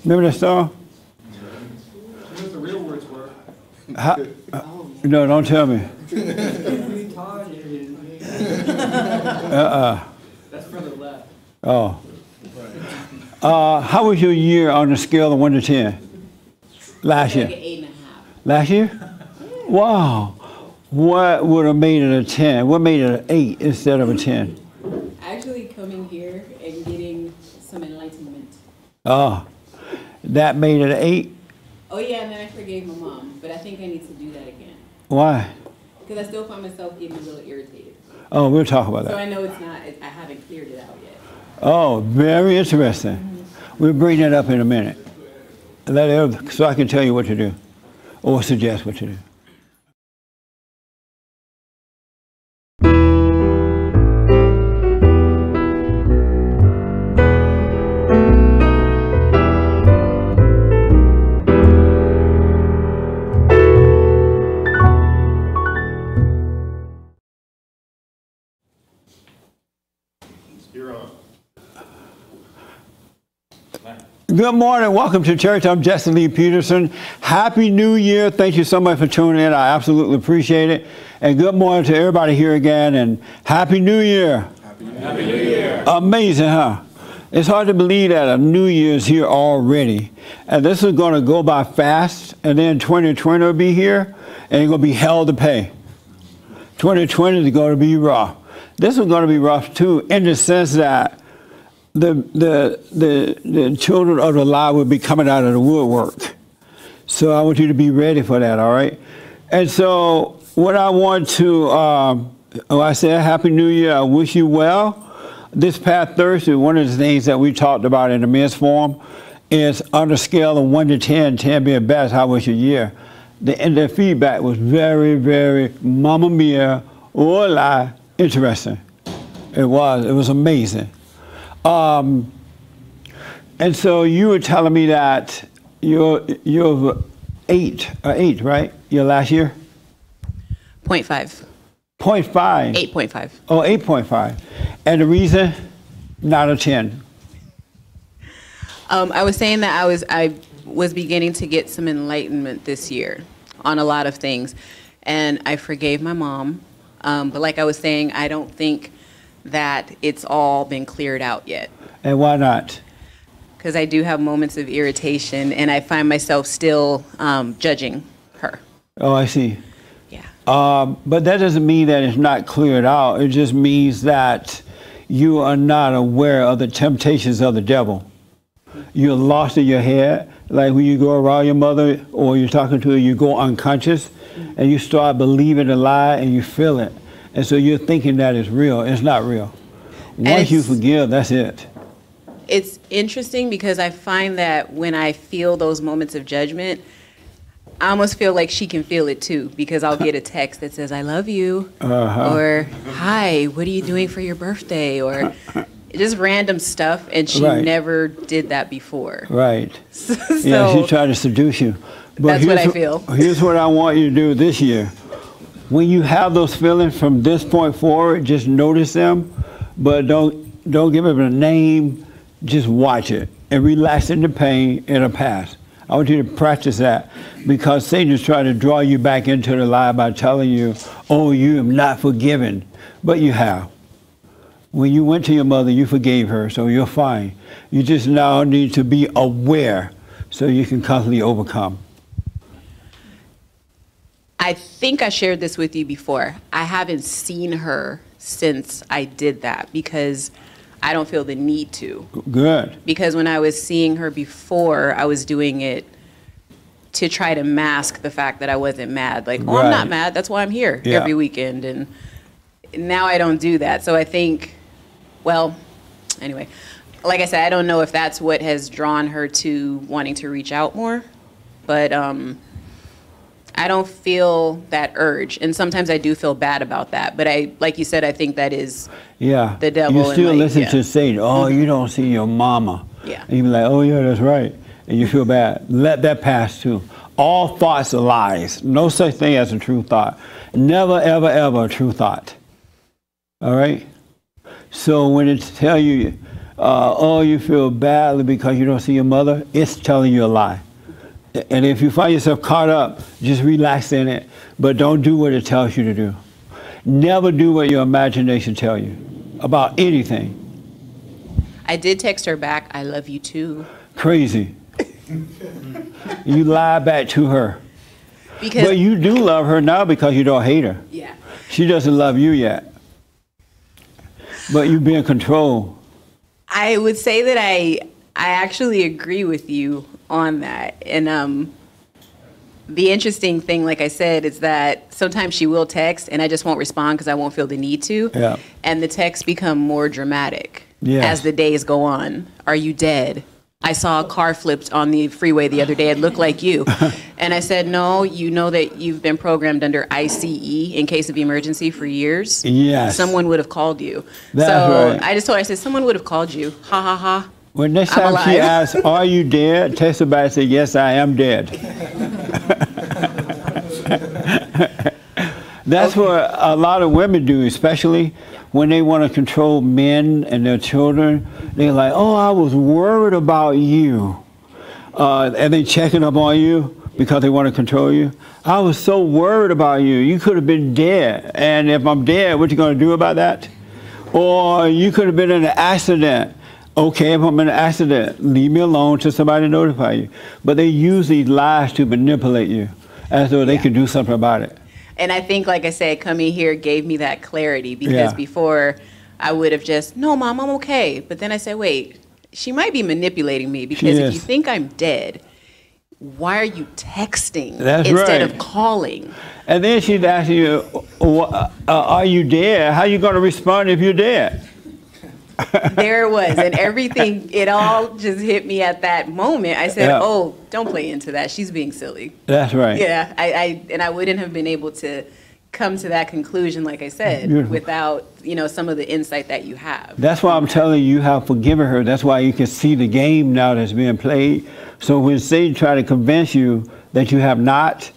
Remember that song? You know what the real words were? No, don't tell me. That's further left. Oh. How was your year on the scale of 1 to 10? Last year? Like an 8.5. Last year? Wow. What would have made it a 10? What made it an 8 instead of a 10? Actually coming here and getting some enlightenment. Oh, that made it an 8? Oh yeah, and then I forgave my mom, but I think I need to do that again. Why? Because I still find myself getting a little irritated. Oh, we'll talk about So that. I know it's not, I haven't cleared it out yet. Oh, very interesting. We'll bring that up in a minute. So I can tell you what to do or suggest what to do. Good morning. Welcome to church. I'm Jesse Lee Peterson. Happy New Year. Thank you so much for tuning in. I absolutely appreciate it. And good morning to everybody here again. And Happy New Year. Happy New Year. Amazing, huh? It's hard to believe that a New Year is here already. And this is going to go by fast. And then 2020 will be here. And it's going to be hell to pay. 2020 is going to be rough. This is going to be rough, too, in the sense that the children of the lie will be coming out of the woodwork. So I want you to be ready for that, all right? And so what I want to, I said Happy New Year. I wish you well. This past Thursday, one of the things that we talked about in the men's forum is on a scale of 1 to 10, 10 being best, how was your year? And the feedback was very, very mamma mia, hola, interesting. It was amazing. And so you were telling me that you're 8, right? Your last year? 0.5. 0.5? 8.5. Oh, 8.5. And the reason? Not a 10. I was saying that I was beginning to get some enlightenment this year on a lot of things. And I forgave my mom. But like I was saying, I don't think that it's all been cleared out yet. And why not? Because I do have moments of irritation, and I find myself still judging her. Oh, I see. Yeah. But that doesn't mean that it's not cleared out. It just means that you are not aware of the temptations of the devil. You're lost in your head. Like when you go around your mother or you're talking to her, you go unconscious, and you start believing a lie, and you feel it. And so you're thinking that it's real. It's not real. Once you forgive, that's it. It's interesting because I find that when I feel those moments of judgment, I almost feel like she can feel it too, because I'll get a text that says, I love you, or hi, what are you doing for your birthday, or just random stuff, and she never did that before. Right. So yeah, she tried to seduce you. But that's what I feel. Here's what I want you to do this year. When you have those feelings from this point forward, just notice them, but don't give them a name. Just watch it and relax in the pain. It'll pass. I want you to practice that, because Satan is trying to draw you back into the lie by telling you, oh, you have not forgiven, but you have. When you went to your mother, you forgave her, so you're fine. You just now need to be aware so you can constantly overcome. I think I shared this with you before. I haven't seen her since I did that because I don't feel the need to. Good. Because when I was seeing her before, I was doing it to try to mask the fact that I wasn't mad. Like, oh, I'm not mad. That's why I'm here every weekend. And now I don't do that. So I think, well, anyway, like I said, I don't know if that's what has drawn her to wanting to reach out more. But I don't feel that urge, and sometimes I do feel bad about that. But like you said, I think that is the devil. You still listen to Satan. Oh, you don't see your mama. Yeah. And you be like, oh yeah, that's right, and you feel bad. Let that pass too. All thoughts are lies. No such thing as a true thought. Never, ever, ever a true thought. All right. So when it tell you, oh, you feel badly because you don't see your mother, it's telling you a lie. And if you find yourself caught up, just relax in it, but don't do what it tells you to do. Never do what your imagination tells you about anything. I did text her back, I love you too. Crazy. You lie back to her. Because but you do love her now because you don't hate her. yeah. She doesn't love you yet. But you be in control. I would say that I actually agree with you on that. And the interesting thing, like I said, is that sometimes she will text and I just won't respond because I won't feel the need to. Yeah. And the texts become more dramatic Yes. as the days go on. Are you dead? I saw a car flipped on the freeway the other day. It looked like you. And I said, no, you know that you've been programmed under ICE in case of emergency for years. Yes. Someone would have called you. That's so right. I just told her, I said, someone would have called you. Ha ha ha. When next I'm time she alive. asks, are you dead? Text her back and say, yes, I am dead. That's what a lot of women do, especially when they want to control men and their children. They're like, oh, I was worried about you. And they checking up on you because they want to control you. I was so worried about you. You could have been dead. And if I'm dead, what you going to do about that? Or you could have been in an accident. Okay, if I'm in an accident, leave me alone till somebody notify you. But they use these lies to manipulate you as though they could do something about it. And I think, like I said, coming here gave me that clarity because Yeah. before I would have just, no, Mom, I'm okay. But then I said, wait, she might be manipulating me because She if is. you think I'm dead, why are you texting That's instead right. of calling? And then she'd ask you, are you dead? How you going to respond if you're dead? There it was. And everything, it all just hit me at that moment. I said, Yeah. oh, don't play into that. She's being silly. That's right. Yeah, I wouldn't have been able to come to that conclusion, like I said, Beautiful. without, some of the insight that you have. That's why I'm telling you have forgiven her. That's why you can see the game now that's being played. So when Satan try to convince you that you have not,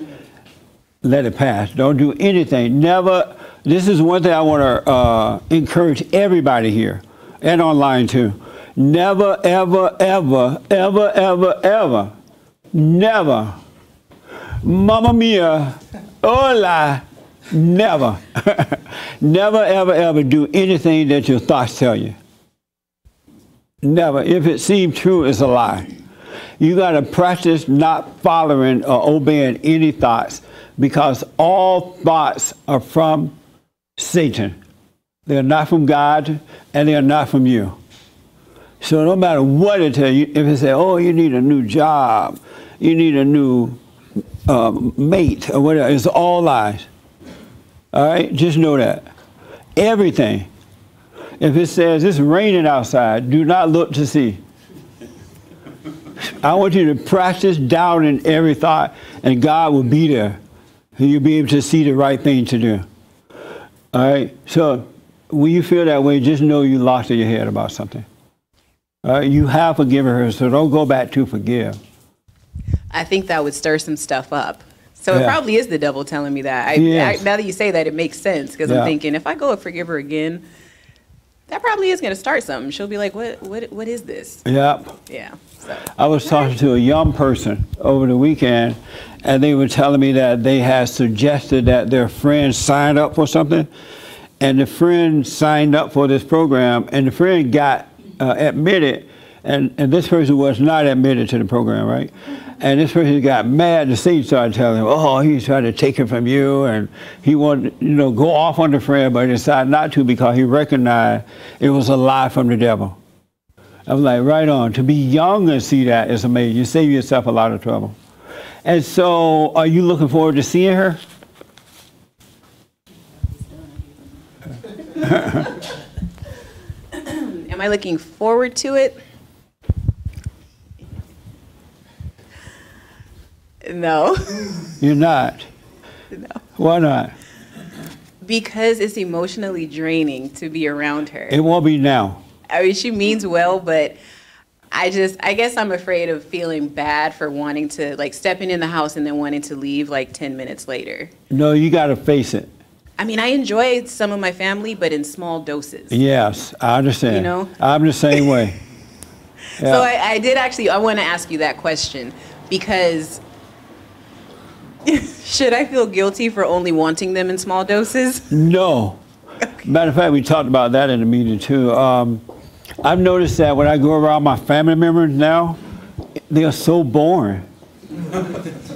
let it pass. Don't do anything. Never. This is one thing I want to encourage everybody here and online too. Never, ever, ever, ever, ever, ever, never, Mamma mia, hola, never, never, ever, ever do anything that your thoughts tell you. Never. If it seems true, it's a lie. You got to practice not following or obeying any thoughts because all thoughts are from Satan. They're not from God and they're not from you. So no matter what it tells you, if it says, oh, you need a new job, you need a new mate or whatever, it's all lies. All right? Just know that. Everything. If it says it's raining outside, do not look to see. I want you to practice doubting every thought, and God will be there. And you'll be able to see the right thing to do. All right? So when you feel that way, just know you lost in your head about something. All right? You have forgiven her, so don't go back to forgive. I think that would stir some stuff up. So it Yeah. probably is the devil telling me that. Yes. Now that you say that, it makes sense because Yeah. I'm thinking if I go and forgive her again, that probably is going to start something. She'll be like, what is this? Yep. Yeah. So. I was talking to a young person over the weekend, and they were telling me that they had suggested that their friend sign up for something, and the friend signed up for this program, and the friend got admitted, and this person was not admitted to the program, right? And this person got mad, and Satan started telling him, oh, he's trying to take it from you, and he wanted, go off on the friend, but he decided not to because he recognized it was a lie from the devil. I was like, right on. To be young and see that is amazing. You save yourself a lot of trouble. And so, are you looking forward to seeing her? Am I looking forward to it? No. You're not. No. Why not? Because it's emotionally draining to be around her. It won't be now. I mean, she means well, but I guess I'm afraid of feeling bad for wanting to, stepping in the house and then wanting to leave 10 minutes later. No, you got to face it. I mean, I enjoy some of my family, but in small doses. Yes, I understand. You know? I'm the same way. Yeah. So I did actually, I want to ask you that question because should I feel guilty for only wanting them in small doses? No. Okay. Matter of fact, we talked about that in the meeting too. I've noticed that when I go around my family members now, they are so boring.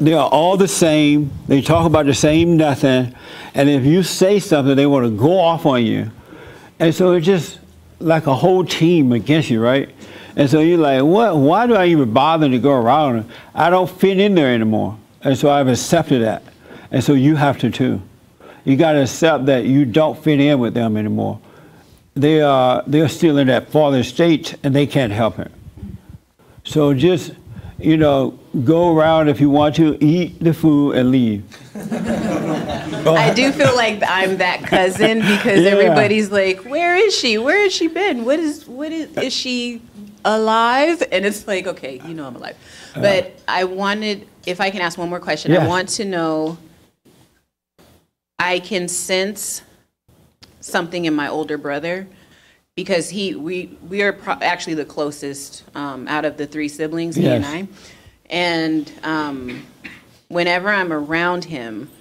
They are all the same. They talk about the same nothing. And if you say something, they want to go off on you. And so it's just like a whole team against you, right? And so you're like, what? Why do I even bother to go around? I don't fit in there anymore. And so I've accepted that. And so you have to too. You got to accept that you don't fit in with them anymore. They're still in that fallen state and they can't help it. So just, you know, go around if you want to, eat the food and leave. I do feel like I'm that cousin because everybody's like, where is she? Where has she been? Is she alive? And it's like, okay, you know I'm alive. But I wanted, if I can ask one more question, I want to know, I can sense something in my older brother because we are actually the closest out of the 3 siblings, he and I. And whenever I'm around him,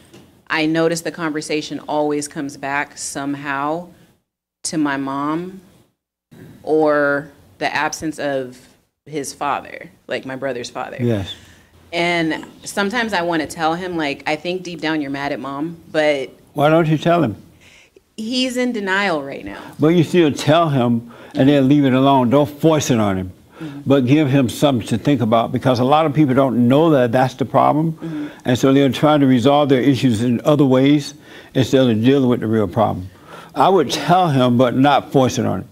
I notice the conversation always comes back somehow to my mom or the absence of his father, like my brother's father. Yes. And sometimes I want to tell him, like, I think deep down you're mad at mom, but... Why don't you tell him? He's in denial right now. But you still tell him and then leave it alone. Don't force it on him. But give him something to think about because a lot of people don't know that that's the problem. And so they're trying to resolve their issues in other ways instead of dealing with the real problem. I would tell him, but not force it on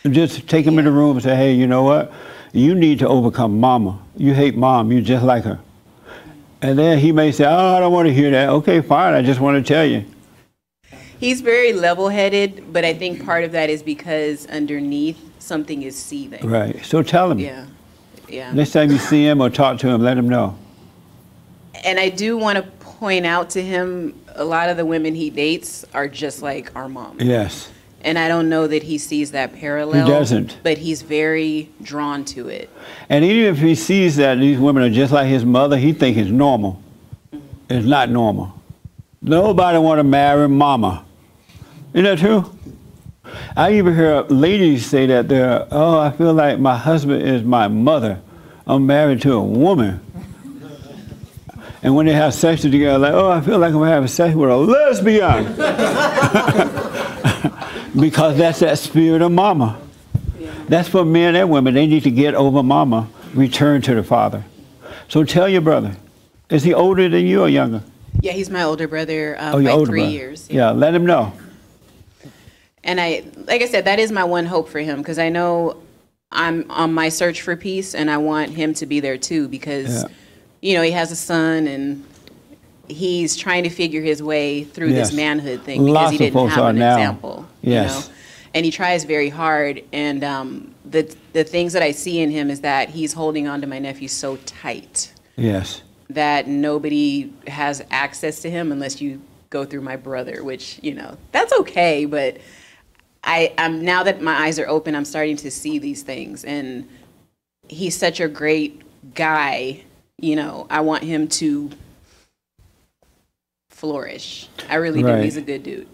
him. Just take him in the room and say, hey, you know what? You need to overcome mama. You hate mom. You're just like her. And then he may say, oh, I don't want to hear that. Okay, fine. I just want to tell you. He's very level-headed, but I think part of that is because underneath something is seething. Right. So tell him. Yeah. Yeah. Next time you see him or talk to him, let him know. And I do want to point out to him, a lot of the women he dates are just like our mom. Yes. And I don't know that he sees that parallel. He doesn't. But he's very drawn to it. And even if he sees that these women are just like his mother, he thinks it's normal. It's not normal. Nobody want to marry mama. Isn't that true? I even hear ladies say that they're, oh, I feel like my husband is my mother. I'm married to a woman. And when they have sex together, like, oh, I feel like I'm having sex with a lesbian. Because that's that spirit of mama. Yeah. That's for men and women. They need to get over mama, return to the father. So tell your brother. Is he older than you or younger? Yeah, he's my older brother by older 3 brother. years. Yeah, let him know. And like I said, that is my one hope for him because I know I'm on my search for peace and I want him to be there too because, you know, he has a son and he's trying to figure his way through this manhood thing because he didn't have an example. Yes. You know? And he tries very hard. And the things that I see in him is that he's holding on to my nephew so tight. Yes. That nobody has access to him unless you go through my brother, which, you know, that's okay. But I'm now that my eyes are open, I'm starting to see these things. And he's such a great guy. You know, I want him to flourish. I really do. He's a good dude.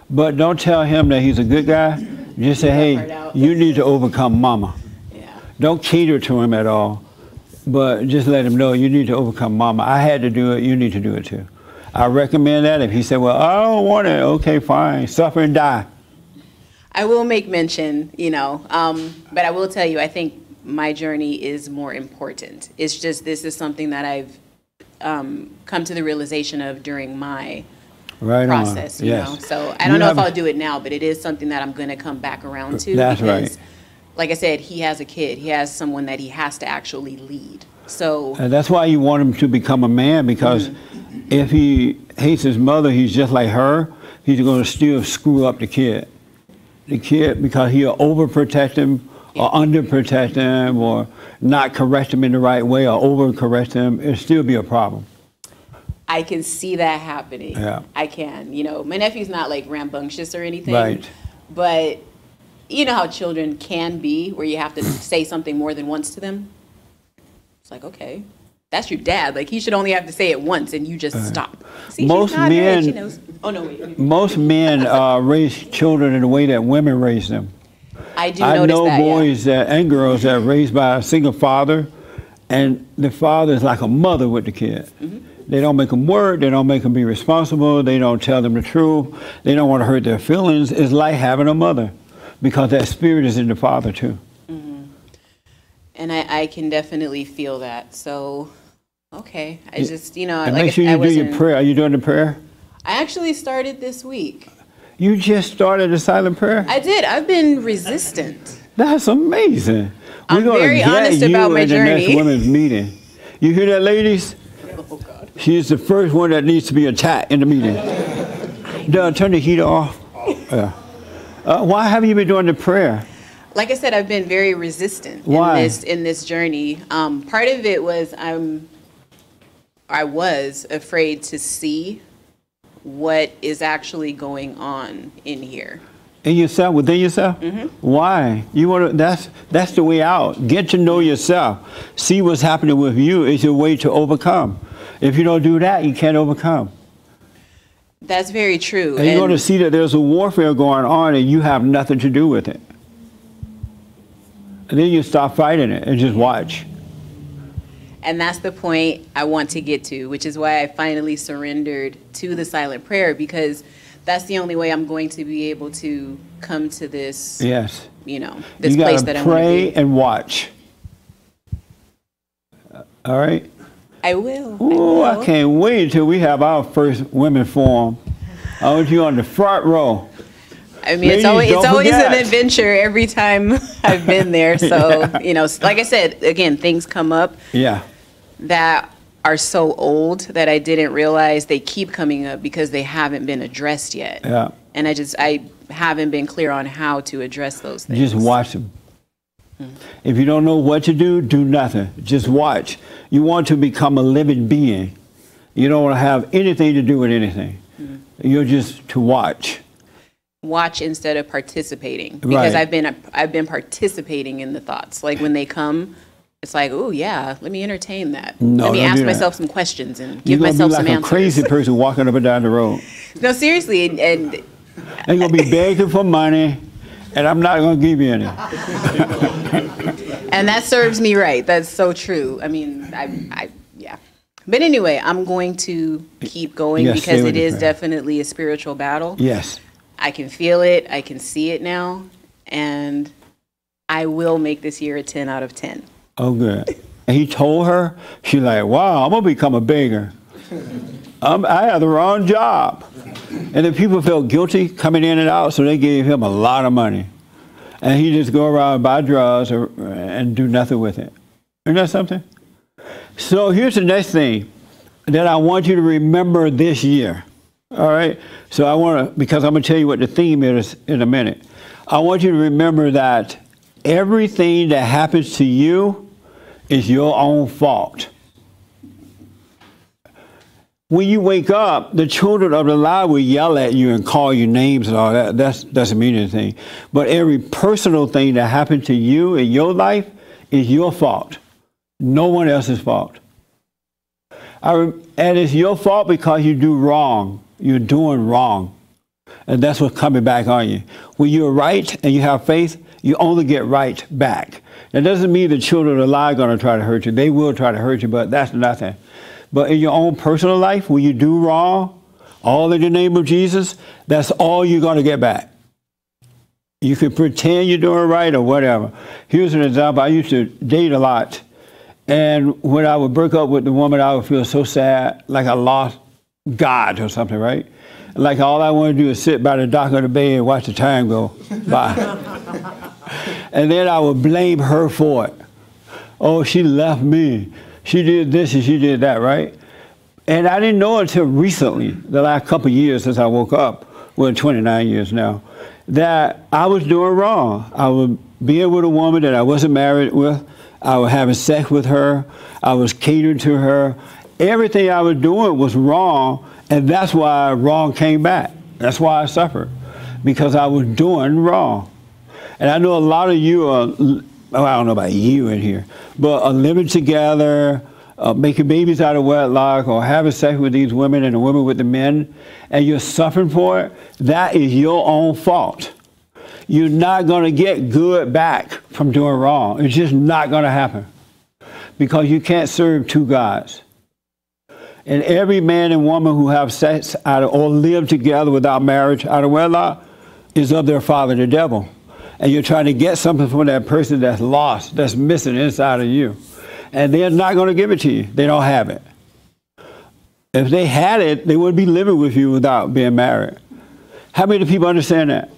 But don't tell him that he's a good guy. Just say, hey, you need to overcome mama. Yeah. Don't cater to him at all. But just let him know you need to overcome mama. I had to do it. You need to do it too. I recommend that. If he said, well, I don't want it. Okay, fine. Suffer and die. I will make mention, you know, but I will tell you, I think my journey is more important. It's just this is something that I've come to the realization of during my process, you know. So I don't know if I'll do it now, but it is something that I'm going to come back around to. That's because, like I said, he has a kid. He has someone that he has to actually lead. So and that's why you want him to become a man because if he hates his mother, he's just like her. He's going to still screw up the kid. The kid, because he'll overprotect him or underprotect him or not correct him in the right way or overcorrect him, it'll still be a problem. I can see that happening. Yeah. I can. You know, my nephew's not like rambunctious or anything. Right. But you know how children can be, where you have to say something more than once to them? It's like, okay, that's your dad. Like, he should only have to say it once, and you just stop. See, Most she's nodding her head. men- She knows. Oh, no, wait. Most men raise children in the way that women raise them. I do I notice know that, boys and girls that are raised by a single father, and the father is like a mother with the kid. They don't make them work. They don't make them be responsible. They don't tell them the truth. They don't want to hurt their feelings. It's like having a mother, because that spirit is in the father too. And I can definitely feel that. So, okay. I just, you know, And like make sure I you do your wasn't- prayer. Are you doing the prayer? I actually started this week. You just started the silent prayer? I did. I've been resistant. That's amazing. I'm We're gonna very get honest you about my in the next journey. women's meeting. You hear that, ladies? Oh, God. She is the first one that needs to be attacked in the meeting. Turn the heater off. Yeah. Why have you been doing the prayer? Like I said, I've been very resistant Why? in this journey. Part of it was I was afraid to see what is actually going on in here. In yourself, within yourself? Why? You want to? That's the way out. Get to know yourself. See what's happening with you is your way to overcome. If you don't do that, you can't overcome. That's very true. And you're going to see that there's a warfare going on, and you have nothing to do with it. And then you stop fighting it and just watch. And that's the point I want to get to, which is why I finally surrendered to the silent prayer, because that's the only way I'm going to be able to come to this, Yes. you know, this You place gotta that I want to pray be. and watch. All right? I will. Ooh, I I will. can't wait until we have our first women forum. I want you on the front row. I mean, Ladies, it's don't always an forget. adventure every time I've been there. So, you know, like I said, again, things come up Yeah. that are so old that I didn't realize they keep coming up because they haven't been addressed yet. Yeah. And I haven't been clear on how to address those things. Just watch them. If you don't know what to do, do nothing. Just watch. You want to become a living being. You don't want to have anything to do with anything. You're just to watch. Watch instead of participating, because Right. I've been participating in the thoughts. Like when they come, it's like, oh yeah, let me entertain that. No, let me don't ask do that. myself some questions and You're give going to be myself like some a answers. crazy person walking up and down the road. No, seriously, and And you're going to be begging for money, and I'm not going to give you any. and that serves me right. That's so true. I mean, yeah. But anyway, I'm going to keep going Yes, because stay with it the is prayer. definitely a spiritual battle. Yes. I can feel it. I can see it now. And I will make this year a 10 out of 10. Oh, good. And he told her, she's like, wow, I'm going to become a beggar. I have the wrong job. And then people felt guilty coming in and out, so they gave him a lot of money. And he just go around and buy drugs and do nothing with it. Isn't that something? So here's the next thing that I want you to remember this year. All right? So I want to, because I'm going to tell you what the theme is in a minute. I want you to remember that everything that happens to you is your own fault. When you wake up, the children of the lie will yell at you and call you names and all that. That doesn't mean anything. But every personal thing that happened to you in your life is your fault. No one else's fault. And it's your fault because you do wrong. You're doing wrong. And that's what's coming back on you. When you're right and you have faith, you only get right back. That doesn't mean the children of the lie are going to try to hurt you. They will try to hurt you, but that's nothing. But in your own personal life, when you do wrong, all in the name of Jesus, that's all you're going to get back. You can pretend you're doing right or whatever. Here's an example. I used to date a lot. And when I would break up with the woman, I would feel so sad, like I lost God or something, right? Like all I want to do is sit by the dock of the bay and watch the time go by. And then I would blame her for it. Oh, she left me. She did this and she did that, right? And I didn't know until recently, the last couple of years since I woke up, well, 29 years now, that I was doing wrong. I was being with a woman that I wasn't married with. I was having sex with her. I was catering to her. everything I was doing was wrong, and that's why wrong came back. That's why I suffered, because I was doing wrong. And I know a lot of you are, well, I don't know about you in here, but are living together, making babies out of wedlock, or having sex with these women and the women with the men, and you're suffering for it. That is your own fault. You're not going to get good back from doing wrong. It's just not going to happen, because you can't serve two gods. And every man and woman who have sex out of, or live together without marriage out of wedlock is of their father, the devil. And you're trying to get something from that person that's lost, that's missing inside of you. And they're not going to give it to you. They don't have it. If they had it, they wouldn't be living with you without being married. How many people understand that?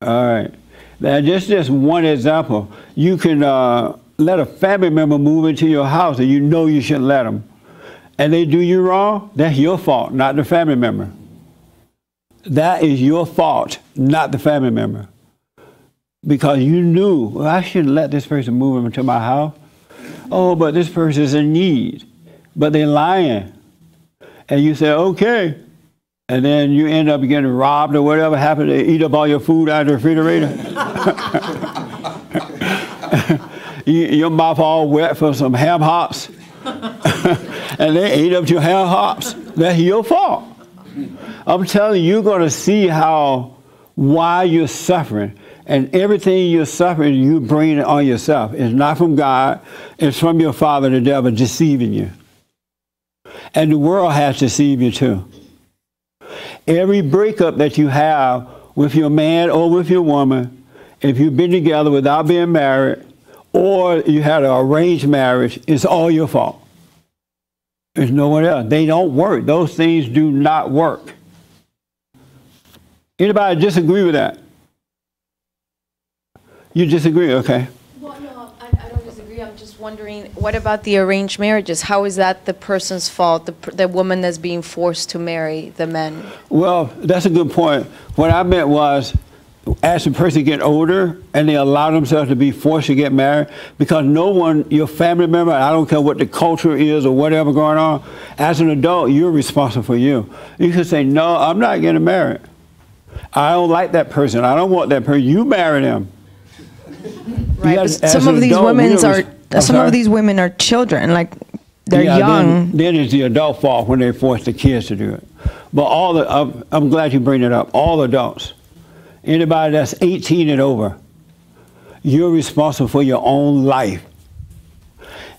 All right. Now, just one example. You can let a family member move into your house and you know you shouldn't let them. And they do you wrong, that's your fault, not the family member. That is your fault, not the family member. Because you knew, well, I shouldn't let this person move into my house. Oh, but this person is in need. But they're lying. And you say, okay. And then you end up getting robbed or whatever happened. They eat up all your food out of the refrigerator. Your mouth all wet for some ham hocks. And they ate up your ham hocks. That's your fault. I'm telling you, you're going to see why you're suffering. And everything you're suffering, you bring it on yourself. It's not from God. It's from your father, the devil, deceiving you. And the world has deceived you too. Every breakup that you have with your man or with your woman, if you've been together without being married, or you had an arranged marriage, it's all your fault. There's no one else. They don't work. Those things do not work. Anybody disagree with that? You disagree, okay. Well, no, I don't disagree. I'm just wondering, what about the arranged marriages? How is that the person's fault, the woman that's being forced to marry the men? Well, that's a good point. What I meant was, as the person get older and they allow themselves to be forced to get married, because no one, your family member, I don't care what the culture is or whatever going on, as an adult, you're responsible for you. You can say, no, I'm not getting married. I don't like that person. I don't want that person. You marry them. Right, but some of these women are children, like they're young. Then it's the adult fault when they force the kids to do it. But I'm glad you bring it up. All adults, anybody that's 18 and over, you're responsible for your own life.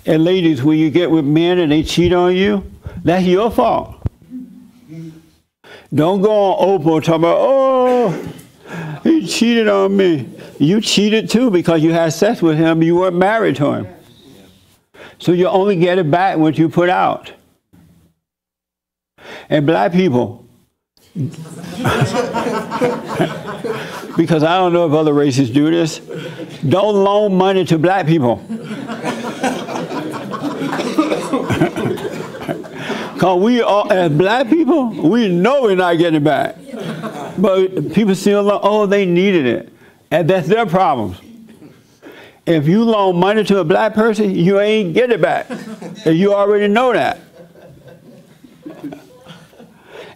And ladies, when you get with men and they cheat on you, that's your fault. Don't go on Oprah talking about, oh, he cheated on me. You cheated too because you had sex with him. You weren't married to him. So you only get it back what you put out. And black people, because I don't know if other races do this, don't loan money to black people. Because we all, as black people, we know we're not getting it back. But people still, oh, they needed it. And that's their problems. If you loan money to a black person, you ain't get it back. And you already know that.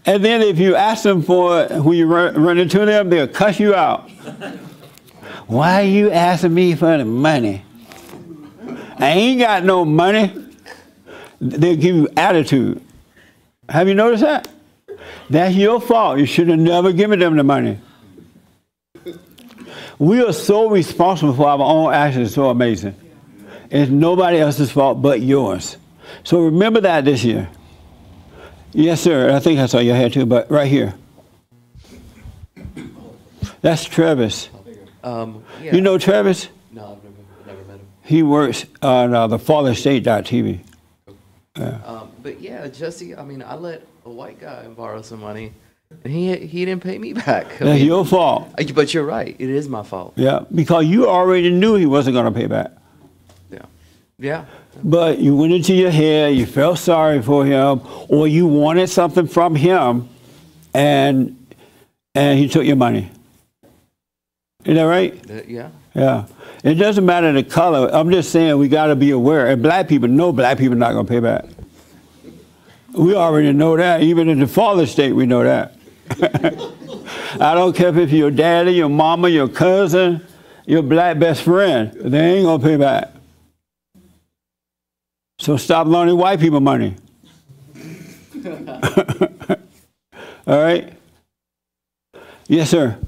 And then if you ask them for it, when you run into them, they'll cuss you out. Why are you asking me for the money? I ain't got no money. They'll give you attitude. Have you noticed that? That's your fault. You should have never given them the money. We are so responsible for our own actions. It's so amazing. It's nobody else's fault but yours. So remember that this year. Yes, sir. I think I saw your head too, but right here. That's Travis. Yeah. You know Travis? No, I've never met him. He works on the fallerstate.tv. Yeah. But yeah, Jesse, I mean, I let a white guy borrow some money, and he didn't pay me back. That's your fault. But you're right. It is my fault. Yeah, because you already knew he wasn't going to pay back. Yeah. Yeah. But you went into your head, you felt sorry for him, or you wanted something from him, and he took your money. Is that right? Yeah. Yeah. It doesn't matter the color. I'm just saying we got to be aware. And black people know black people are not going to pay back. We already know that. Even in the fallen state, we know that. I don't care if your daddy, your mama, your cousin, your black best friend. They ain't going to pay back. So stop loaning white people money. All right? Yes, sir.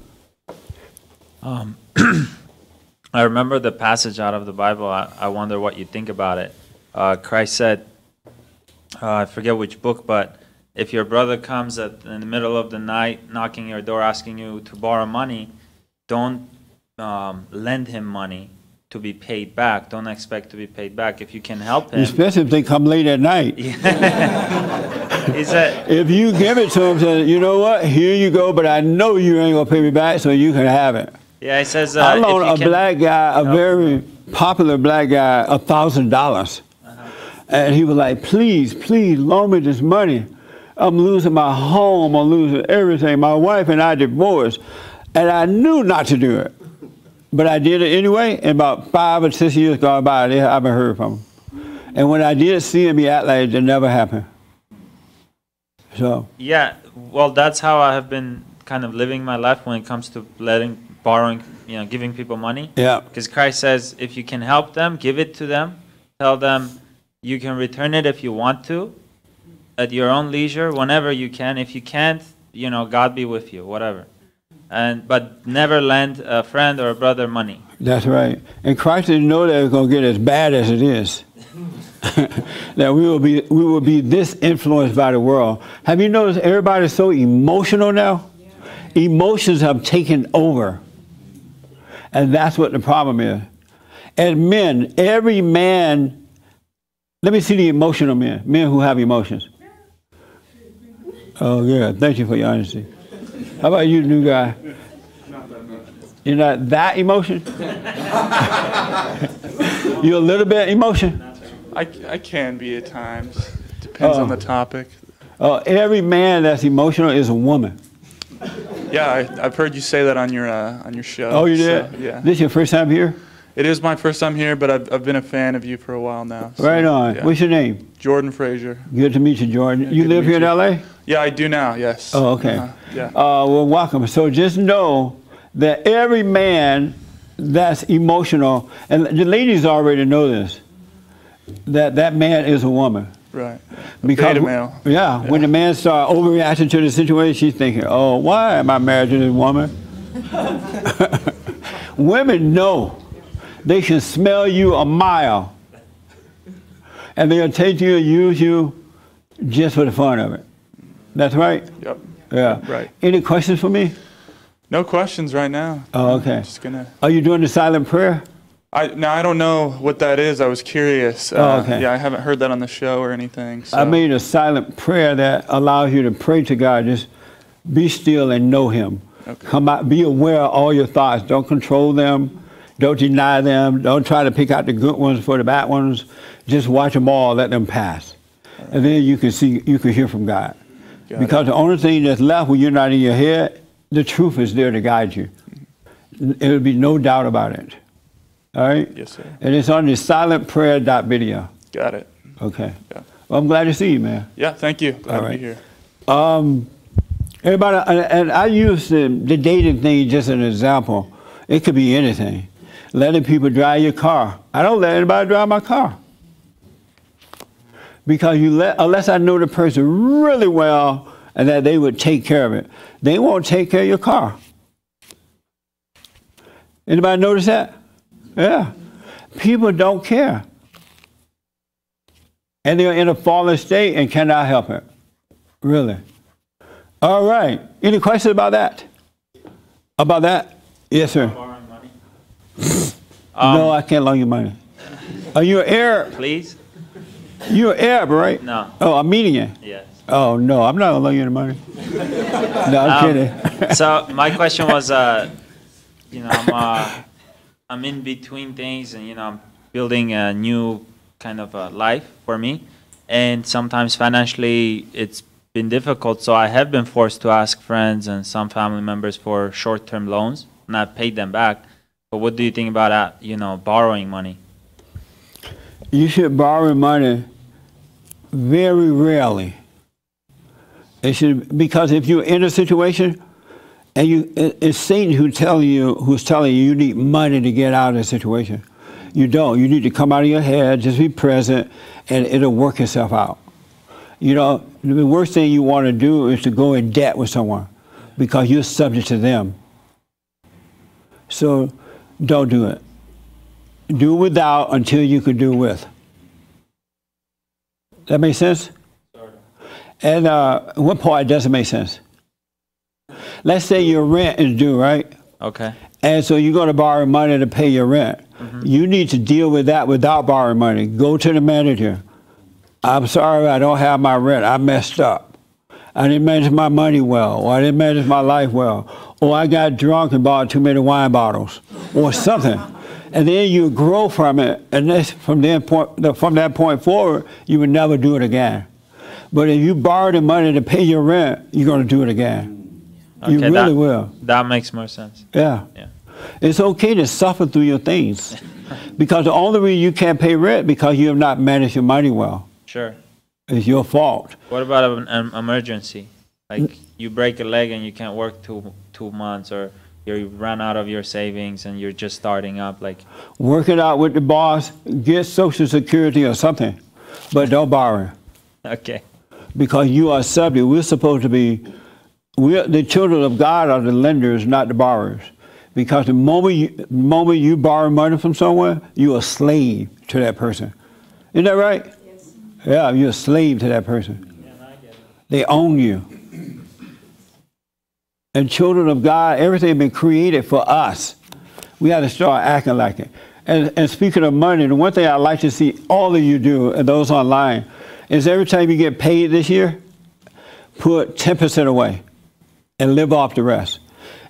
I remember the passage out of the Bible. I wonder what you think about it. Christ said, I forget which book, but if your brother comes in the middle of the night, knocking your door, asking you to borrow money, don't lend him money to be paid back. Don't expect to be paid back. If you can help him. Especially if they come late at night. He said, if you give it to them, say, you know what, here you go, but I know you ain't going to pay me back, so you can have it. yeah, he says, I loaned a black guy, a very popular black guy, $1,000. And he was like, please, please loan me this money. I'm losing my home, I'm losing everything. My wife and I divorced. And I knew not to do it. But I did it anyway, and about 5 or 6 years gone by, I haven't heard from him. And when I did see him, he acted like it never happened. So. Yeah, well, that's how I have been kind of living my life when it comes to borrowing, giving people money. Yeah. Because Christ says, if you can help them, give it to them. Tell them you can return it if you want to, at your own leisure, whenever you can. If you can't, God be with you, whatever. But never lend a friend or a brother money. That's right. And Christ didn't know that it was going to get as bad as it is. That we will be this influenced by the world. Have you noticed everybody's so emotional now? Yeah. Emotions have taken over. And that's what the problem is. And men, every man, let me see the emotional men who have emotions. Oh, yeah. Thank you for your honesty. How about you, new guy? You're not that emotion? You're a little bit emotion? I can be at times. Depends on the topic. Every man that's emotional is a woman. Yeah, I've heard you say that on your show. Oh, you did? So, yeah. This your first time here? It is my first time here, but I've been a fan of you for a while now. So, right on. Yeah. What's your name? Jordan Frazier. Good to meet you, Jordan. Yeah, you live here in L.A.? Yeah, I do now, yes. Oh, okay. Yeah. Well, welcome. So just know that every man that's emotional, and the ladies already know this, that man is a woman. Right. Because, beta male. Yeah, when the man starts overreacting to the situation, she's thinking, oh, why am I married to this woman? Women know. They can smell you a mile. And they'll take you and use you just for the fun of it. That's right? Yep. Yeah. Right. Any questions for me? No questions right now. Oh, okay. Just gonna. Are you doing the silent prayer? I don't know what that is. I was curious. Okay. Yeah, I haven't heard that on the show or anything. So. I made a silent prayer that allows you to pray to God. Just be still and know Him. Okay. Come out. Be aware of all your thoughts. Don't control them. Don't deny them. Don't try to pick out the good ones for the bad ones. Just watch them all. Let them pass. Right. And then you can see. You can hear from God. Because the only thing that's left when you're not in your head, the truth is there to guide you. There will be no doubt about it. All right? Yes, sir. And it's on the silentprayer.video. Got it. Okay. Yeah. Well, I'm glad to see you, man. Yeah, thank you. Glad to be here. Everybody, and I use the dating thing just as an example. It could be anything. Letting people drive your car. I don't let anybody drive my car. Because unless I know the person really well and that they would take care of it, they won't take care of your car. Anybody notice that? Yeah. People don't care. And they're in a fallen state and cannot help it. Really. All right. Any questions about that? About that? Yes, sir. Borrowing money? No, I can't loan you money. Are you an Arab? Please? You're an Arab, right? No. Oh, Armenian? Yes. Oh, no, I'm not going to loan you any money. No, I'm kidding. So my question was, I'm in between things, and I'm building a new kind of life for me, and sometimes financially it's been difficult. So I have been forced to ask friends and some family members for short-term loans, and I've paid them back. But what do you think about borrowing money? You should borrow money very rarely. It should, because if you're in a situation and it's Satan who's telling you you need money to get out of the situation. You don't. You need to come out of your head, just be present, and it'll work itself out. You know, the worst thing you want to do is to go in debt with someone because you're subject to them. So don't do it. Do without until you can do with. That make sense? And what part doesn't make sense? Let's say your rent is due, right? Okay. And so you're going to borrow money to pay your rent. You need to deal with that without borrowing money. Go to the manager. I'm sorry, I don't have my rent. I messed up. I didn't manage my money well, or I didn't manage my life well, or I got drunk and bought too many wine bottles, or something. And then you grow from it, and from that point forward, you would never do it again. But if you borrow the money to pay your rent, you're going to do it again. Okay, you really will. That makes more sense. Yeah. It's okay to suffer through your things, because the only reason you can't pay rent because you have not managed your money well. Sure. It's your fault. What about an emergency? Like you break a leg and you can't work 2 months, or you run out of your savings and you're just starting up. Like work it out with the boss, get Social Security or something, but don't borrow. Okay. Because you are subject. We're supposed to be. The children of God are the lenders, not the borrowers. Because the moment you borrow money from someone, you're a slave to that person. Isn't that right? Yes. Yeah, you're a slave to that person. Yeah, I get it. They own you. And children of God, everything has been created for us. We got to start acting like it. And speaking of money, the one thing I like to see all of you do, and those online, is every time you get paid this year, put 10% away and live off the rest.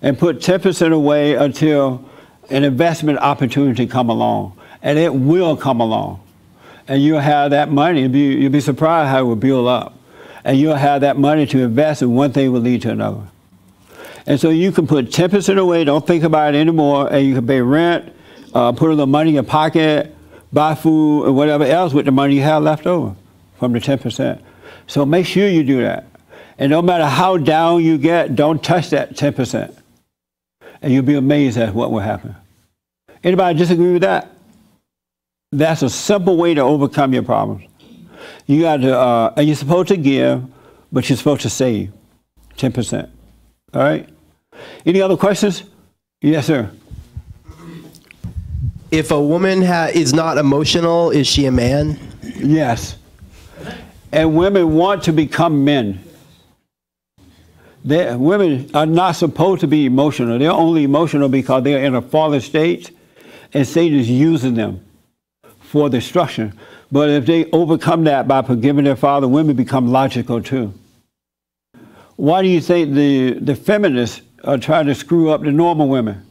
And put 10% away until an investment opportunity come along. And it will come along. And you'll have that money. You'll be surprised how it will build up. And you'll have that money to invest, and one thing will lead to another. And so you can put 10% away, don't think about it anymore, and you can pay rent, put a little money in your pocket, buy food, or whatever else with the money you have left over from the 10%. So make sure you do that. And no matter how down you get, don't touch that 10%. And you'll be amazed at what will happen. Anybody disagree with that? That's a simple way to overcome your problems. You got to, and you're supposed to give, but you're supposed to save 10%. All right? Any other questions? Yes, sir. If a woman is not emotional, is she a man? Yes. And women want to become men. Women are not supposed to be emotional. They're only emotional because they're in a fallen state, and Satan is using them for destruction. But if they overcome that by forgiving their father, women become logical too. Why do you think the feminists are trying to screw up the normal women?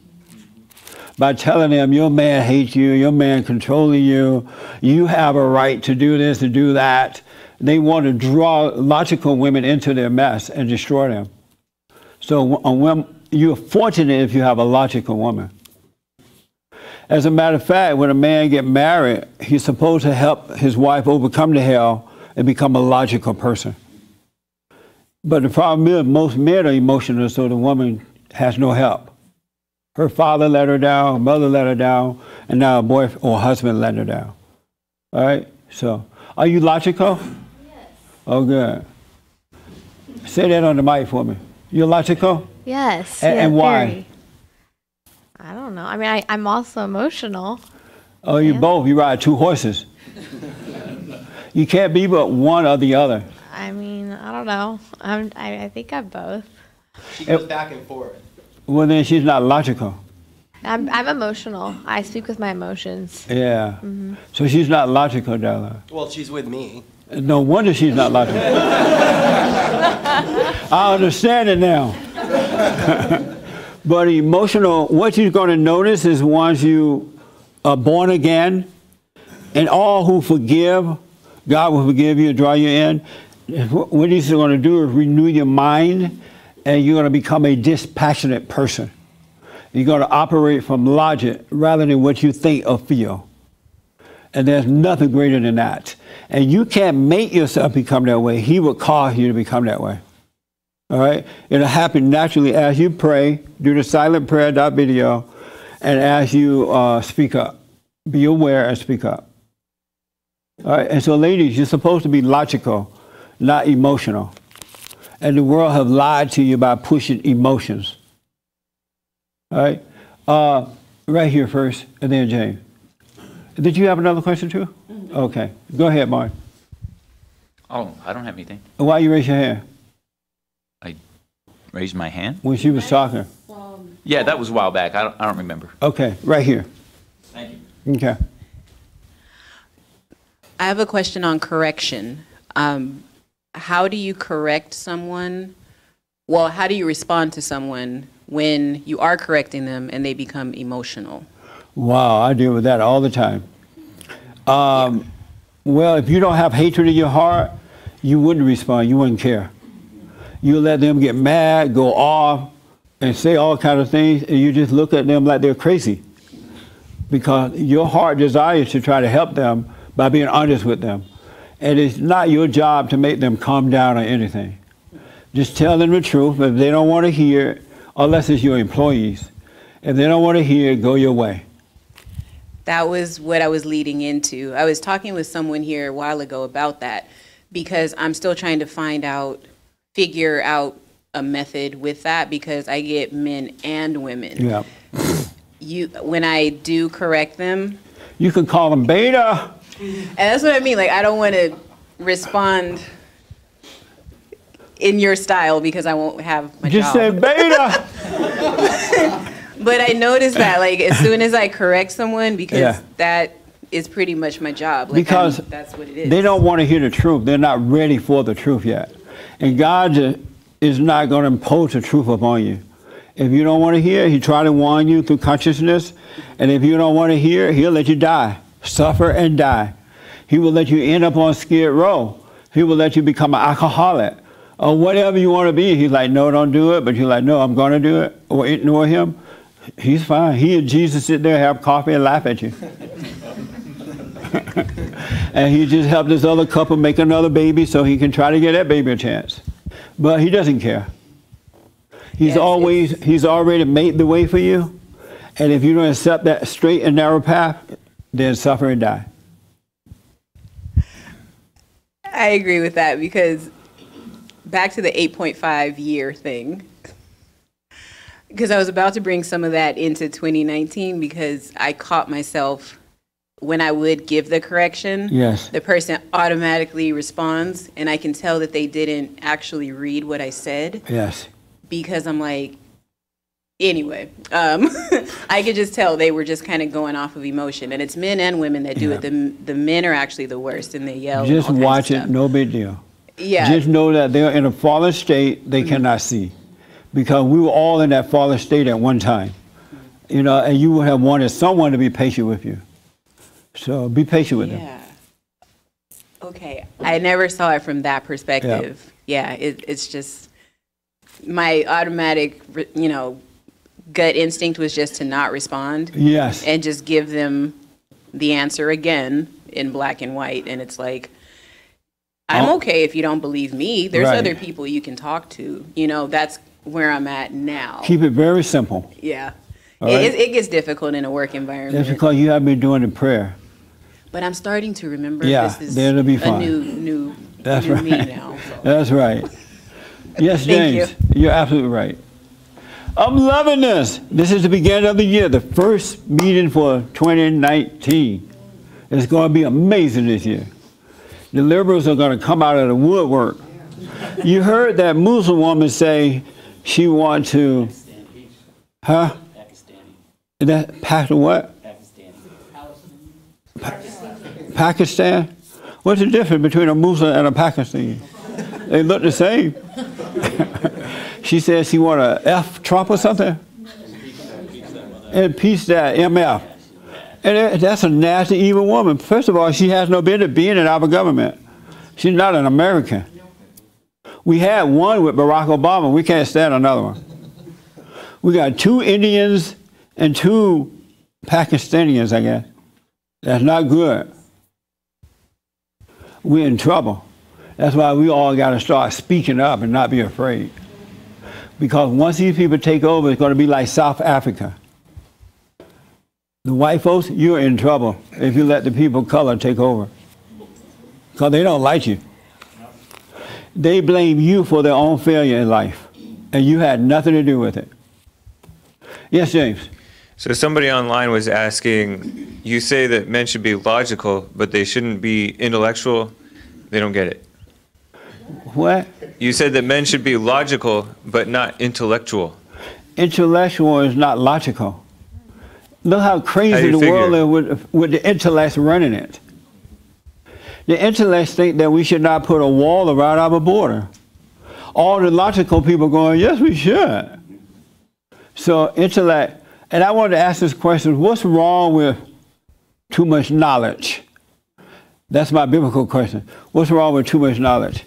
By telling them, your man hates you, your man controlling you, you have a right to do this, to do that. They want to draw logical women into their mess and destroy them. So you're fortunate if you have a logical woman. As a matter of fact, when a man gets married, he's supposed to help his wife overcome the hell and become a logical person. But the problem is most men are emotional, so the woman has no help. Her father let her down, her mother let her down, and now her boyfriend or husband let her down. All right? So, are you logical? Yes. Oh, good. Say that on the mic for me. You're logical? Yes. And why? Very. I don't know. I mean, I'm also emotional. Oh, you both. You ride two horses. You can't be but one or the other. I mean, I don't know. I think I'm both. She goes back and forth. Well, then she's not logical. I'm emotional. I speak with my emotions. Yeah. Mm-hmm. So she's not logical, Della. Well, she's with me. No wonder she's not logical. I understand it now. But emotional, what you're going to notice is once you are born again, and all who forgive, God will forgive you and draw you in. What he's going to do is renew your mind, and you're going to become a dispassionate person. You're going to operate from logic rather than what you think or feel. And there's nothing greater than that. And you can't make yourself become that way. He will cause you to become that way. All right? It'll happen naturally as you pray, do the silent prayer video, and as you speak up. Be aware and speak up. All right? And so, ladies, you're supposed to be logical, not emotional. And the world have lied to you by pushing emotions. All right? Right here first, and then James. Did you have another question too? Mm-hmm. Okay. Go ahead, Mark. Oh, I don't have anything. Why you raise your hand? I raised my hand? When she was talking. Yeah, that was a while back. I don't remember. Okay, right here. Thank you. Okay. I have a question on correction. How do you correct someone? Well, how do you respond to someone when you are correcting them and they become emotional? Wow, I deal with that all the time. Well, if you don't have hatred in your heart, you wouldn't respond. You wouldn't care. You let them get mad, go off, and say all kinds of things, and you just look at them like they're crazy. Because your heart desires to try to help them by being honest with them. And it's not your job to make them calm down or anything. Just tell them the truth. If they don't want to hear it, unless it's your employees, if they don't want to hear it, go your way. That was what I was leading into. I was talking with someone here a while ago about that because I'm still trying to figure out a method with that because I get men and women. Yeah. When I do correct them. You can call them beta. And that's what I mean. Like, I don't want to respond in your style because I won't have my Just job. say beta. But I noticed that, like, as soon as I correct someone, because that is pretty much my job. Like, because that's what it is. They don't want to hear the truth. They're not ready for the truth yet. And God is not going to impose the truth upon you. If you don't want to hear, He try to warn you through consciousness. And if you don't want to hear, He'll let you die. Suffer and die. He will let you end up on Skid Row. He will let you become an alcoholic. Or whatever you want to be. He's like, no, don't do it. But you're like, no, I'm going to do it. Or ignore Him. He's fine. He and Jesus sit there, have coffee, and laugh at you. And He just helped this other couple make another baby so He can try to get that baby a chance. But He doesn't care. He's already made the way for you. And if you don't accept that straight and narrow path, then suffer and die. I agree with that because back to the 8.5 year thing. Because I was about to bring some of that into 2019 because I caught myself when I would give the correction, the person automatically responds and I can tell that they didn't actually read what I said. Yes. Because I'm like, anyway, I could just tell they were just kind of going off of emotion. And it's men and women that do it. The men are actually the worst and they yell. Just watch it, no big deal. Yeah. Just know that they're in a fallen state they cannot see. Because we were all in that fallen state at one time. You know, and you would have wanted someone to be patient with you. So be patient with them. Okay. I never saw it from that perspective. It's just my automatic, gut instinct was just to not respond. Yes. And just give them the answer again in black and white. And it's like, I'm okay if you don't believe me. There's other people you can talk to. That's where I'm at now. Keep it very simple. Yeah. It gets difficult in a work environment. That's because you have been doing the prayer. But I'm starting to remember this is then it'll be a fine. new me now. So. That's right. Yes, James, you're absolutely right. I'm loving this. This is the beginning of the year, the first meeting for 2019. It's going to be amazing this year. The liberals are going to come out of the woodwork. You heard that Muslim woman say she wants to, huh? Pakistani. That what? Pakistan? What's the difference between a Muslim and a Pakistani? They look the same. She said she want to F Trump or something? Impeach that, MF. And that's a nasty, evil woman. First of all, she has no business being in our government. She's not an American. We had one with Barack Obama. We can't stand another one. We got 2 Indians and 2 Pakistanians, I guess. That's not good. We're in trouble. That's why we all got to start speaking up and not be afraid. Because once these people take over, it's going to be like South Africa. The white folks, you're in trouble if you let the people of color take over. Because they don't like you. They blame you for their own failure in life. And you had nothing to do with it. Yes, James? So somebody online was asking, you say that men should be logical, but they shouldn't be intellectual. They don't get it. What? You said that men should be logical, but not intellectual. Intellectual is not logical. Look how crazy the world is with the intellects running it. The intellects think that we should not put a wall around our border. All the logical people going, yes, we should. So intellect, and I wanted to ask this question, what's wrong with too much knowledge? That's my biblical question. What's wrong with too much knowledge?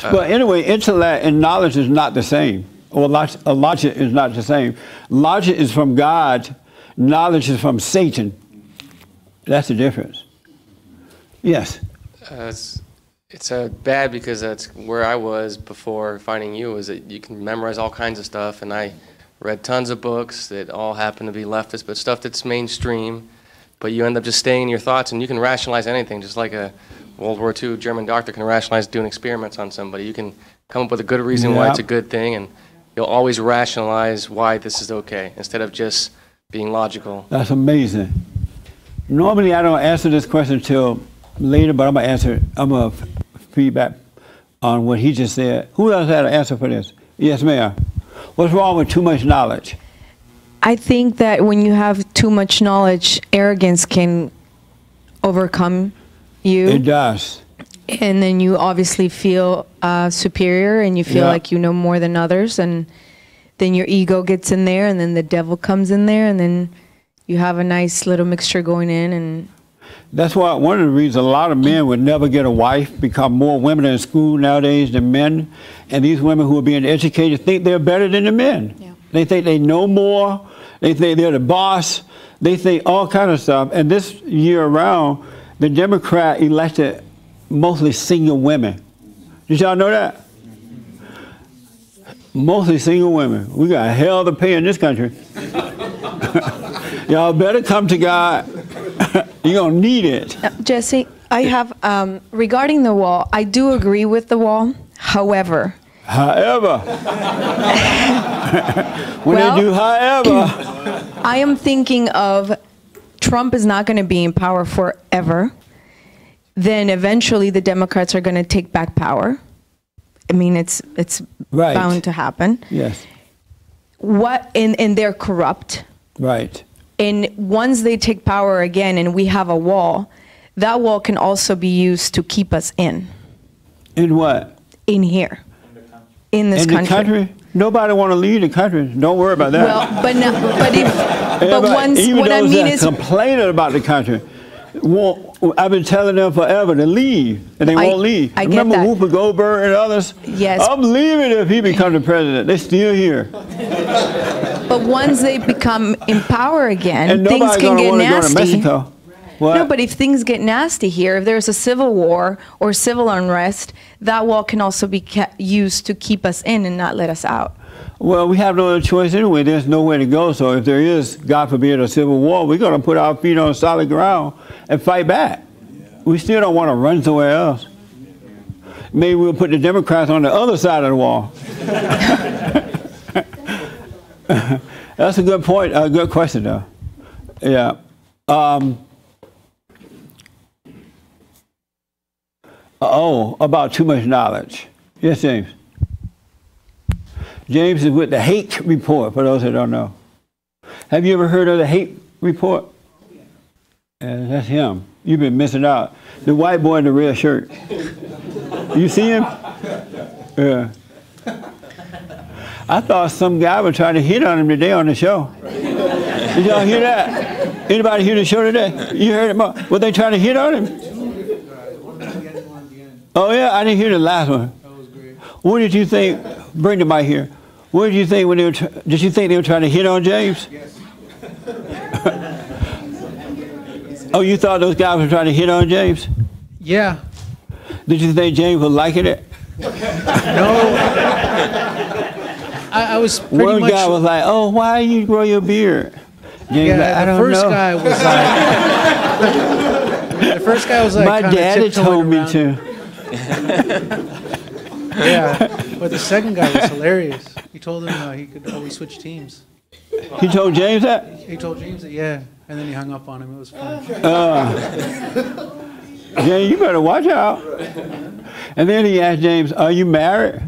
But anyway, intellect and knowledge is not the same. Or logic is not the same. Logic is from God. Knowledge is from Satan. That's the difference. Yes? It's bad because that's where I was before finding you, is that you can memorize all kinds of stuff. And I read tons of books that all happen to be leftist, but stuff that's mainstream. But you end up just staying in your thoughts, and you can rationalize anything, just like a World War II German doctor can rationalize doing experiments on somebody. You can come up with a good reason why it's a good thing, and you'll always rationalize why this is okay, instead of just being logical. That's amazing. Normally, I don't answer this question till later, but I'm going to answer it. I'm going to feedback on what he just said. Who else had an answer for this? Yes, ma'am. What's wrong with too much knowledge? I think that when you have too much knowledge, arrogance can overcome you. It does. And then you obviously feel superior, and you feel like you know more than others, and then your ego gets in there, and then the devil comes in there, and then you have a nice little mixture going in. And that's why one of the reasons a lot of men would never get a wife, because more women are in school nowadays than men, and these women who are being educated think they're better than the men. Yeah. They think they know more. They think they're the boss. They think all kind of stuff. And this year around, the Democrat elected mostly single women. Did y'all know that? Mostly single women. We got hell to pay in this country. Y'all better come to God. You're going to need it. Jesse, I have, regarding the wall, I do agree with the wall. However. When they do however. I am thinking of Trump is not going to be in power forever. Then eventually the Democrats are going to take back power. I mean, it's right. bound to happen. Yes. And they're corrupt. Right. And once they take power again and we have a wall, that wall can also be used to keep us in. In what? In here. In this country. In the country? Nobody want to leave the country. Don't worry about that. Well, but once, even what I those mean that is complaining about the country, I've been telling them forever to leave, and they won't leave. I Remember get that. Whoopi Goldberg and others? Yes. I'm leaving if he becomes the president. They're still here. But once they become in power again, And things nobody's can going to get want to go to nasty. Mexico. What? No, but if things get nasty here, if there's a civil war or civil unrest, that wall can also be used to keep us in and not let us out. Well, we have no other choice anyway. There's nowhere to go. So if there is, God forbid, a civil war, we're going to put our feet on solid ground and fight back. We still don't want to run somewhere else. Maybe we'll put the Democrats on the other side of the wall. That's a good point. A good question, though. Yeah. About too much knowledge. Yes, James. James is with the hate report, for those that don't know. Have you ever heard of the hate report? That's him. You've been missing out. The white boy in the red shirt. You see him? Yeah. I thought some guy was trying to hit on him today on the show. Did y'all hear that? Anybody hear the show today? You heard it? Were they trying to hit on him? Oh, yeah? I didn't hear the last one. What did you think? Bring the mic here. What did you think when they were? Did you think they were trying to hit on James? Yes. Oh, you thought those guys were trying to hit on James? Yeah. Did you think James was liking it? I was pretty One much. guy was like, "Oh, why you grow your beard?" James Yeah, like, I the don't first know. guy was like. The first guy was like. My kinda daddy tiptoeing told me around. to. Yeah, but the second guy was hilarious. He told him he could always switch teams. He told James that? He told James that, yeah, and then he hung up on him. It was funny. James, you better watch out. And then he asked James, "Are you married?"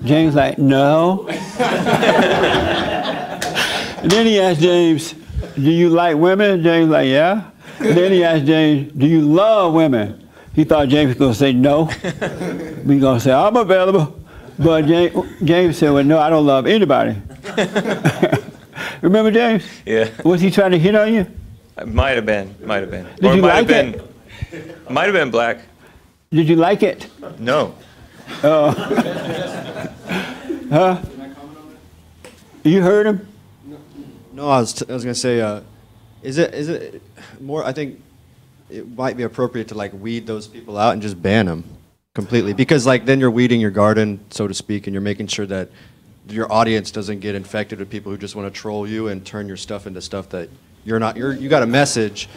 James like, "No." And then he asked James, "Do you like women?" James like, "Yeah." And then he asked James, "Do you love women?" He thought James was going to say no. He's going to say, "I'm available." But James said, "Well, no, I don't love anybody." Remember James? Yeah. Was he trying to hit on you? Might have been. Did Or you might like have been. Might have been black. Did you like it? No. Oh. Huh? You heard him? No, I was gonna say, is it more? I think it might be appropriate to like weed those people out and just ban them completely, because like then you're weeding your garden, so to speak, and you're making sure that your audience doesn't get infected with people who just want to troll you and turn your stuff into stuff that you're not. You got a message.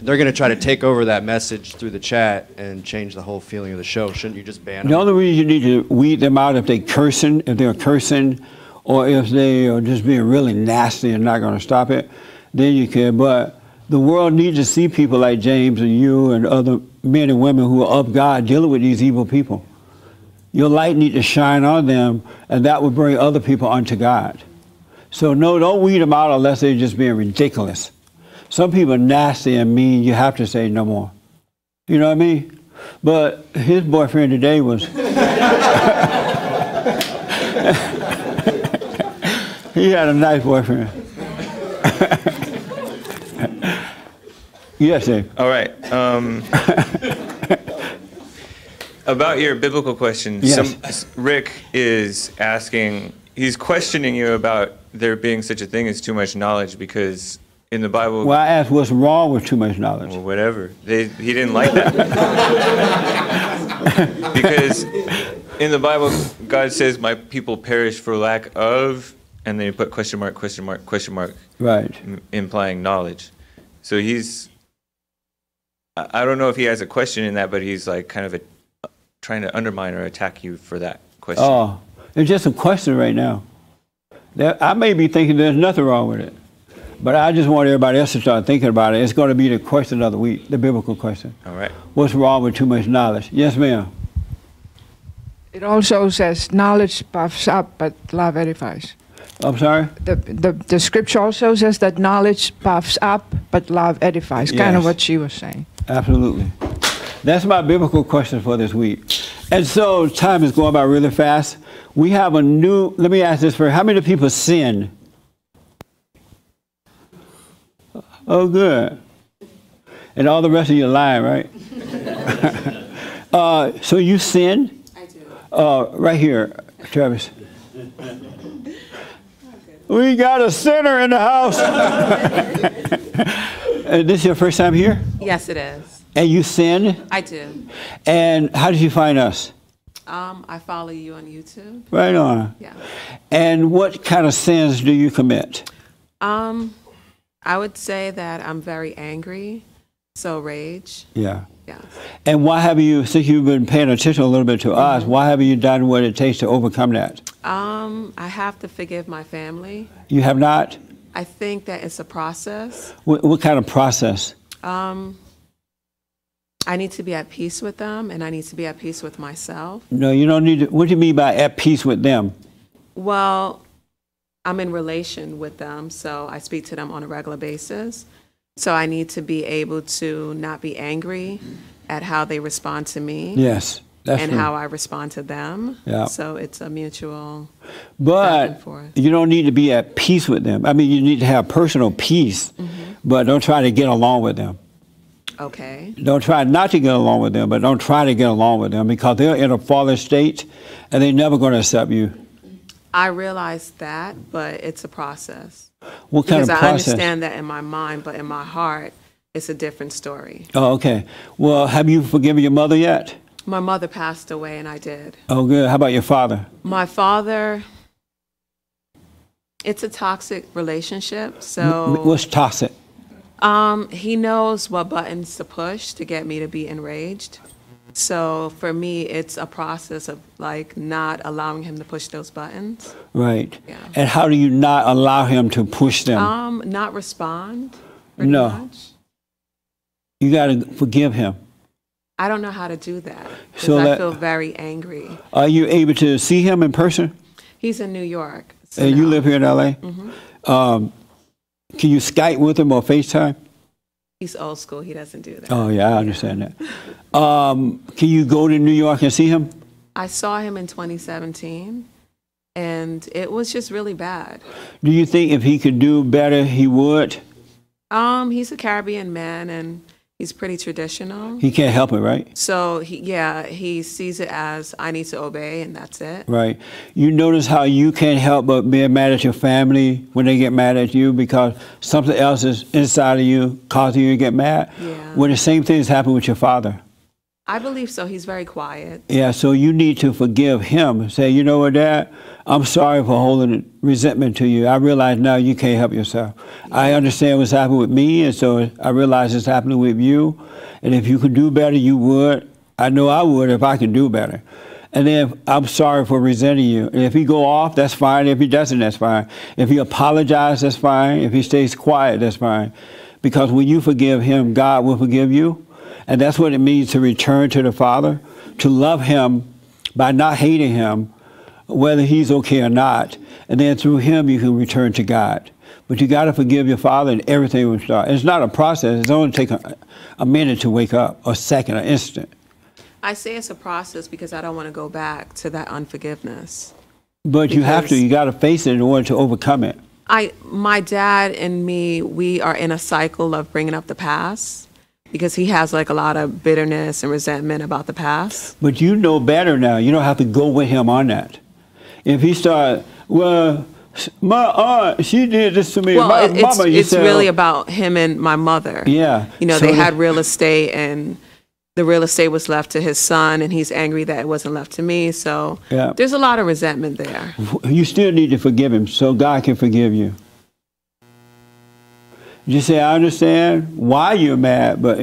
They're going to try to take over that message through the chat and change the whole feeling of the show. Shouldn't you just ban them? The only reason you need to weed them out if they're cursing, or if they are just being really nasty and not going to stop it, then you can. But the world needs to see people like James and you and other men and women who are of God dealing with these evil people. Your light needs to shine on them, and that will bring other people unto God. So no, don't weed them out unless they're just being ridiculous. Some people are nasty and mean. You have to say no more. You know what I mean? But his boyfriend today was... He had a nice boyfriend. Yes, Dave. All right. About your biblical question, Yes. Rick is asking, he's questioning you about there being such a thing as too much knowledge, because in the Bible... Well, I asked what's wrong with too much knowledge. Well, whatever. He didn't like that. Because in the Bible, God says, "My people perish for lack of," and then you put question mark, question mark, question mark. Right. Implying knowledge. So I don't know if he has a question in that, but he's like kind of trying to undermine or attack you for that question. Oh, it's just a question right now. I may be thinking there's nothing wrong with it, but I just want everybody else to start thinking about it. It's going to be the question of the week, the biblical question. All right. What's wrong with too much knowledge? Yes, ma'am. It also says knowledge puffs up, but love edifies. I'm sorry? The scripture also says that knowledge puffs up, but love edifies. Kind of Yes. what she was saying. Absolutely. That's my biblical question for this week. And so time is going by really fast. We have let me ask this first. How many people sin? Oh, good. And all the rest of you lying, right? So you sin? I do. Right here, Travis. We got a sinner in the house. This is your first time here? Yes, it is. And you sin? I do. And how did you find us? I follow you on YouTube. Right on. Yeah. And what kind of sins do you commit? I would say that I'm very angry, so rage. Yeah. Yeah. And why have you, since you've been paying attention a little bit to us, why have you done what it takes to overcome that? I have to forgive my family. You have not? I think that it's a process. What kind of process? I need to be at peace with them, and I need to be at peace with myself. No, you don't need to. What do you mean by at peace with them? Well, I'm in relation with them, so I speak to them on a regular basis. So I need to be able to not be angry at how they respond to me. Yes, that's and true. how I respond to them. Yeah. So it's a mutual But back and forth. you don't need to be at peace with them. I mean, you need to have personal peace, but don't try to get along with them. Okay. Don't try not to get along with them, but don't try to get along with them, because they're in a fallen state and they're never going to accept you. I realize that, but it's a process. What kind of Because I process? understand that in my mind, but in my heart, it's a different story. Oh, okay. Well, have you forgiven your mother yet? My mother passed away, and I did. Oh, good. How about your father? My father, it's a toxic relationship. So What's toxic? he knows what buttons to push to get me to be enraged. So for me, it's a process of like not allowing him to push those buttons. Right. Yeah. And how do you not allow him to push them? Not respond. No. Much. You got to forgive him. I don't know how to do that because So I feel very angry. Are you able to see him in person? He's in New York. So And you live here in LA? Mm-hmm. Can you Skype with him or FaceTime? He's old school. He doesn't do that. Oh, yeah, I understand that. Can you go to New York and see him? I saw him in 2017, and it was just really bad. Do you think if he could do better, he would? He's a Caribbean man, and he's pretty traditional. He can't help it, right? So, he sees it as I need to obey, and that's it. Right. You notice how you can't help but being mad at your family when they get mad at you because something else is inside of you causing you to get mad? Yeah. Well, the same thing has happened with your father. I believe so. He's very quiet. Yeah, so you need to forgive him. Say, you know what, Dad? I'm sorry for holding resentment to you. I realize now you can't help yourself. I understand what's happened with me, and so I realize it's happening with you. And if you could do better, you would. I know I would if I could do better. And then I'm sorry for resenting you. And if he go off, that's fine. If he doesn't, that's fine. If he apologizes, that's fine. If he stays quiet, that's fine. Because when you forgive him, God will forgive you. And that's what it means to return to the Father, to love him by not hating him, whether he's okay or not. And then through him, you can return to God. But you got to forgive your father and everything will start. It's not a process. It's only take a minute to wake up, a second, an instant. I say it's a process because I don't want to go back to that unforgiveness. But you have to. You got to face it in order to overcome it. My dad and me, we are in a cycle of bringing up the past because he has like a lot of bitterness and resentment about the past. But you know better now. You don't have to go with him on that. If he start, well, my aunt, she did this to me. Well, Mama, it's really about him and my mother. Yeah. You know, So they had real estate, and the real estate was left to his son, and he's angry that it wasn't left to me. So Yeah. there's a lot of resentment there. You still need to forgive him so God can forgive you. Just say, I understand why you're mad, but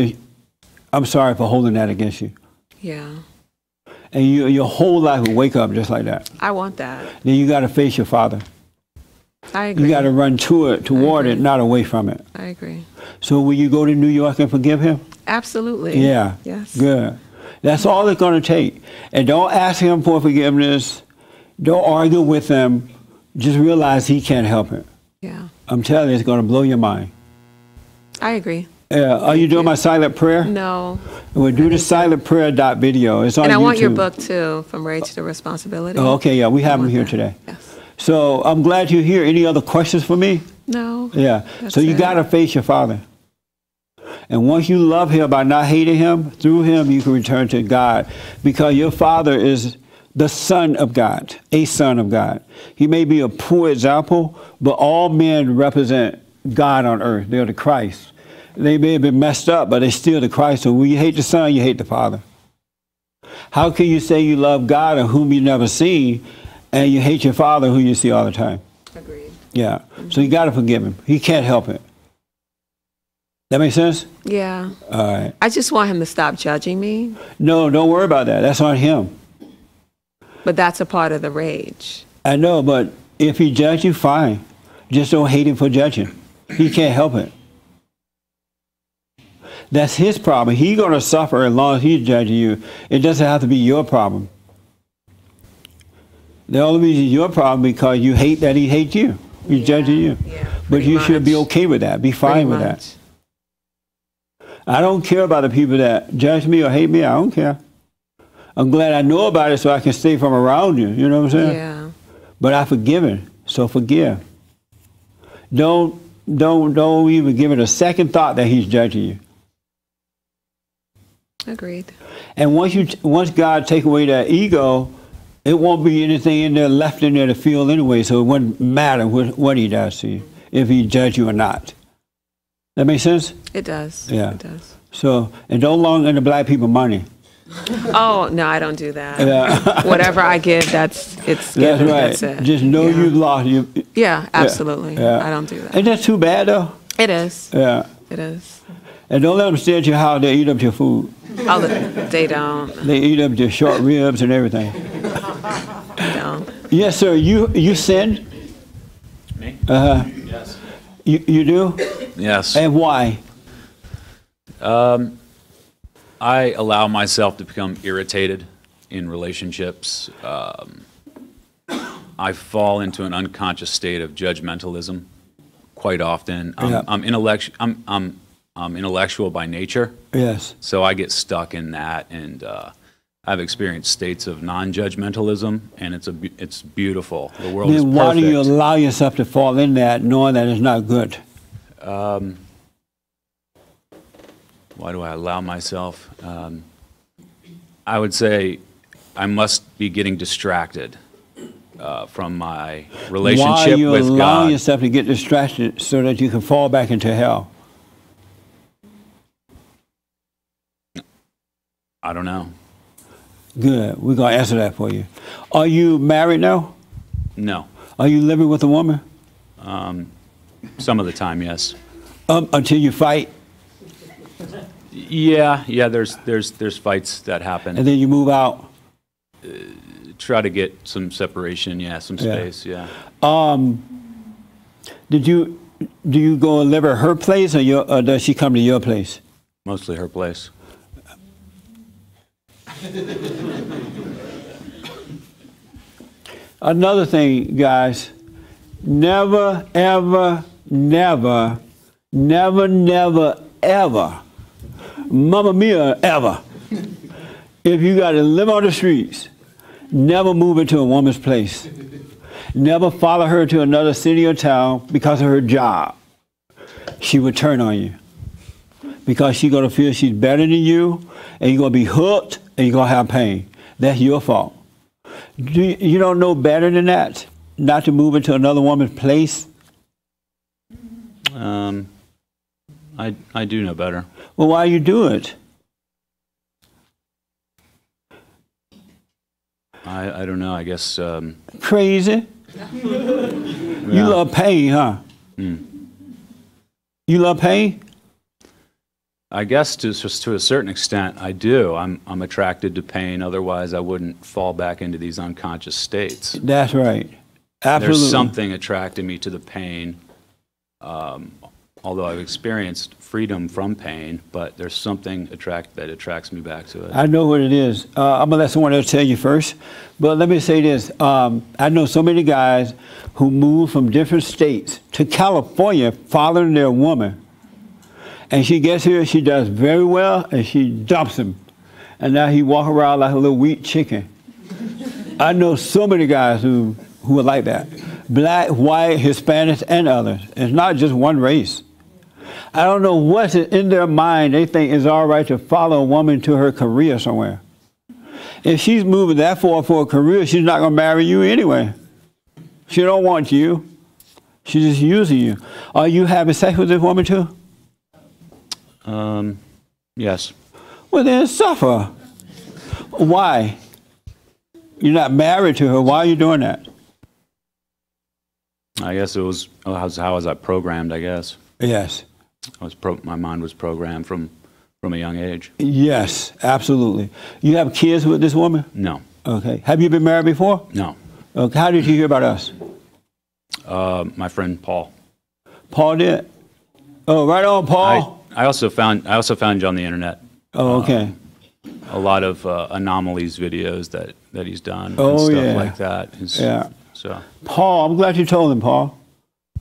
I'm sorry for holding that against you. Yeah. And your whole life will wake up just like that. I want that. Then you got to face your father. I agree. You got to run toward it, not away from it. I agree. So will you go to New York and forgive him? Absolutely. Yeah. Yes. Good. That's all it's going to take. And don't ask him for forgiveness. Don't argue with him. Just realize he can't help it. Yeah. I'm telling you, it's going to blow your mind. I agree. Are you doing my silent prayer? No. We'll do the silent prayer video. It's on YouTube. And I want your book too, From Rage to Responsibility. Oh, okay, yeah, we have them here today. Yes. So I'm glad you're here. Any other questions for me? No. Yeah. So you got to face your father. And once you love him by not hating him, through him you can return to God. Because your father is the Son of God, a Son of God. He may be a poor example, but all men represent God on earth. They're the Christ. They may have been messed up, but they're still the Christ. So when you hate the Son, you hate the Father. How can you say you love God and whom you never see, and you hate your Father who you see all the time? Agreed. Yeah. So you got to forgive him. He can't help it. That make sense? Yeah. All right. I just want him to stop judging me. No, don't worry about that. That's on him. But that's a part of the rage. I know, but if he judges you, fine. Just don't hate him for judging. He can't help it. That's his problem. He's going to suffer as long as he's judging you. It doesn't have to be your problem. The only reason it's your problem because you hate that he hates you. He's judging you. Yeah, but you should be okay with that. Be fine with that. I don't care about the people that judge me or hate me. I don't care. I'm glad I know about it so I can stay from around you. You know what I'm saying? Yeah. But I forgive him. So forgive. Don't even give it a second thought that he's judging you. Agreed. And once God take away that ego, it won't be anything in there left in there to feel anyway. So it wouldn't matter what he does to you, if he judge you or not. That make sense? It does. Yeah. It does. So, and don't loan the black people money. Oh, no, I don't do that. Yeah. Whatever I give, it's That's given. right. That's it. Just know Yeah. you lost. Yeah, absolutely. Yeah. I don't do that. Ain't that too bad, though? It is. Yeah. It is. And don't let them stay at your house. They eat up your food. Oh, they don't. They eat up your short ribs and everything. They don't. Yes, sir. You sin? Me? Yes. You do? Yes. And why? I allow myself to become irritated in relationships. I fall into an unconscious state of judgmentalism quite often. Yeah. I'm intellectual by nature. Yes. So I get stuck in that, and I've experienced states of non-judgmentalism, and it's beautiful. The world is Then perfect. why do you allow yourself to fall in that, knowing that it's not good? Why do I allow myself? I would say I must be getting distracted from my relationship Why are you with allowing God. yourself to get distracted so that you can fall back into hell? I don't know. Good. We're going to answer that for you. Are you married now? No. Are you living with a woman? Some of the time, yes. Until you fight? Yeah. There's fights that happen. And then you move out? Try to get some separation. Yeah, some space. Yeah. Do you go and live at her place, or does she come to your place? Mostly her place. Another thing, guys, never, ever, never, never, never, ever, Mamma Mia, ever, if you got to live on the streets, never move into a woman's place. Never follow her to another city or town because of her job. She would turn on you because she's going to feel she's better than you, and you're going to be hooked, and you're going to have pain. That's your fault. You don't know better than that, not to move into another woman's place? I do know better. Well, why you do it? I don't know. I guess. Crazy. You love pain, huh? Mm. You love pain? I guess to a certain extent, I do. I'm attracted to pain. Otherwise, I wouldn't fall back into these unconscious states. That's right. Absolutely. There's something attracting me to the pain. Although I've experienced freedom from pain, but there's something that attracts me back to it. I know what it is. I'm gonna let someone else tell you first, but let me say this: I know so many guys who move from different states to California, following their woman. And she gets here, she does very well, and she dumps him. And now he walk around like a little weak chicken. I know so many guys who are like that. Black, white, Hispanics, and others. It's not just one race. I don't know what's in their mind. They think it's all right to follow a woman to her career somewhere. If she's moving that far for a career, she's not going to marry you anyway. She don't want you. She's just using you. Are you having sex with this woman too? Yes. Well, then suffer. Why? You're not married to her. Why are you doing that? I guess it was how was I programmed? I guess. Yes. My mind was programmed from a young age. Yes, absolutely. You have kids with this woman? No. Okay. Have you been married before? No. Okay. How did you hear about us? My friend Paul. Paul did. Oh, right on, Paul. I also found you on the internet. Oh, okay. A lot of anomalies videos that he's done Oh, and stuff yeah. like that. Yeah. So Paul, I'm glad you told him, Paul.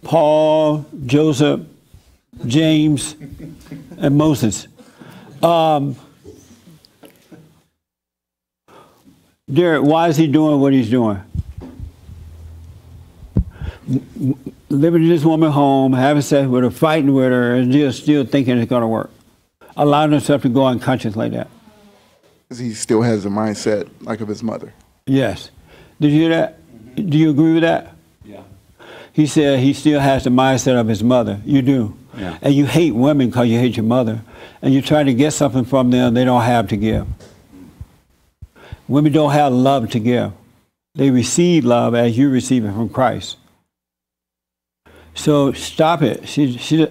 Paul, Joseph, James, and Moses. Derek, why is he doing what he's doing? Living in this woman's home, having sex with her, fighting with her, and just still thinking it's going to work. Allowing himself to go unconscious like that. He still has the mindset like of his mother. Yes. Did you hear that? Do you agree with that? Yeah. He said he still has the mindset of his mother. You do. Yeah. And you hate women because you hate your mother. And you're trying to get something from them they don't have to give. Women don't have love to give. They receive love as you receive it from Christ. So stop it.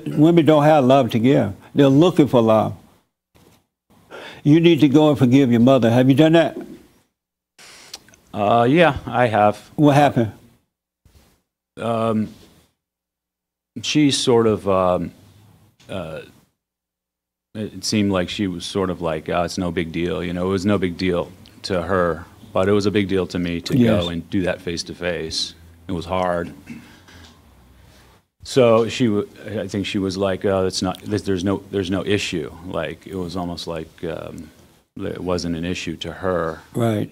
Women don't have love to give. They're looking for love. You need to go and forgive your mother. Have you done that? Yeah, I have. What happened? She sort of, it seemed like she was sort of like, oh, it's no big deal. You know, it was no big deal to her, but it was a big deal to me to go and do that face to face. It was hard. So I think she was like, oh, it's not, there's no issue. Like, it was almost like it wasn't an issue to her. Right.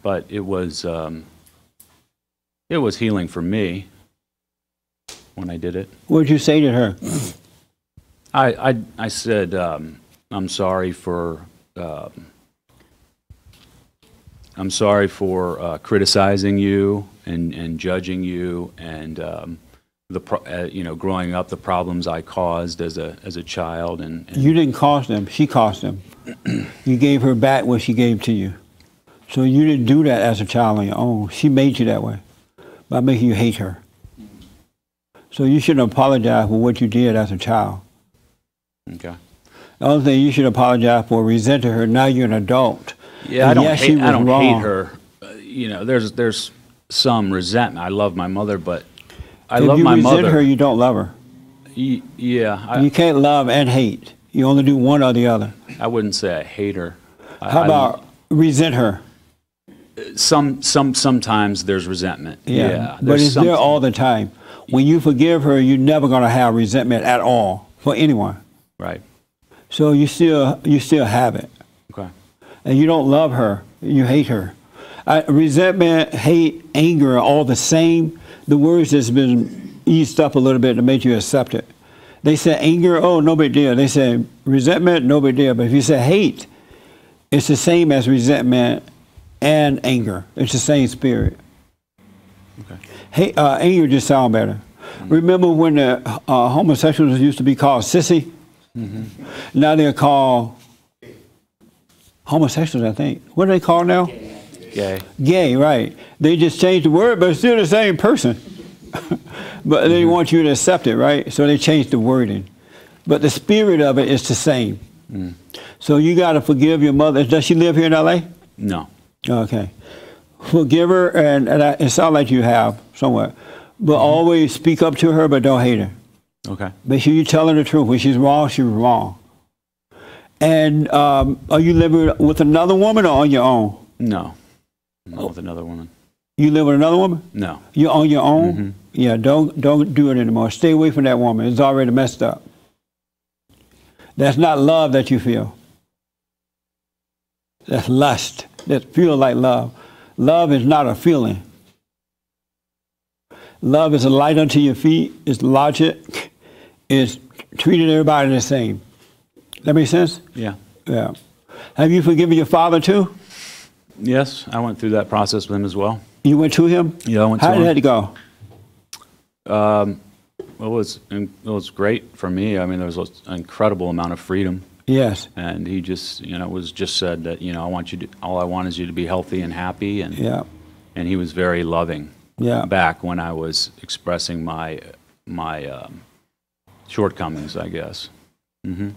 But it was healing for me when I did it. What did you say to her? I said, I'm sorry for criticizing you and judging you and growing up, the problems I caused as a child. And you didn't cause them; she caused them. You gave her back what she gave to you. So you didn't do that as a child on your own. She made you that way by making you hate her. So you shouldn't apologize for what you did as a child. Okay. The other thing, you should apologize for resenting her. Now you're an adult. Yeah, I don't hate her. You know, there's some resentment. I love my mother, but I love my mother. If you resent her, you don't love her. Yeah. You can't love and hate. You only do one or the other. I wouldn't say I hate her. How about resent her? Sometimes there's resentment. Yeah. But it's there all the time. When you forgive her, you're never going to have resentment at all for anyone. Right. So you still have it. Okay. And you don't love her. You hate her. Resentment, hate, anger are all the same. The words just been eased up a little bit to make you accept it. They say anger, oh, no big deal. They say resentment, no big deal. But if you say hate, it's the same as resentment and anger. It's the same spirit. Okay. Anger just sounds better. Remember when the homosexuals used to be called sissy? Mm-hmm. Now they're called homosexuals, I think. What are they called now? Gay. Gay, right. They just changed the word, but it's still the same person. But they want you to accept it, right? So they changed the wording. But the spirit of it is the same. Mm. So you got to forgive your mother. Does she live here in L.A.? No. Okay. Forgive her, and it sounds like you have somewhere. But always speak up to her, but don't hate her. Okay. Make sure you tell her the truth. When she's wrong, she's wrong. And are you living with another woman or on your own? No. Not with another woman. You live with another woman? No. You're on your own? Mm-hmm. Yeah, don't do it anymore. Stay away from that woman. It's already messed up. That's not love that you feel. That's lust. That feels like love. Love is not a feeling. Love is a light unto your feet. It's logic. It's treating everybody the same. That make sense? Yeah. Yeah. Have you forgiven your father too? Yes, I went through that process with him as well. You went to him? Yeah, I went to him. How did that go? It was great for me. I mean, there was an incredible amount of freedom. Yes. And he just, was just said that, all I want is you to be healthy and happy. And yeah. And he was very loving. Yeah. Back when I was expressing my shortcomings, I guess. Mm-hmm.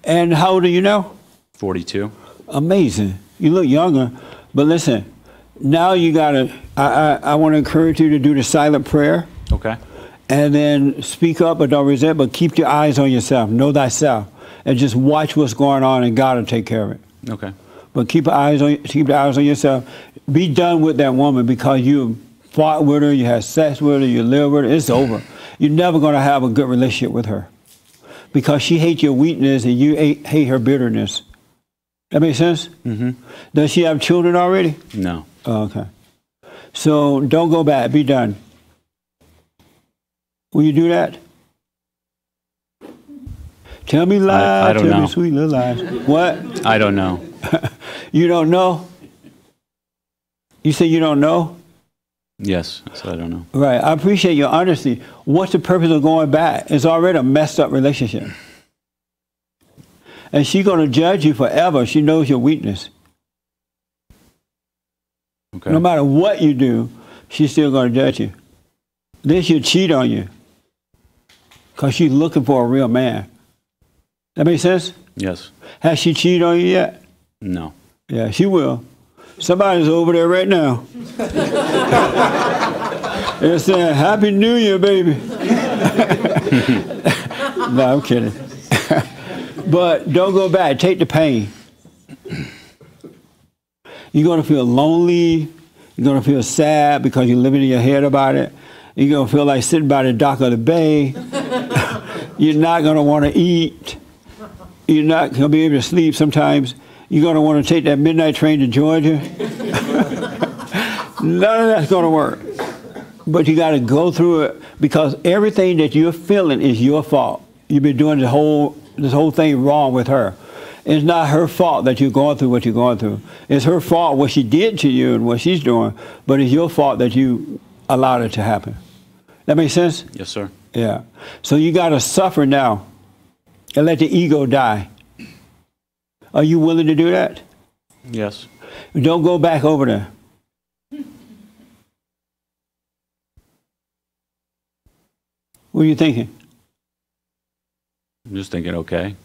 And how old are you now? 42. Amazing. You look younger, but listen. Now you gotta. I want to encourage you to do the silent prayer. Okay. And then speak up, but don't resent. But keep your eyes on yourself. Know thyself, and just watch what's going on, and God will take care of it. Okay. But keep the eyes on yourself. Be done with that woman because you fought with her, you had sex with her, you live with her. It's over. You're never going to have a good relationship with her because she hates your weakness and you hate her bitterness. That makes sense? Mm-hmm. Does she have children already? No. Oh, okay. So don't go back. Be done. Will you do that? Tell me lies. I don't Tell know. me sweet little lies. What? I don't know. You don't know? You say you don't know? Yes, so I don't know. Right. I appreciate your honesty. What's the purpose of going back? It's already a messed up relationship. And she's going to judge you forever. She knows your weakness. Okay. No matter what you do, she's still going to judge you. Then she'll cheat on you because she's looking for a real man. That make sense? Yes. Has she cheated on you yet? No. Yeah, she will. Somebody's over there right now. They're saying, Happy New Year, baby. No, I'm kidding. But don't go back. Take the pain. You're going to feel lonely. You're going to feel sad because you're living in your head about it. You're going to feel like sitting by the dock of the bay. You're not going to want to eat. You're not going to be able to sleep sometimes. You're going to want to take that midnight train to Georgia. None of that's going to work. But you got to go through it because everything that you're feeling is your fault. You've been doing this whole thing wrong with her. It's not her fault that you're going through what you're going through. It's her fault what she did to you and what she's doing, but it's your fault that you allowed it to happen. That makes sense? Yes, sir. Yeah. So you got to suffer now and let the ego die. Are you willing to do that? Yes. Don't go back over there. What are you thinking? I'm just thinking, okay.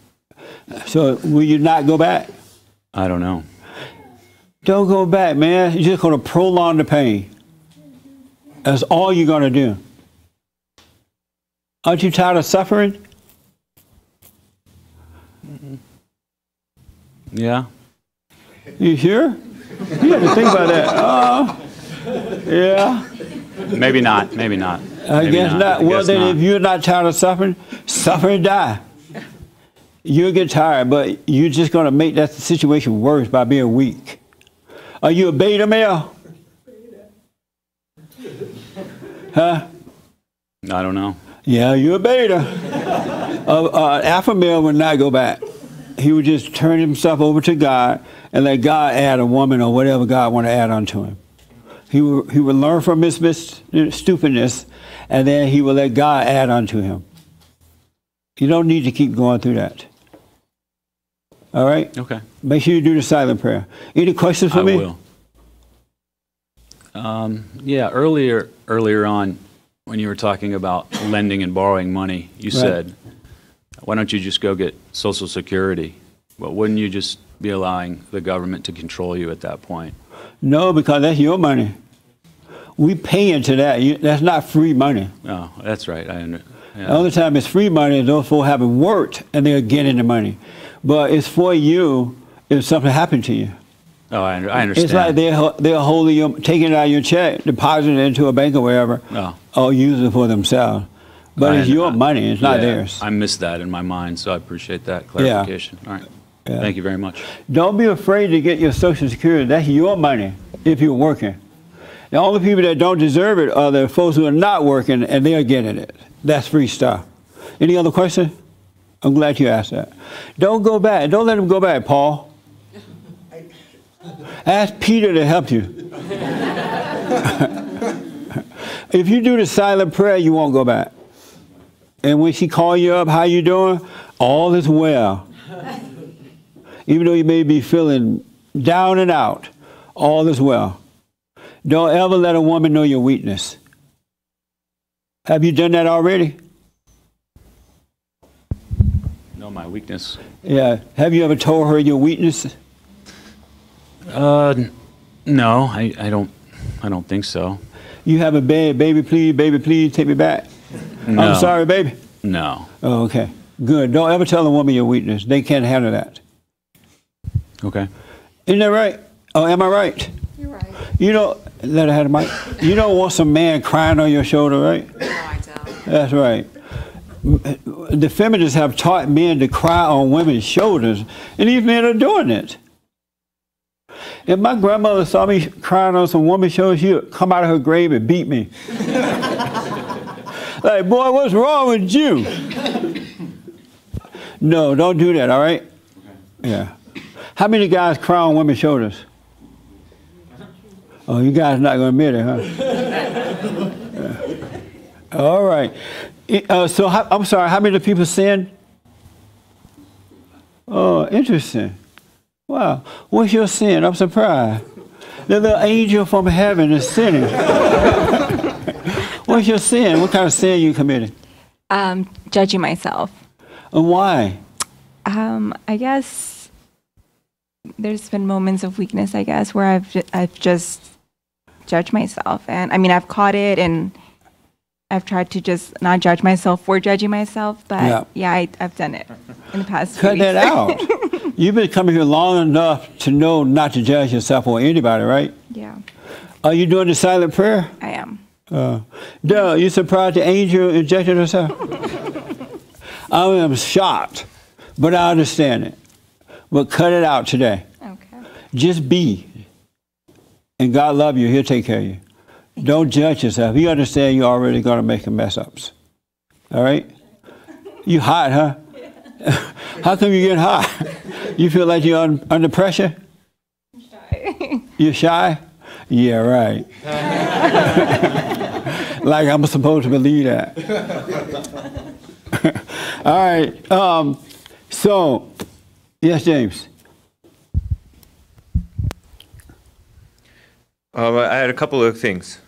So will you not go back? I don't know. Don't go back, man. You're just going to prolong the pain. That's all you're going to do. Aren't you tired of suffering? Yeah. You sure? You have to think about that. Yeah. Maybe not. Maybe not. I guess not. Well, then if you're not tired of suffering, suffer and die. You'll get tired, but you're just going to make that situation worse by being weak. Are you a beta male? Huh? I don't know. Yeah, you're a beta. Alpha male would not go back. He would just turn himself over to God and let God add a woman or whatever God want to add onto him. He would learn from his stupidness, and then he will let God add onto him. You don't need to keep going through that. All right? Okay. Make sure you do the silent prayer. Any questions for me? I will. Yeah, earlier on, when you were talking about lending and borrowing money, you said, why don't you just go get Social Security? But wouldn't you just be allowing the government to control you at that point? No, because that's your money. We pay into that. That's not free money. Oh, that's right. The only time it's free money is those folks haven't worked and they're getting the money. But it's for you if something happened to you. Oh, I understand. It's like they're holding taking it out of your check, depositing it into a bank or wherever, or using it for themselves. But it's your money. It's not theirs. I missed that in my mind, so I appreciate that clarification. All right. Yeah. Thank you very much. Don't be afraid to get your Social Security. That's your money if you're working. The only people that don't deserve it are the folks who are not working and they're getting it. That's free stuff. Any other question? I'm glad you asked that. Don't go back. Don't let him go back, Paul. Ask Peter to help you. If you do the silent prayer, you won't go back. And when she call you up, how you doing? All is well. Even though you may be feeling down and out, all is well. Don't ever let a woman know your weakness. Have you done that already? Know my weakness. Yeah. Have you ever told her your weakness? No, I don't think so. You have a bed, baby, please take me back. No. I'm sorry, baby. No. Oh, okay. Good. Don't ever tell a woman your weakness. They can't handle that. Okay. Isn't that right? Oh, am I right? You're right. You don't let her have the mic. You don't want some man crying on your shoulder, right? No, I don't. That's right. The feminists have taught men to cry on women's shoulders, and these men are doing it. If my grandmother saw me crying on some woman's shoulders, she would come out of her grave and beat me. Like, boy, what's wrong with you? No, don't do that, all right? Yeah. How many guys cry on women's shoulders? Oh, you guys are not going to admit it, huh? Yeah. All right. I'm sorry, how many people sin? Oh, interesting. Wow. What's your sin? I'm surprised. The little angel from heaven is sinning. What's your sin? What kind of sin you committed? Judging myself. And why? I guess there's been moments of weakness, I guess, where I've just judged myself. And I mean, I've caught it and I've tried to just not judge myself for judging myself. But yeah, I've done it in the past. Cut that out. You've been coming here long enough to know not to judge yourself or anybody, right? Yeah. Are you doing the silent prayer? I am. Duh, you surprised the angel injected herself? I am shocked, but I understand it. But cut it out today. Okay. Just be. And God love you. He'll take care of you. Don't judge yourself. You understand you're already going to make a mess ups. All right? You hot, huh? How come you get hot? You feel like you're under pressure? Shy. You're shy? Yeah, right. Like I'm supposed to believe that. All right. So, yes, James. I had a couple of things.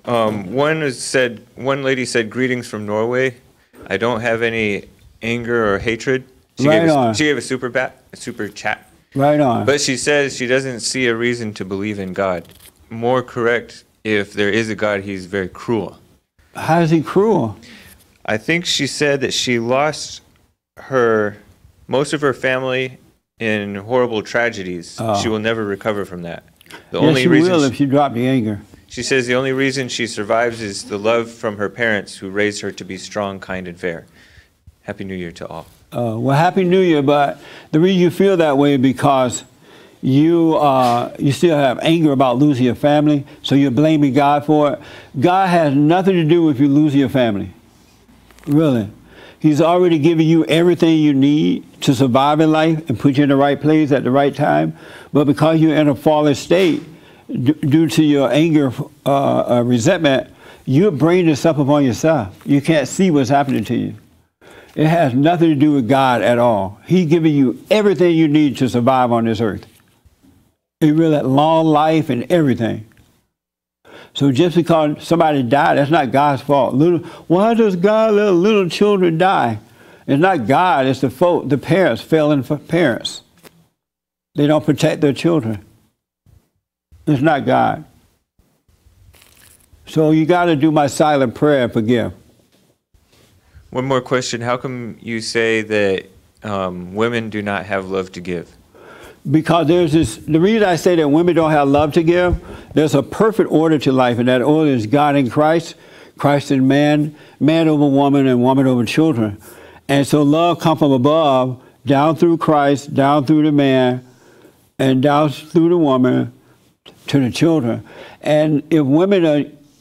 One lady said, "Greetings from Norway. I don't have any anger or hatred." She gave a super chat. Right on. But she says she doesn't see a reason to believe in God. More correct, if there is a God, he's very cruel. How is he cruel? I think she said that she lost most of her family in horrible tragedies. Oh. She will never recover from that. She will if she dropped the anger. She says the only reason she survives is the love from her parents who raised her to be strong, kind, and fair. Happy New Year to all. Well, Happy New Year, but the reason you feel that way is because you still have anger about losing your family, so you're blaming God for it. God has nothing to do with you losing your family. Really. He's already given you everything you need to survive in life and put you in the right place at the right time. But because you're in a fallen state, due to your anger, resentment, you're bringing this up upon yourself. You can't see what's happening to you. It has nothing to do with God at all. He's giving you everything you need to survive on this earth. He really had long life and everything. So just because somebody died, that's not God's fault. Why does God let little children die? It's not God, it's the parents, failing parents. They don't protect their children. It's not God. So you got to do my silent prayer and forgive. One more question. How come you say that women do not have love to give? Because the reason I say that women don't have love to give, there's a perfect order to life, and that order is God in Christ, Christ in man, man over woman, and woman over children. And so love comes from above, down through Christ, down through the man, and down through the woman to the children. And if women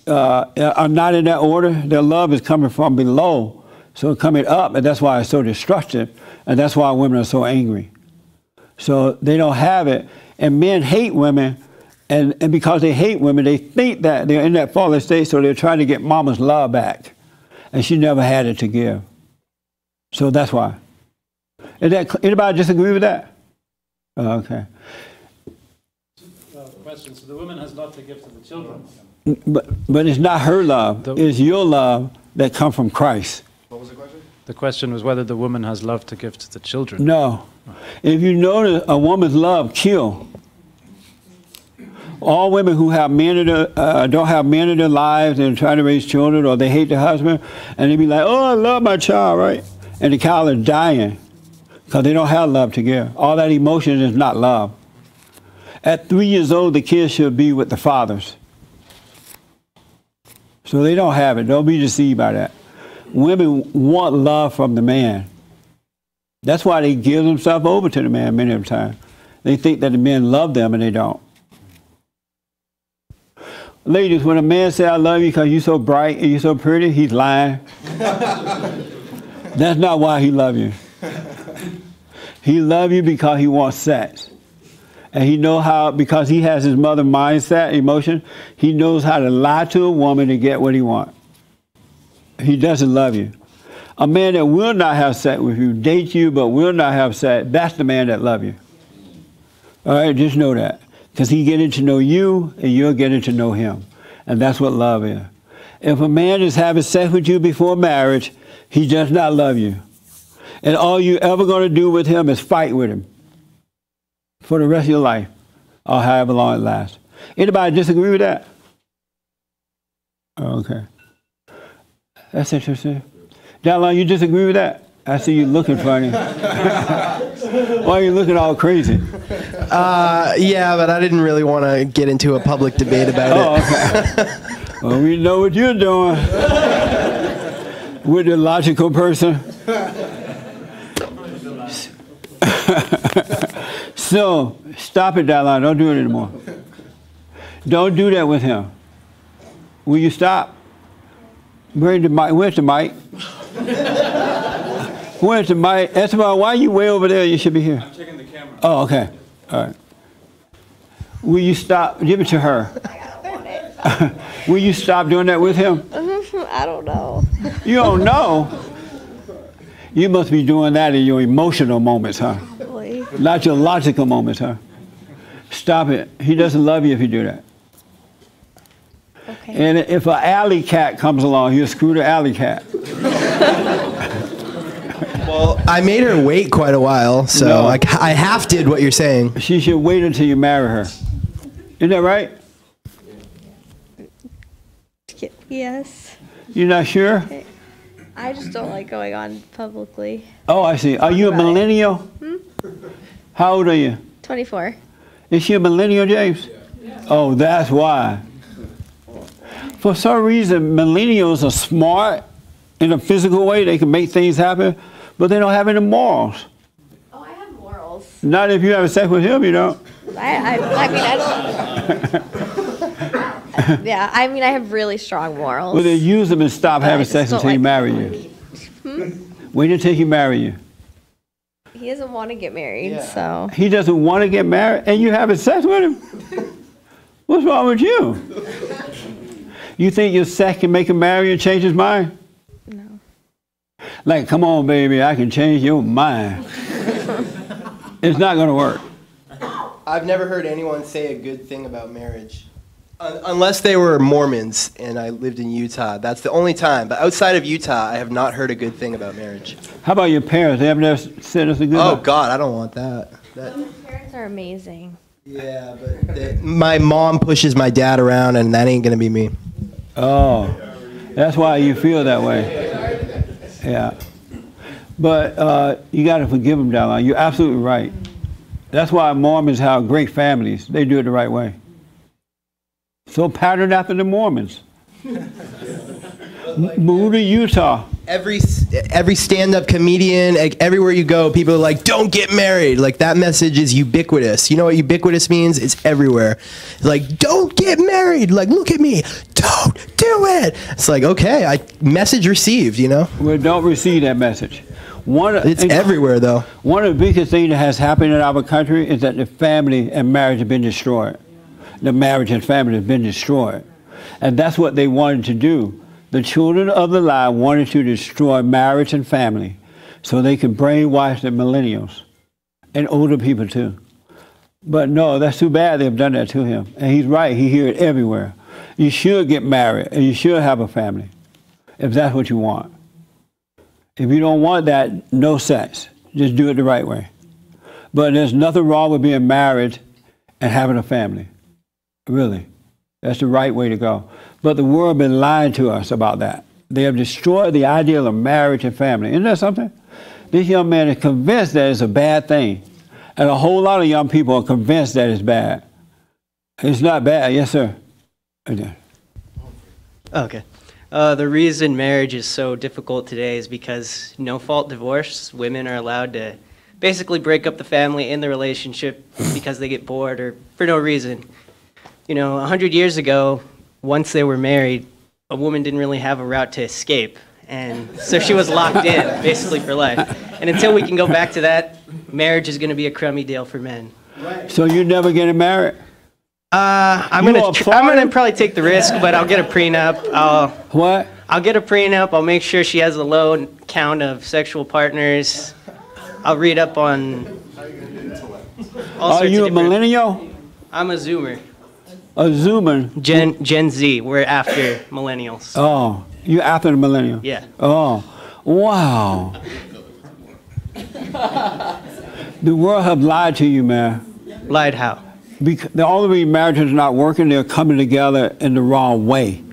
are not in that order, their love is coming from below. So it's coming up, and that's why it's so destructive, and that's why women are so angry. So they don't have it, and men hate women, and because they hate women, they think that they're in that fallen state, so they're trying to get mama's love back, and she never had it to give. So that's why. Anybody disagree with that? Oh, okay. Question. So the woman has love to give to the children. But it's not her love. It's your love that comes from Christ. What was the question? The question was whether the woman has love to give to the children. No. If you notice, a woman's love kill. All women who have don't have men in their lives and trying to raise children, or they hate their husband, and they be like, "Oh, I love my child," right? And the child is dying because they don't have love to give. All that emotion is not love. At 3 years old, the kids should be with the fathers. So they don't have it. Don't be deceived by that. Women want love from the man. That's why they give themselves over to the man many of the time. They think that the men love them, and they don't. Ladies, when a man says, "I love you because you're so bright and you're so pretty," he's lying. That's not why he loves you. He loves you because he wants sex. And he knows how, because he has his mother mindset, emotion, he knows how to lie to a woman to get what he wants. He doesn't love you. A man that will not have sex with you, date you, but will not have sex, that's the man that loves you. All right, just know that. Because he's getting to know you, and you're getting to know him. And that's what love is. If a man is having sex with you before marriage, he does not love you. And all you're ever going to do with him is fight with him for the rest of your life, or however long it lasts. Anybody disagree with that? Okay. That's interesting. Dalon, you disagree with that? I see you looking funny. Why are you looking all crazy? Yeah, but I didn't really want to get into a public debate about it. Okay. Well, we know what you're doing with the logical person. So, stop it, Dalon. Don't do it anymore. Don't do that with him. Will you stop? Bring the mic. Where's the mic? Where's the mic? Esteban, why are you way over there? You should be here. I'm checking the camera. Oh, okay. All right. Will you stop? Give it to her. Will you stop doing that with him? I don't know. You don't know? You must be doing that in your emotional moments, huh? Really? Not your logical moments, huh? Stop it. He doesn't love you if you do that. Okay. And if an alley cat comes along, he'll screw the alley cat. Well, I made her wait quite a while, so No. I half did what you're saying. She should wait until you marry her. Isn't that right? Yes. You're not sure? I just don't like going on publicly. Oh, I see. Are you a millennial? Hmm? How old are you? 24. Is she a millennial, James? Oh, that's why. For some reason, millennials are smart in a physical way. They can make things happen, but they don't have any morals. Oh, I have morals. Not if you have sex with him, you don't. I mean, I don't. Yeah, I mean, I have really strong morals. Well, then use them and stop But I having just sex don't until he like- marry you. Wait until he marry you. He doesn't want to get married, so. He doesn't want to get married, and you having sex with him? What's wrong with you? You think your sex can make him marry and change his mind? No. Like, come on, baby, I can change your mind. It's not going to work. I've never heard anyone say a good thing about marriage. Unless they were Mormons and I lived in Utah. That's the only time. But outside of Utah, I have not heard a good thing about marriage. How about your parents? They have never said us a good Oh, God, I don't want that. My parents are amazing. Yeah, but my mom pushes my dad around, and that ain't going to be me. Oh, that's why you feel that way. Yeah. But you got to forgive them, Dalai. You're absolutely right. That's why Mormons have great families. They do it the right way. So patterned after the Mormons. Move to Utah. Every stand-up comedian, everywhere you go, people are like, don't get married. Like, that message is ubiquitous. You know what ubiquitous means? It's everywhere. Like, don't get married. Like, look at me. Don't do it. It's like, okay, message received, you know? Well, don't receive that message. It's everywhere, though. One of the biggest things that has happened in our country is that the family and marriage have been destroyed. The marriage and family have been destroyed. And that's what they wanted to do. The children of the lie wanted to destroy marriage and family so they could brainwash the millennials and older people too. But no, that's too bad they've done that to him. And he's right, he hears it everywhere. You should get married and you should have a family if that's what you want. If you don't want that, no sex. Just do it the right way. But there's nothing wrong with being married and having a family. Really. That's the right way to go. But the world has been lying to us about that. They have destroyed the ideal of marriage and family. Isn't that something? This young man is convinced that it's a bad thing. And a whole lot of young people are convinced that it's bad. It's not bad. Yes, sir. Okay. The reason marriage is so difficult today is because no-fault divorce, women are allowed to basically break up the family and the relationship because they get bored or for no reason. You know, 100 years ago, once they were married, a woman didn't really have a route to escape. And so she was locked in, basically, for life. And until we can go back to that, marriage is going to be a crummy deal for men. So you're never getting married? I'm gonna probably take the risk, but I'll get a prenup. What? I'll get a prenup. I'll make sure she has a low count of sexual partners. I'll read up on all sorts Are you of a millennial? I'm a Zoomer. A Zoomer? Gen Z. We're after millennials. Oh, you're after the millennial? Yeah. Oh, wow. The world have lied to you, man. Lied how? Because the only reason marriages are not working, they're coming together in the wrong way.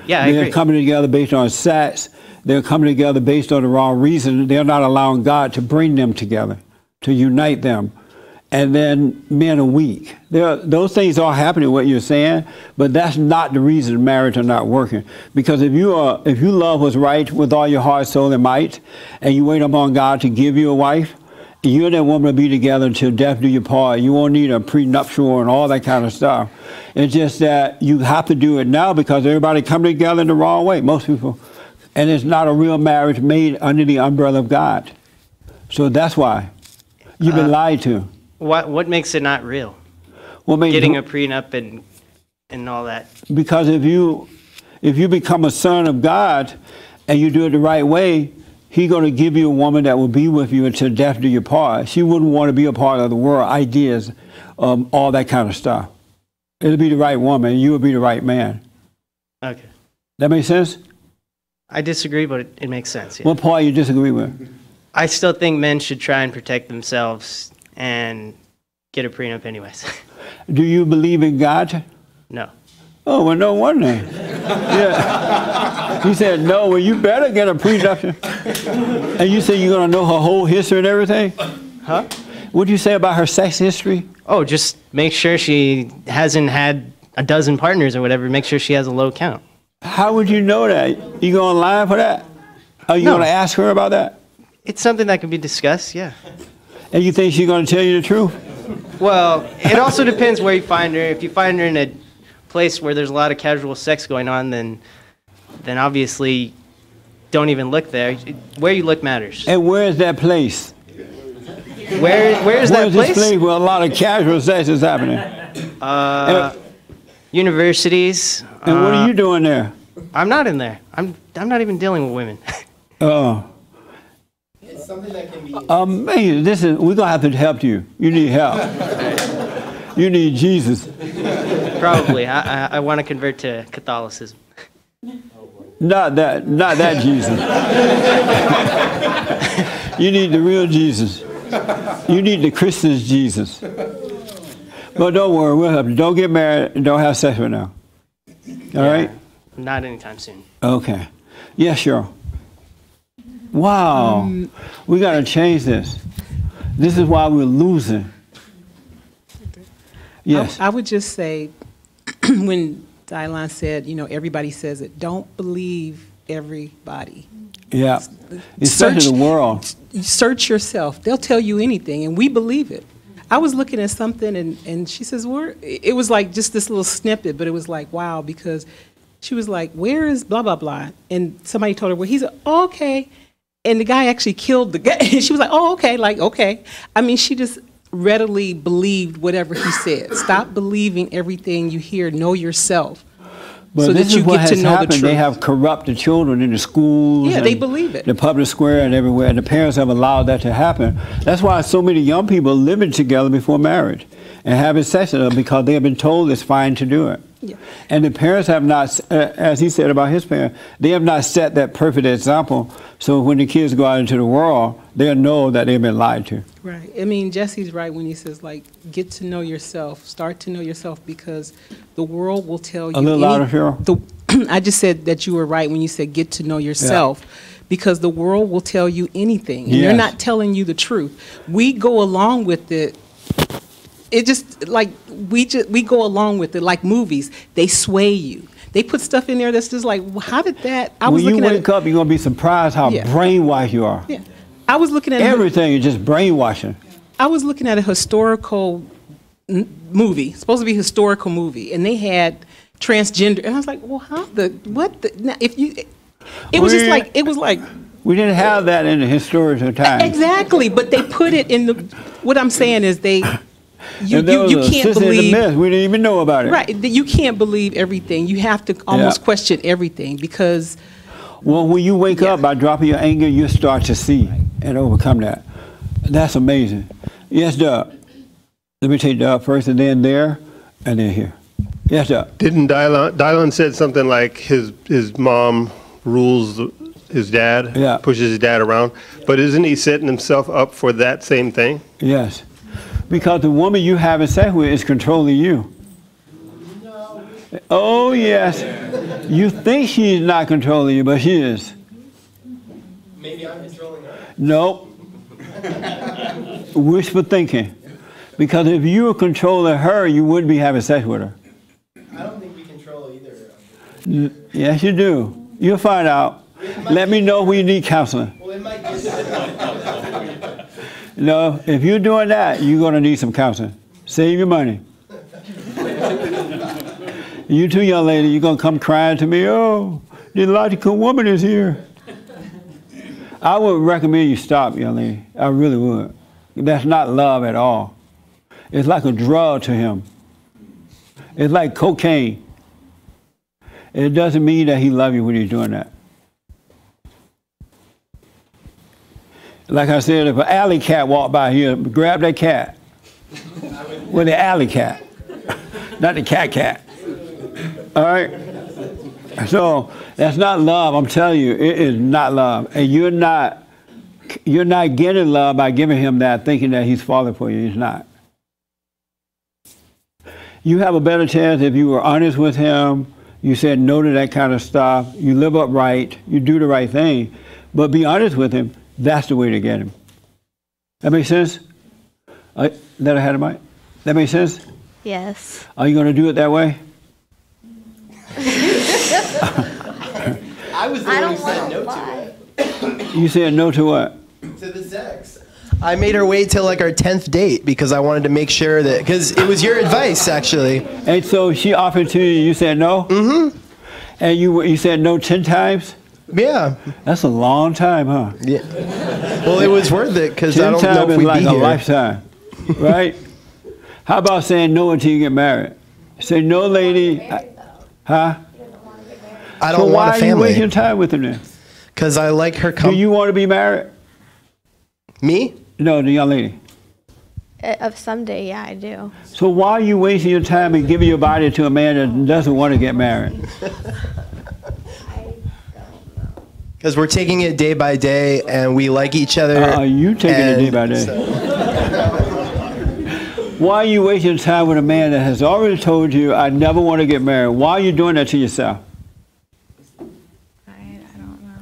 Yeah, I They're agree. coming together based on sex. They're coming together based on the wrong reason. They're not allowing God to bring them together, to unite them. And then men are weak. Those things are happening, what you're saying, but that's not the reason marriage are not working. Because if you love what's right with all your heart, soul, and might, and you wait upon God to give you a wife, you and that woman will be together until death do you part. You won't need a prenuptial and all that kind of stuff. It's just that you have to do it now because everybody come together in the wrong way, most people. And it's not a real marriage made under the umbrella of God. So that's why. You've been lied to. What makes it not real? Getting a prenup and all that. Because if you become a son of God and you do it the right way, He's going to give you a woman that will be with you until death do you part. She wouldn't want to be a part of the world, ideas, all that kind of stuff. It'll be the right woman, and you will be the right man. Okay. That make sense? I disagree, but it makes sense. Yeah. What part you disagree with? I still think men should try and protect themselves and get a prenup anyways. Do you believe in God? No. Oh, well, no wonder. Yeah. He said, no, well, you better get a prenup. And you say you're going to know her whole history and everything? Huh? What do you say about her sex history? Oh, just make sure she hasn't had a dozen partners or whatever. Make sure she has a low count. How would you know that? You going online for that? Are you going to ask her about that? It's something that can be discussed, yeah. And you think she's going to tell you the truth? Well, it also depends where you find her. If you find her in a place where there's a lot of casual sex going on, then obviously don't even look there. Where you look matters. And where is that place? Where is that place? This place where a lot of casual sex is happening? Universities. And what are you doing there? I'm not in there. I'm not even dealing with women. Oh. It's something that can be Amazing. We're going to have to help you. You need help. You need Jesus. Probably. I want to convert to Catholicism. Not that Jesus. You need the real Jesus. You need the Christian's Jesus. But don't worry, we'll help you. Don't get married and don't have sex right now. All right? Not anytime soon. Okay. Yeah, sure. Wow. We got to change this. This is why we're losing. Yes. I would just say, when Dylan said, everybody says it, don't believe everybody. Yeah. Especially the world. Search yourself. They'll tell you anything, and we believe it. I was looking at something, and she says, it was like just this little snippet, but it was like, wow, because she was like, where is blah, blah, blah? And somebody told her, well, he's oh, okay. And the guy actually killed the guy. And she was like, oh, okay, okay. I mean, she just readily believed whatever he said. Stop believing everything you hear. Know yourself. But so this that you is what get has to know happened. the truth. They have corrupted children in the schools. Yeah, they and believe it. the public square and everywhere, and the parents have allowed that to happen. That's why so many young people are living together before marriage and having sex with them because they have been told it's fine to do it. Yeah. And the parents have not, as he said about his parents, they have not set that perfect example. So when the kids go out into the world, they'll know that they've been lied to. Right. I mean, Jesse's right when he says, like, get to know yourself. Start to know yourself because the world will tell you. A little louder, Cheryl. I just said that you were right when you said get to know yourself. Yeah. Because the world will tell you anything. And they're not telling you the truth. We go along with it. It just, like, we go along with it like movies. They sway you. They put stuff in there that's just like, well, how did that? When you wake up, you're going to be surprised how brainwashed you are. Yeah. I was looking at everything is just brainwashing. I was looking at a historical movie, supposed to be a historical movie, and they had transgender, and I was like, well, now, if you, it was just like, it was like. We didn't have that in the historical time. Exactly, but they put it in the, what I'm saying is they, you can't believe. We didn't even know about it. Right, you can't believe everything. You have to almost question everything because Well, when you wake up by dropping your anger, you start to see and overcome that. That's amazing. Yes, Doug. Let me take Doug first, and then there, and then here. Yes, Doug. Didn't Dylan said something like his mom rules his dad, pushes his dad around, but isn't he setting himself up for that same thing? Yes, because the woman you having sex with is controlling you. Oh yes, you think she's not controlling you, but she is. Maybe I'm controlling her. Nope. Wishful thinking. Because if you were controlling her, you wouldn't be having sex with her. I don't think we control either. Yes, you do. You'll find out. Let me know when you need counseling. Well, it might No, if you're doing that, you're going to need some counseling. Save your money. You too, young lady, you're going to come crying to me, oh, the logical woman is here. I would recommend you stop, young lady. I really would. That's not love at all. It's like a drug to him. It's like cocaine. It doesn't mean that he loves you when he's doing that. Like I said, if an alley cat walked by here, grab that cat. With the alley cat, not the cat. All right? So that's not love. I'm telling you, it is not love. And you're not getting love by giving him that, thinking that he's falling for you. He's not. You have a better chance if you were honest with him, you said no to that kind of stuff, you live upright, you do the right thing, but be honest with him. That's the way to get him. That makes sense? That I had a mic? That makes sense? Yes. Are you going to do it that way? I was the one who said no to it. You said no to what? To the sex. I made her wait till like our 10th date because I wanted to make sure that, because it was your advice actually. And so she offered to you, you said no? Mm-hmm. And you said no 10 times? Yeah. That's a long time, huh? Yeah. Well, it was worth it because I don't know if we'd like be a here. lifetime, right? How about saying no until you get married? Say no, lady. Huh? I don't so want a why are you family. wasting time with him then? Because I like her. Do you want to be married? Me? No, the young lady. Of someday, yeah, I do. So why are you wasting your time and giving your body to a man that doesn't want to get married? Because we're taking it day by day, and we like each other. You taking it day by day. Why are you wasting time with a man that has already told you, I never want to get married? Why are you doing that to yourself? I don't know.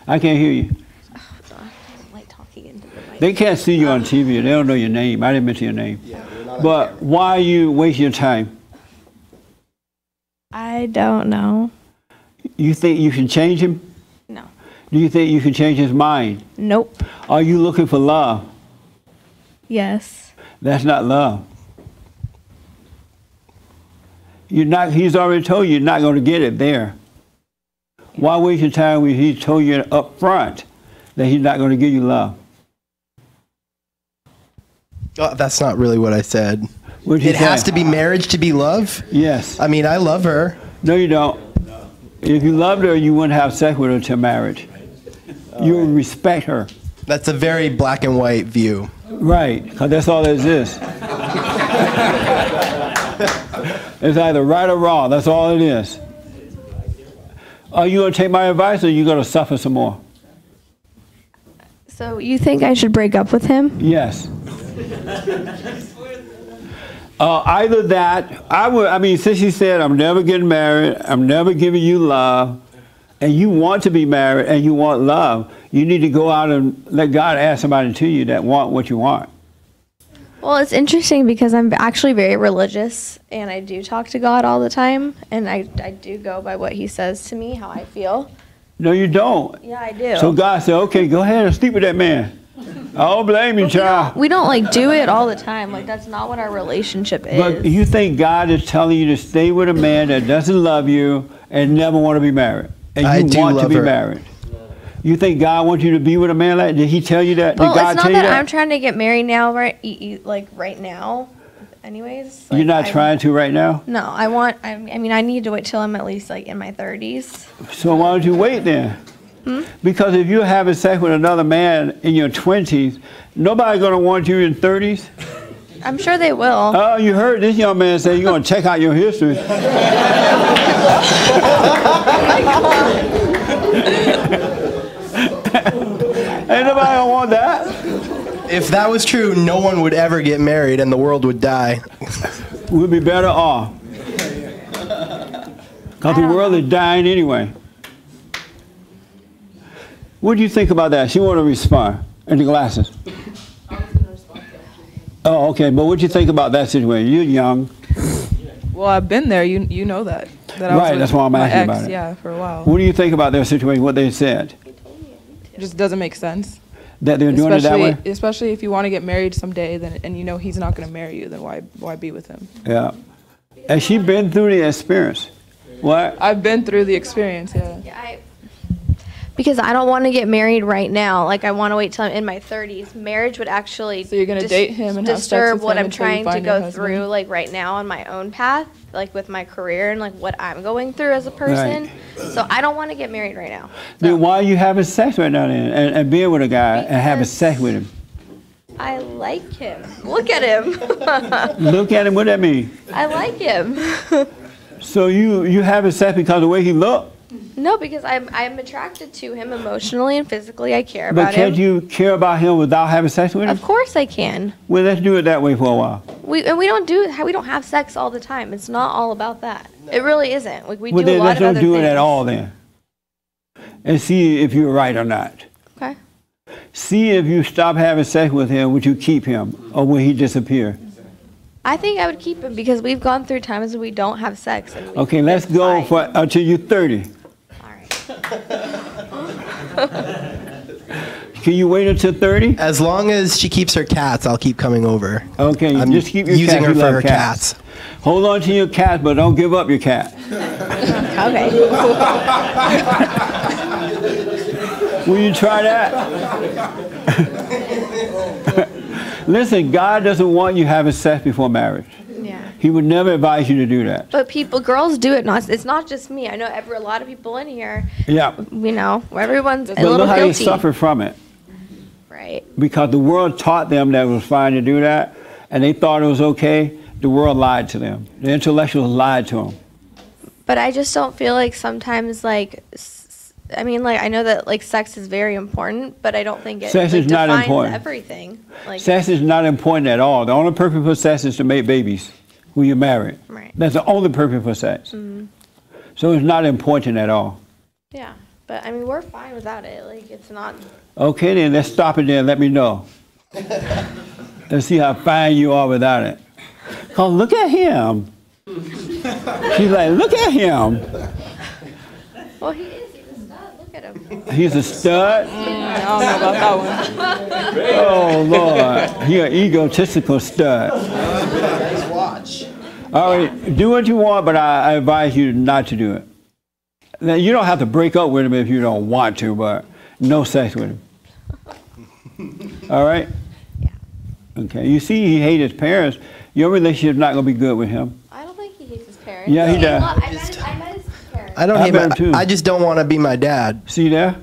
I can't hear you. I don't like talking into the mic. They can't see you on TV. They don't know your name. I didn't mention your name. But why are you wasting your time? I don't know. You think you can change him? No. Do you think you can change his mind? Nope. Are you looking for love? Yes. That's not love. You're not. He's already told you you're not going to get it there. Why waste your time when he told you up front that he's not going to give you love? Oh, that's not really what I said. What'd you It say? has to be marriage to be love? Yes. I mean, I love her. No, you don't. If you loved her, you wouldn't have sex with her till marriage. You would respect her. That's a very black and white view. Right, because that's all there is. It's either right or wrong. That's all it is. Are you going to take my advice, or are you going to suffer some more? So you think I should break up with him? Yes. Either that, I mean, since you said, I'm never getting married, I'm never giving you love, and you want to be married and you want love, you need to go out and let God add somebody to you that want what you want. Well, it's interesting because I'm actually very religious and I do talk to God all the time and I do go by what he says to me, how I feel. No, you don't. Yeah, I do. So God said, okay, go ahead and sleep with that man. I don't blame you, child. We don't like do it all the time. Like that's not what our relationship is. But you think God is telling you to stay with a man that doesn't love you and never want to be married. And you I do want to love be her. married. You think God wants you to be with a man like that? Did he tell you that? Well, Did God it's not tell you that that? I'm trying to get married now, right? Like right now. Anyways. You're not trying to right now? No, I mean, I need to wait till I'm at least like in my 30s. So why don't you wait then? Because if you're having sex with another man in your 20s, nobody's going to want you in 30s. I'm sure they will. Oh, you heard this young man say you're going to check out your history. Ain't nobody gonna want that. If that was true, no one would ever get married and the world would die. We'd be better off. Because the world is dying anyway. What do you think about that? She want to respond. And the glasses. Oh, okay. But what do you think about that situation? You're young. Well, I've been there. You know that. I Right, that's why I'm my asking ex, about it. Yeah, for a while. What do you think about their situation, what they said? It just doesn't make sense. That they're doing it that way? Especially if you want to get married someday, then and you know he's not going to marry you, then why be with him? Yeah. Has she been through the experience? What? I've been through the experience, yeah. Because I don't want to get married right now. Like, I want to wait till I'm in my 30s. Marriage would actually So you're going to date him and have sex disturb with what him I'm until you trying to find your go husband? through, like, right now on my own path, like, with my career and, like, what I'm going through as a person. So I don't want to get married right now. Then why are you having sex right now then? And being with a guy and having sex with him? I like him. Look at him. Look at him, what that mean? I like him. So you having sex because of the way he look? No, because I'm attracted to him emotionally and physically. I care But about him. can't you care about him without having sex with him? Of course I can. Well, let's do it that way for a while. We don't have sex all the time. It's not all about that. It really isn't. Like, we Well, do a then lot let's of not other do things. it at all then. And see if you're right or not. Okay. See if you stop having sex with him, would you keep him or will he disappear? I think I would keep him because we've gone through times when we don't have sex. And Okay, let's go for until you're 30. Can you wait until 30? As long as she keeps her cats, I'll keep coming over. Okay, I'm just keep your using cats. her You for love her cats. Hold on to your cat, but don't give up your cat. Okay. Will you try that? Listen, God doesn't want you having sex before marriage. Yeah. He would never advise you to do that. But girls do it. It's not just me. I know a lot of people in here. Yeah. You know, everyone's a But little look how they guilty. suffer from it. Right. Because the world taught them that it was fine to do that, and they thought it was okay. The world lied to them. The intellectuals lied to them. But I just don't feel like sometimes, like, I mean, like, I know that, like, sex is very important, but I don't think it Sex like, is not defines important. everything. Like, Sex is not important at all. The only purpose for sex is to make babies when you're married. Right. That's the only purpose for sex. Mhm. So it's not important at all. Yeah. But, I mean, we're fine without it. Like, it's not. Okay, then let's stop it there and let me know. Let's see how fine you are without it. Oh, look at him. She's like, look at him. Well, he is. He's a stud. Look at him. He's a stud. I don't know about that one. Oh, Lord. He's an egotistical stud. Nice watch. All right, do what you want, but I advise you not to do it. Now, you don't have to break up with him if you don't want to, but no sex with him. All right? Yeah. Okay. You see, he hates his parents. Your relationship's not going to be good with him. I don't think he hates his parents. Yeah, he does. I met his parents. I don't I hate bet my, him too. I just don't want to be my dad. See there?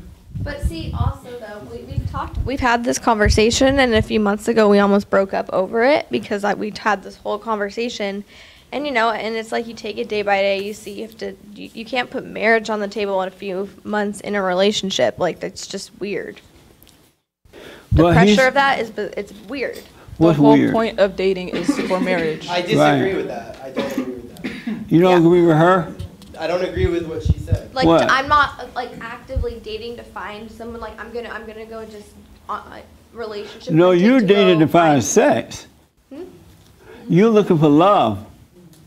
But see, also though, we've had this conversation, and a few months ago we almost broke up over it because we'd had this whole conversation, and you know, and it's like you take it day by day. You see, you can't put marriage on the table in a few months in a relationship. Like, that's just weird. The Well, pressure of that it's weird. The What's whole weird? point of dating is for marriage. I disagree with that. I don't agree with that. You don't agree with her? I don't agree with what she said. Like, What? I'm not like actively dating to find someone. Like, I'm gonna go just relationship. No, hunting you're to dating go to find sex. You're looking for love.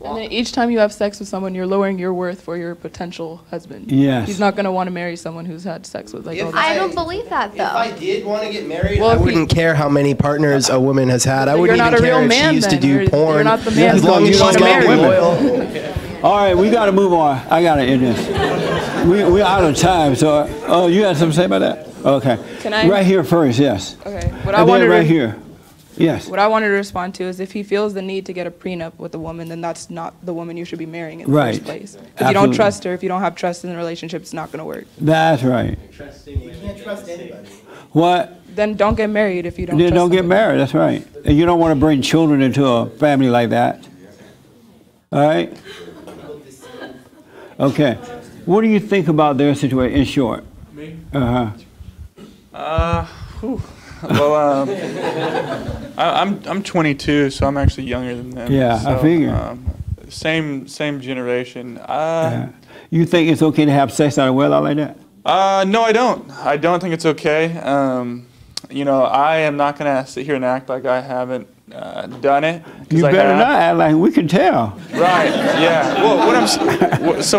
And then each time you have sex with someone, you're lowering your worth for your potential husband. Yes. He's not going to want to marry someone who's had sex with like all the I time. don't believe that though. If I did want to get married, Well, I if wouldn't care how many partners a woman has had. I Then wouldn't you're not even a real care if man she used then. to do You're porn. not the man as long as you she's wanna got marry. loyal. All right, we got to move on. I got to end this. We're out of time. So, you had something to say about that? Okay. Can I- Right here first, yes. Okay. What And I wanted then right to, here. Yes. What I wanted to respond to is if he feels the need to get a prenup with a woman, then that's not the woman you should be marrying in the Right. first place. If you don't trust her, if you don't have trust in the relationship, it's not going to work. That's right. You can't trust anybody. What? Then don't get married if you don't Then trust don't get somebody. married. That's right. And you don't want to bring children into a family like that. All right? Okay. What do you think about their situation in short? Me? Uh-huh. Well, I'm 22, so I'm actually younger than them. Yeah, so, I figure. Same generation. You think it's okay to have sex out of wedlock like that? No, I don't. I don't think it's okay. You know, I am not going to sit here and act like I haven't done it. You better not act like we can tell. Right. Yeah. Well,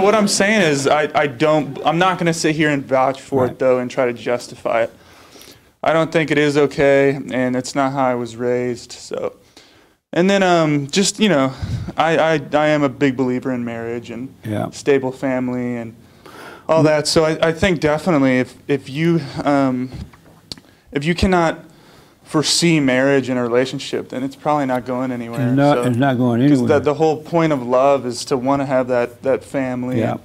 what I'm saying is, I'm not going to sit here and vouch for it though and try to justify it. I don't think it is okay, and it's not how I was raised. So, and then just you know, I am a big believer in marriage and stable family and all that. So I think definitely if you cannot foresee marriage in a relationship, then it's probably not going anywhere. It's not going anywhere. Because the whole point of love is to want to have that family. Yeah.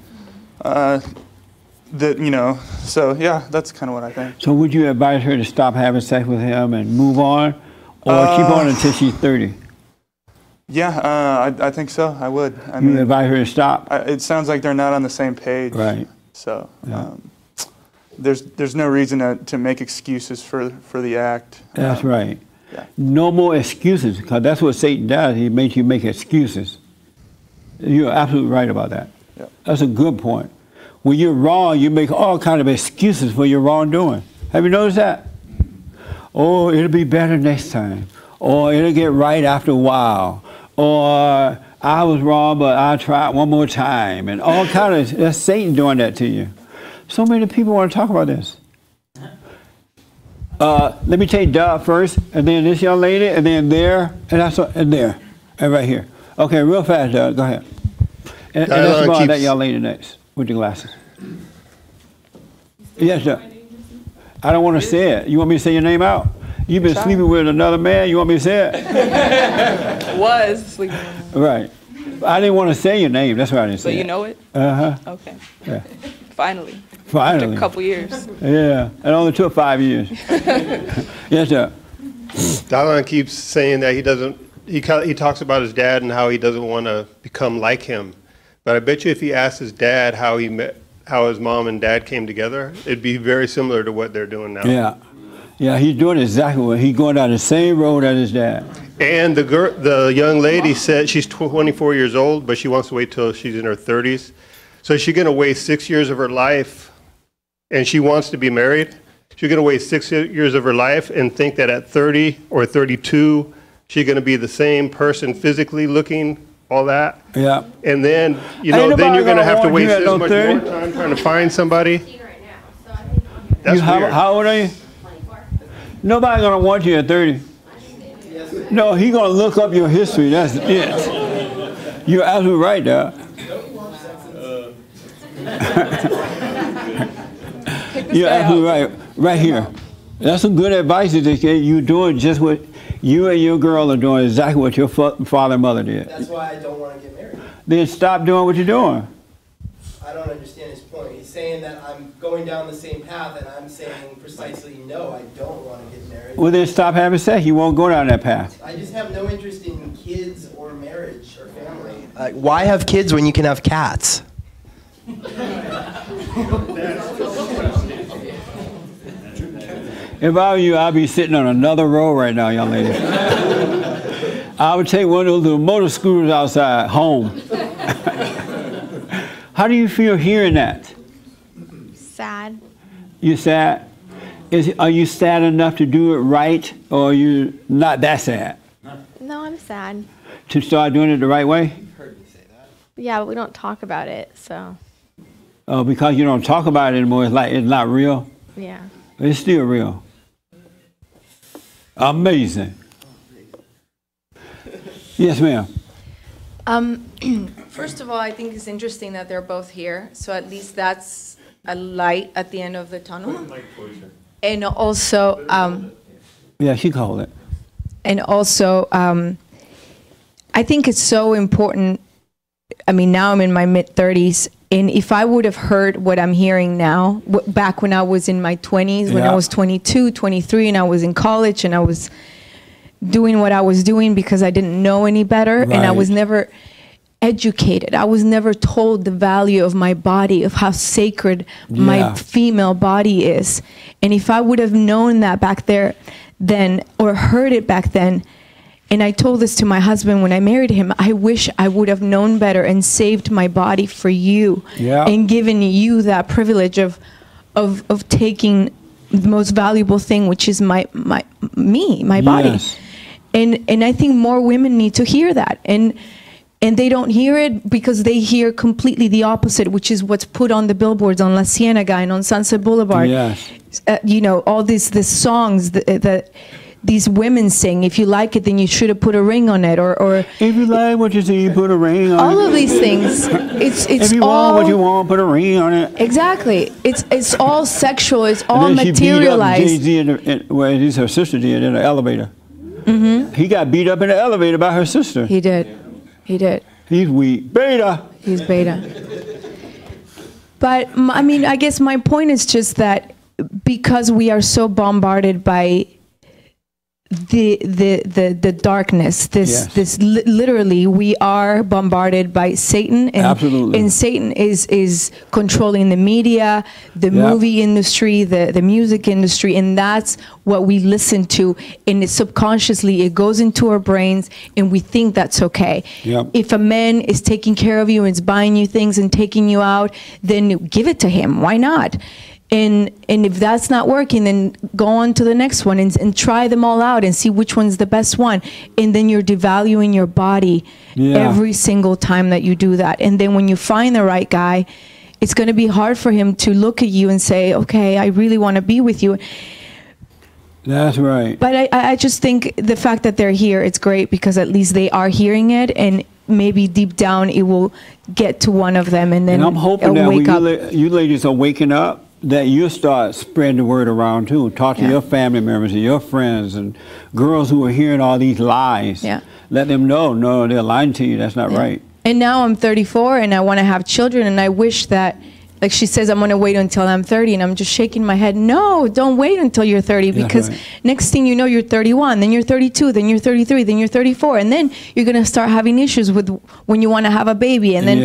That you know, so yeah, that's kind of what I think. So would you advise her to stop having sex with him and move on, or keep on until she's 30? Yeah, I think so. I would. I You mean, advise her to stop? It sounds like they're not on the same page. Right. So there's no reason to make excuses for the act. That's right. Yeah. No more excuses, because that's what Satan does. He makes you make excuses. You're absolutely right about that. Yep. That's a good point. When you're wrong, you make all kind of excuses for your wrongdoing. Have you noticed that? Oh, it'll be better next time. Or it'll get right after a while. Or I was wrong, but I'll try it one more time. And all kind of, that's Satan doing that to you. So many people want to talk about this. Let me take Doug first, and then this young lady, and then there, and there, and right here. Okay, real fast, Doug, go ahead. And let's about that young lady next, with the glasses. Yes, Doug. I don't want to say it. You want me to say your name out? You've been sleeping with another man, you want me to say it? Was sleeping. Right. I didn't want to say your name, that's why I didn't say it. So you know it? Uh-huh. Okay. Yeah. Finally. Finally. Took a couple years. Yeah, it only took 5 years. Yes, sir. Dylan keeps saying that he talks about his dad and how he doesn't want to become like him. But I bet you if he asked his dad how his mom and dad came together, it'd be very similar to what they're doing now. Yeah. Yeah, he's doing exactly what he's going down the same road as his dad. And the young lady said she's 24 years old, but she wants to wait till she's in her 30s. So she's going to waste 6 years of her life, and she wants to be married. She's going to waste 6 years of her life and think that at 30 or 32, she's going to be the same person physically looking, all that. Yeah. And then, then you're going to have to waste this much more time trying to find somebody. That's weird. How old are you? Nobody's going to want you at 30. No, he's going to look up your history. That's it. You're absolutely right, Doug. You're absolutely right. Right here. That's some good advice that you're doing just what you and your girl are doing, exactly what your father and mother did. That's why I don't want to get married. Then stop doing what you're doing. I don't understand his point. He's saying that I'm going down the same path, and I'm saying precisely, no, I don't want to get married. Well, then stop having sex. You won't go down that path. I just have no interest in kids or marriage or family. Why have kids when you can have cats? If I were you, I'd be sitting on another row right now, young lady. I would take one of those little motor scooters outside, home. How do you feel hearing that? Sad. You sad? Are you sad enough to do it right, or are you not that sad? No, I'm sad. To start doing it the right way? Yeah, but we don't talk about it, so. Oh, because you don't talk about it anymore, it's like it's not real? Yeah. It's still real. Amazing. Yes, ma'am. First of all, I think it's interesting that they're both here. So at least that's a light at the end of the tunnel. And also, yeah, she called it. And also, I think it's so important. I mean, now I'm in my mid-30s, and if I would have heard what I'm hearing now, back when I was in my 20s, when I was 22, 23, and I was in college, and I was doing what I was doing because I didn't know any better, and I was never educated. I was never told the value of my body, of how sacred my female body is. And if I would have known that back there then, or heard it back then, and I told this to my husband when I married him, I wish I would have known better and saved my body for you and given you that privilege of taking the most valuable thing, which is my body. And I think more women need to hear that. And they don't hear it because they hear completely the opposite, which is what's put on the billboards on La Cienega and on Sunset Boulevard. You know, all these songs that these women sing. If you like it, then you should have put a ring on it, or if you like what you see, you put a ring on it. All of these things. It's if you all want what you want, put a ring on it. Exactly. It's all sexual. It's all materialized. Jay-Z well, he's her sister did in the elevator. He got beat up in the elevator by her sister. He did. He did. He's weak. Beta. He's beta. But I mean, I guess my point is just that because we are so bombarded by the darkness, literally we are bombarded by Satan, and Satan is controlling the media, the movie industry, the music industry, and that's what we listen to, and subconsciously it goes into our brains, and we think that's okay. If a man is taking care of you and is buying you things and taking you out, then give it to him. Why not? And if that's not working, then go on to the next one and try them all out and see which one's the best one. And then you're devaluing your body every single time that you do that. And then when you find the right guy, it's going to be hard for him to look at you and say, okay, I really want to be with you. That's right. But I just think the fact that they're here, it's great because at least they are hearing it, and maybe deep down it will get to one of them, and then I'm hoping that wake up. You ladies are waking up, that you start spreading the word around too. Talk to your family members and your friends and girls who are hearing all these lies. Let them know, no, they're lying to you. That's not right. And now I'm 34 and I want to have children, and I wish that, like she says, I'm going to wait until I'm 30, and I'm just shaking my head. No, don't wait until you're 30, because next thing you know, you're 31, then you're 32, then you're 33, then you're 34, and then you're going to start having issues with when you want to have a baby, and then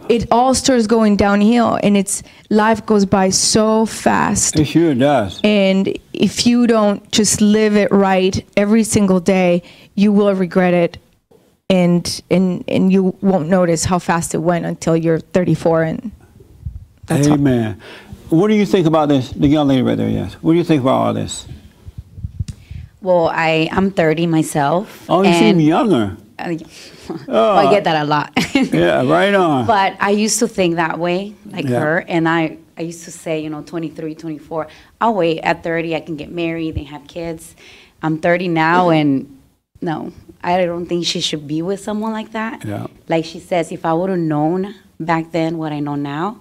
it all starts going downhill, and life goes by so fast. It sure does. And if you don't just live it right every single day, you will regret it, and you won't notice how fast it went until you're 34 and. Amen. What do you think about this? The young lady right there, yes. What do you think about all this? Well, I'm 30 myself. Oh, you seem younger. Well, I get that a lot. Yeah, right on. But I used to think that way, like her. And I used to say, 23, 24, I'll wait. At 30, I can get married and have kids. I'm 30 now, and no, I don't think she should be with someone like that. Like she says, if I would have known back then what I know now,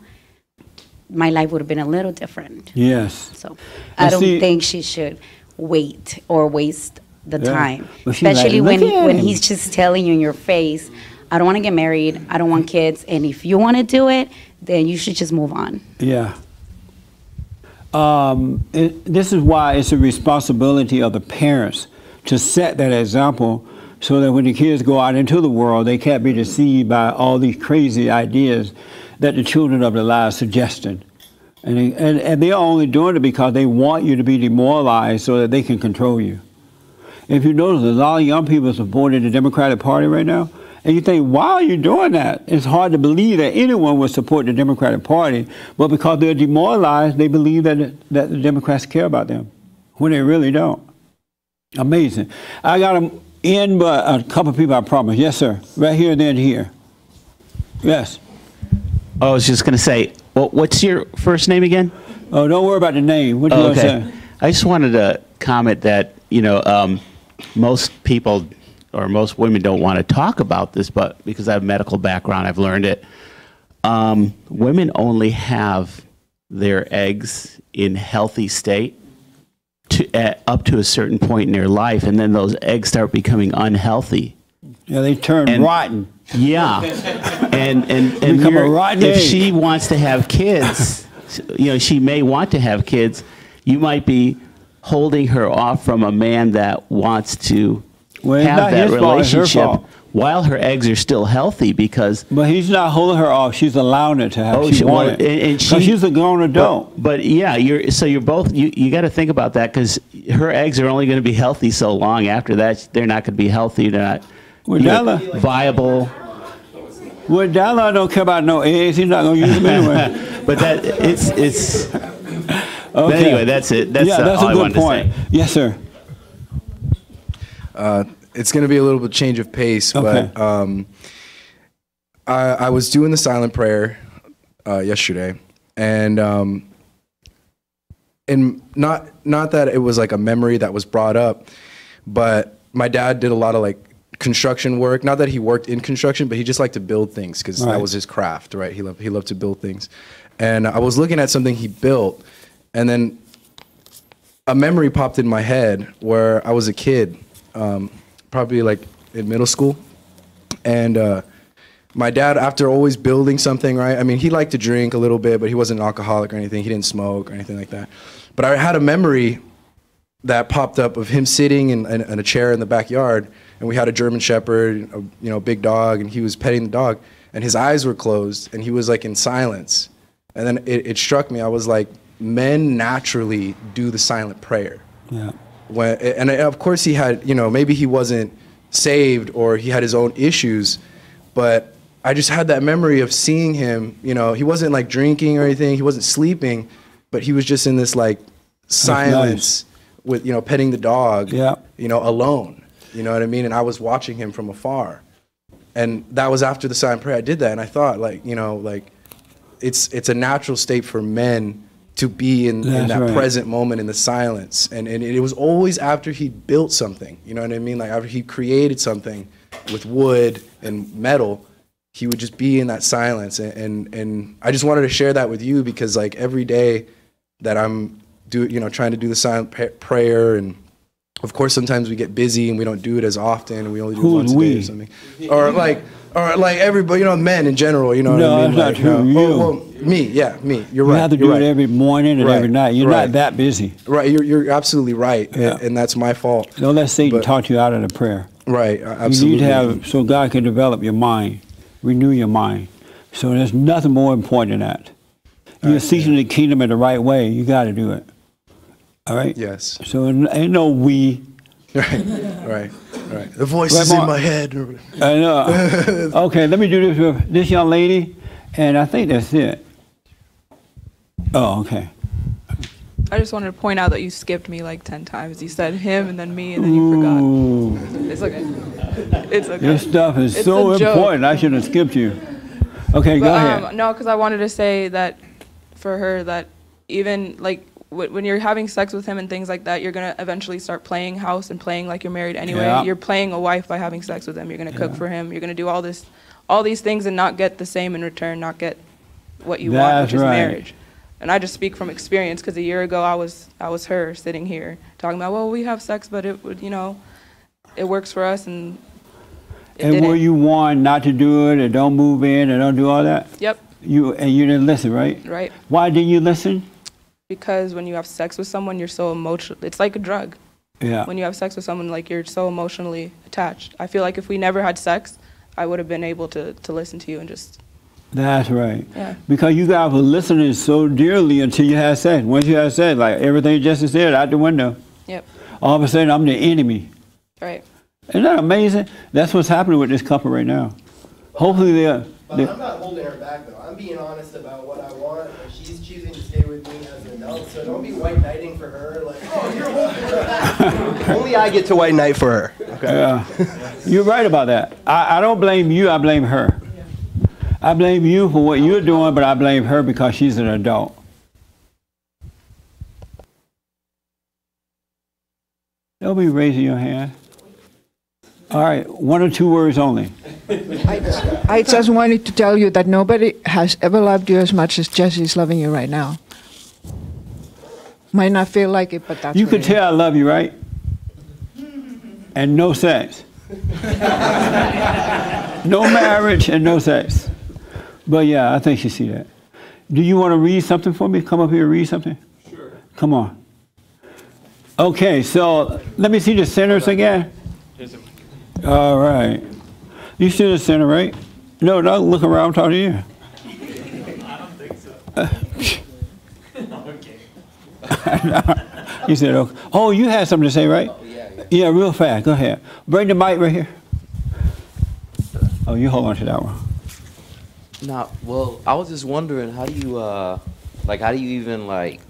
my life would have been a little different. Yes. So I don't think she should wait or waste the time, especially when he's just telling you in your face, I don't want to get married, I don't want kids, and if you want to do it, then you should just move on. Yeah. This is why it's a responsibility of the parents to set that example, so that when the kids go out into the world, they can't be deceived by all these crazy ideas that the children of the lies suggesting. And they're only doing it because they want you to be demoralized so that they can control you. If you notice, a lot of young people supporting the Democratic Party right now, and you think, why are you doing that? It's hard to believe that anyone would support the Democratic Party, but because they're demoralized, they believe that the Democrats care about them, when they really don't. Amazing. I got to end, but a couple of people, I promise. Yes, sir. Right here and then here. Yes. I was just going to say, well, what's your first name again? Oh, don't worry about the name. What do you want to say? I just wanted to comment that, most people or most women don't want to talk about this, but because I have a medical background, I've learned it. Women only have their eggs in healthy state up to a certain point in their life, and then those eggs start becoming unhealthy. Yeah, they turn rotten. Yeah, and Become a rotten if egg. she wants to have kids, she may want to have kids. You might be holding her off from a man that wants to It's not have that his fault, it's her relationship fault. while her eggs are still healthy, because. But he's not holding her off. She's allowing it to happen. She well, wanted it. and Because she's a grown adult. But yeah, you're both. You got to think about that, because her eggs are only going to be healthy so long. After that, they're not going to be healthy. They're not viable. Well, Dalla don't care about no eggs. He's not going to use them anyway. But it's. But Okay. anyway, that's it. That's, that's all a I good wanted point. to say. Yes, sir. It's going to be a little bit change of pace, Okay. but I was doing the silent prayer yesterday, and not that it was like a memory that was brought up, but my dad did a lot of like construction work. Not that he worked in construction, but he just liked to build things because that Right. was his craft, right? He loved to build things, and I was looking at something he built, and then a memory popped in my head where I was a kid, probably like in middle school, and my dad, after always building something, right? I mean, he liked to drink a little bit, but he wasn't an alcoholic or anything. He didn't smoke or anything like that. But I had a memory that popped up of him sitting in a chair in the backyard, and we had a German Shepherd, a big dog, and he was petting the dog, and his eyes were closed, and he was like in silence. And then it struck me. I was like, men naturally do the silent prayer. Yeah. And of course he had, maybe he wasn't saved or he had his own issues, but I just had that memory of seeing him, he wasn't like drinking or anything, he wasn't sleeping, but he was just in this like silence with, petting the dog, alone, you know what I mean? And I was watching him from afar. And that was after the silent prayer I did that, and I thought it's a natural state for men to be in that right. present moment in the silence. And it was always after he built something, you know what I mean? Like after he created something with wood and metal, he would just be in that silence. And I just wanted to share that with you because like every day that I'm trying to do the silent prayer, and of course sometimes we get busy and we don't do it as often, and we only do it once a day or something. Or like everybody, men in general, what I mean? No, that's not true. Me. You're right. You have to do it every morning and every night. You're not that busy. Right, you're absolutely right, and that's my fault. Don't let Satan talk you out of the prayer. Right, absolutely. You need to have, so God can develop your mind, renew your mind. So there's nothing more important than that. You're seeking the kingdom in the right way. You got to do it. All right? Yes. So ain't no we. Right. The voice is in my head. I know. Okay, let me do this with this young lady, and I think that's it. Oh, okay. I just wanted to point out that you skipped me like 10 times. You said him and then me and then you forgot. It's okay. It's okay. This stuff is It's so a joke. important. I should have skipped you. Okay, go ahead. No, because I wanted to say that for her that even like when you're having sex with him and things like that, you're going to eventually start playing house and playing like you're married anyway. Yeah. You're playing a wife by having sex with him. You're going to cook for him. You're going to do all these things and not get the same in return, not get what you want, which is marriage. And I just speak from experience because a year ago I was her sitting here talking about, well, we have sex, but it would, it works for us, and it And didn't. were you warned not to do it, and don't move in, and don't do all that? Yep. You didn't listen, right? Right. Why didn't you listen? Because when you have sex with someone, you're so emotional. It's like a drug. Yeah. When you have sex with someone, like you're so emotionally attached. I feel like if we never had sex, I would have been able to listen to you and just. That's right. Yeah. Because you guys were listening so dearly until you had sex. Once you had sex, like everything Jesse said, out the window. Yep. All of a sudden, I'm the enemy. Right. Isn't that amazing? That's what's happening with this couple right now. Hopefully they're. But I'm not holding her back though. I'm being honest about what I want, and she's choosing to stay with me as an adult. So don't be white knighting for her. Like, oh, you're holding her back. Only I get to white knight for her. Okay. Yeah. You're right about that. I don't blame you. I blame her. I blame you for what you're doing, but I blame her because she's an adult. Don't be raising your hand. All right, 1 or 2 words only. I just wanted to tell you that nobody has ever loved you as much as Jesse's loving you right now. Might not feel like it, but that's You what can it tell I love you, right? And no sex. No marriage and no sex. But yeah, I think you see that. Do you want to read something for me? Come up here and read something? Sure. Come on. Okay, so let me see the centers again. All right. You see the center, right? No, don't look around, I'm talking to you. I don't think so. Okay. You said, okay. Oh, you had something to say, right? Oh, yeah, real fast. Go ahead. Bring the mic right here. Oh, you hold on to that one. Nah, well, I was just wondering, how do you, like, how do you even, like,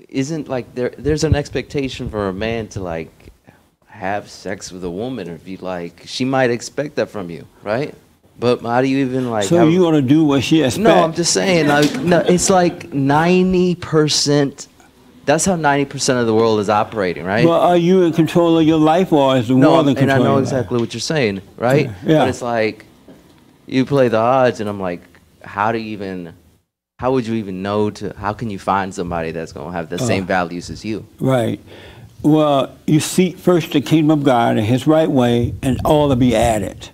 isn't, like, there's an expectation for a man to, like, have sex with a woman, or if you, like, she might expect that from you, right? But how do you even, like... So you gonna do what she expects? No, I'm just saying, like, no, it's like 90%, that's how 90% of the world is operating, right? Well, are you in control of your life, or is the world in control? And I know of your exactly life? what you're saying, right? Yeah. But it's like, you play the odds, and I'm like, how would you even know how can you find somebody that's going to have the same values as you? Right. Well, you seek first the kingdom of God and his right way, and all will be added.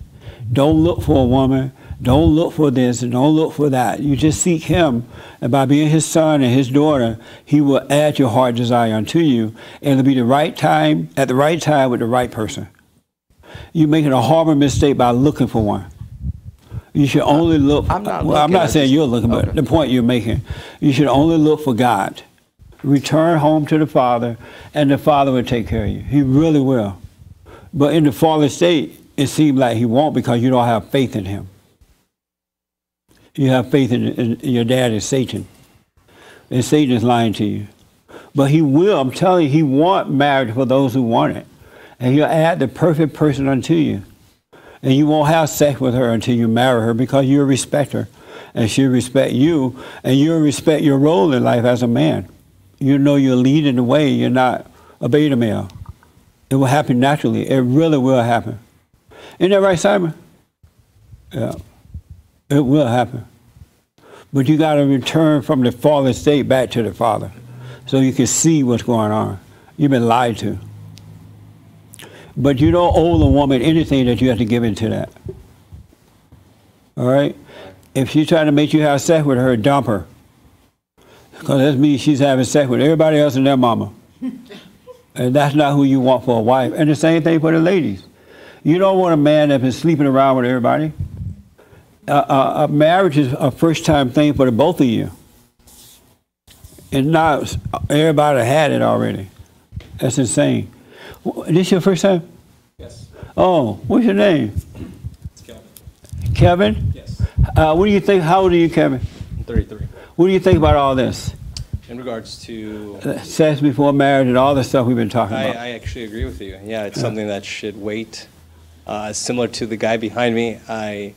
Don't look for a woman. Don't look for this and don't look for that. You just seek him, and by being his son and his daughter, he will add your heart desire unto you, and it'll be the right time, at the right time with the right person. You're making a horrible mistake by looking for one. You should only look. I'm not saying you're looking, but the point you're making, you should only look for God. Return home to the Father, and the Father will take care of you. He really will. But in the fallen state, it seems like he won't, because you don't have faith in him. You have faith in your dad is Satan. And Satan is lying to you. But he will, I'm telling you, he wants marriage for those who want it. And he'll add the perfect person unto you. And you won't have sex with her until you marry her, because you'll respect her. And she'll respect you. And you'll respect your role in life as a man. You know you're leading the way. You're not a beta male. It will happen naturally. It really will happen. Isn't that right, Simon? Yeah. It will happen. But you got to return from the fallen state back to the Father, so you can see what's going on. You've been lied to. But you don't owe the woman anything that you have to give into that. All right? If she's trying to make you have sex with her, dump her. Because that means she's having sex with everybody else and their mama. And that's not who you want for a wife. And the same thing for the ladies. You don't want a man that's been sleeping around with everybody. A marriage is a first-time thing for the both of you. And not everybody had it already. That's insane. This your first time? Yes. Oh, what's your name? It's Kevin. Kevin? Yes. What do you think? How old are you, Kevin? I'm 33. What do you think about all this? In regards to... sex before marriage and all the stuff we've been talking about. I actually agree with you. Yeah, it's something that should wait. Similar to the guy behind me, I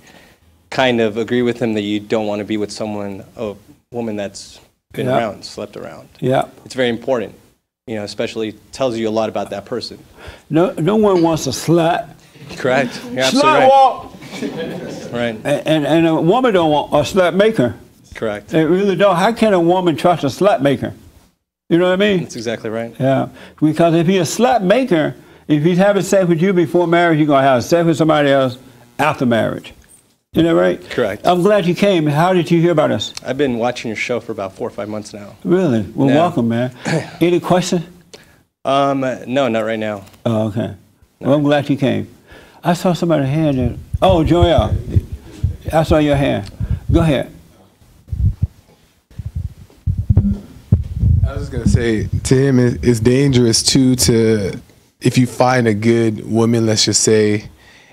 kind of agree with him that you don't want to be with someone, a woman that's been around, slept around. Yeah. It's very important. You know, especially tells you a lot about that person. No one wants a slut. Correct. You're Slut absolutely right. Right. And a woman don't want a slut maker. Correct. It really don't. How can a woman trust a slut maker? You know what I mean? That's exactly right. Yeah. Because if he's a slut maker, if he's having sex with you before marriage, you're going to have sex with somebody else after marriage. Isn't that right? Correct. I'm glad you came. How did you hear about us? I've been watching your show for about 4 or 5 months now. Really? Well, welcome, man. Any questions? No, not right now. Oh, okay. Well, I'm glad you came. I saw somebody's hand there. Oh, Joel. I saw your hand. Go ahead. I was going to say, to him, it's dangerous, too, if you find a good woman, let's just say,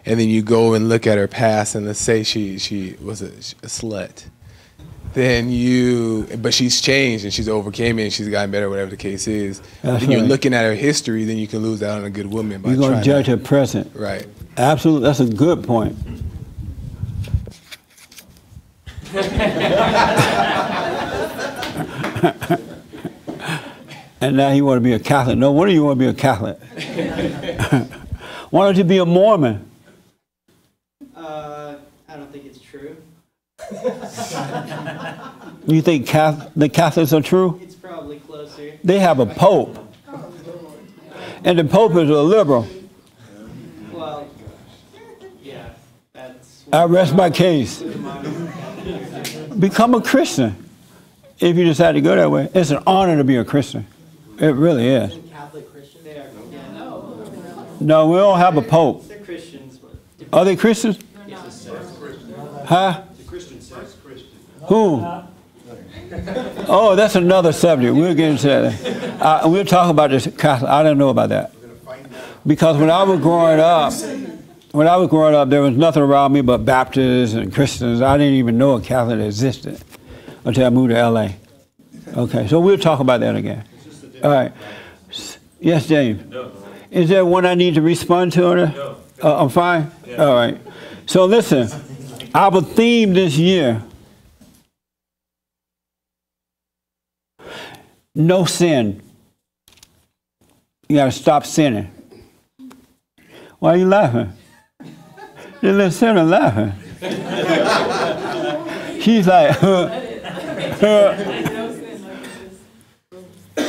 and then you go and look at her past, and let's say she was a slut. But she's changed and she's overcame it and she's gotten better, whatever the case is. That's then you're right. looking at her history, then you can lose out on a good woman. You're going to judge her present. Right. Absolutely. That's a good point. And now you want to be a Catholic. No wonder you want to be a Catholic. Why don't you be a Mormon? I don't think it's true. You think the Catholics are true? It's probably closer. They have a pope. And the pope is a liberal. Well, yeah, that's... I rest my case. Become a Christian if you decide to go that way. It's an honor to be a Christian. It really is. Catholic Christian? They are. Yeah, No, we don't have a pope. They're Christians. But Are they Christians? Huh? Who? Oh, that's another subject. We'll get into that. We'll talk about this Catholic. I don't know about that. Because when I was growing up, there was nothing around me but Baptists and Christians. I didn't even know a Catholic existed until I moved to LA. Okay, so we'll talk about that again. All right. Yes, James? No. Is there one I need to respond to? Or no. I'm fine? Yeah. All right. So listen, our theme this year, no sin. You got to stop sinning. Why are you laughing? The little sinner laughing. She's like,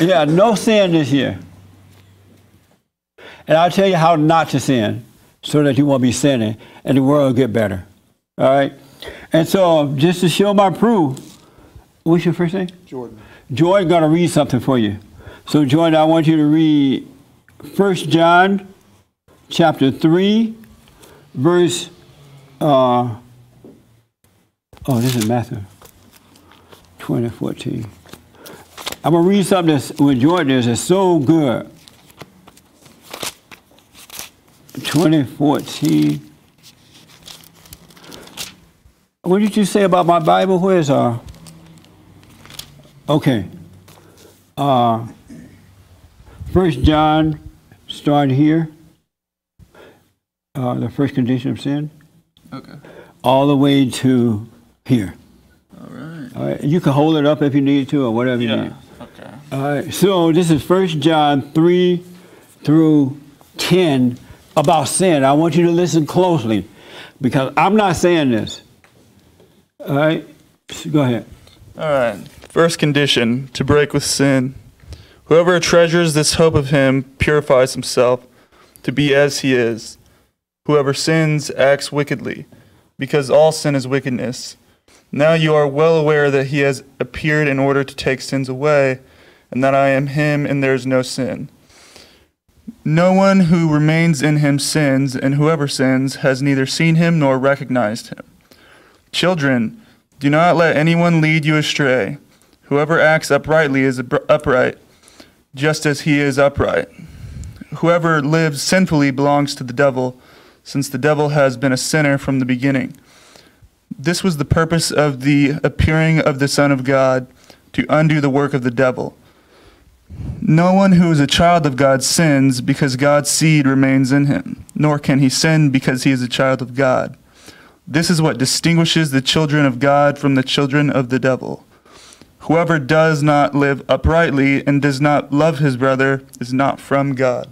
yeah, no sin this year. And I'll tell you how not to sin so that you won't be sinning and the world will get better. All right? And so just to show my proof, what's your first name? Jordan. Jordan's going to read something for you. So Jordan, I want you to read 1 John chapter 3, verse, this is Matthew 20:14. I'm going to read something that's, with Jordan is so good. 2014. What did you say about my Bible? Where's okay. 1 John, start here. The first condition of sin. Okay. All the way to here. All right. All right. You can hold it up if you need to or whatever you need. Okay. All right. So this is 1 John 3 through 10 about sin. I want you to listen closely because I'm not saying this. All right. Go ahead. All right. First condition, to break with sin. Whoever treasures this hope of him purifies himself to be as he is. Whoever sins acts wickedly, because all sin is wickedness. Now you are well aware that he has appeared in order to take sins away, and that I am him and there is no sin. No one who remains in him sins, and whoever sins has neither seen him nor recognized him. Children, do not let anyone lead you astray. Whoever acts uprightly is upright, just as he is upright. Whoever lives sinfully belongs to the devil, since the devil has been a sinner from the beginning. This was the purpose of the appearing of the Son of God, to undo the work of the devil. No one who is a child of God sins because God's seed remains in him, nor can he sin because he is a child of God. This is what distinguishes the children of God from the children of the devil. Whoever does not live uprightly and does not love his brother is not from God.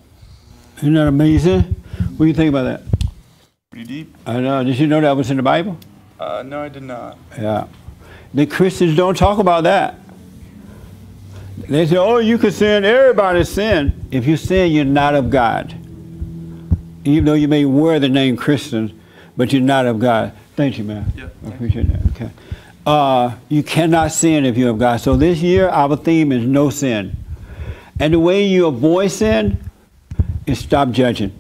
Isn't that amazing? What do you think about that? Pretty deep. I know. Did you know that was in the Bible? No, I did not. Yeah. The Christians don't talk about that. They say, oh, you can sin. Everybody sin. If you sin, you're not of God. Even though you may wear the name Christian, but you're not of God. Thank you, man. Yep. I appreciate that. Okay. You cannot sin if you're of God. So this year, our theme is no sin. And the way you avoid sin is stop judging.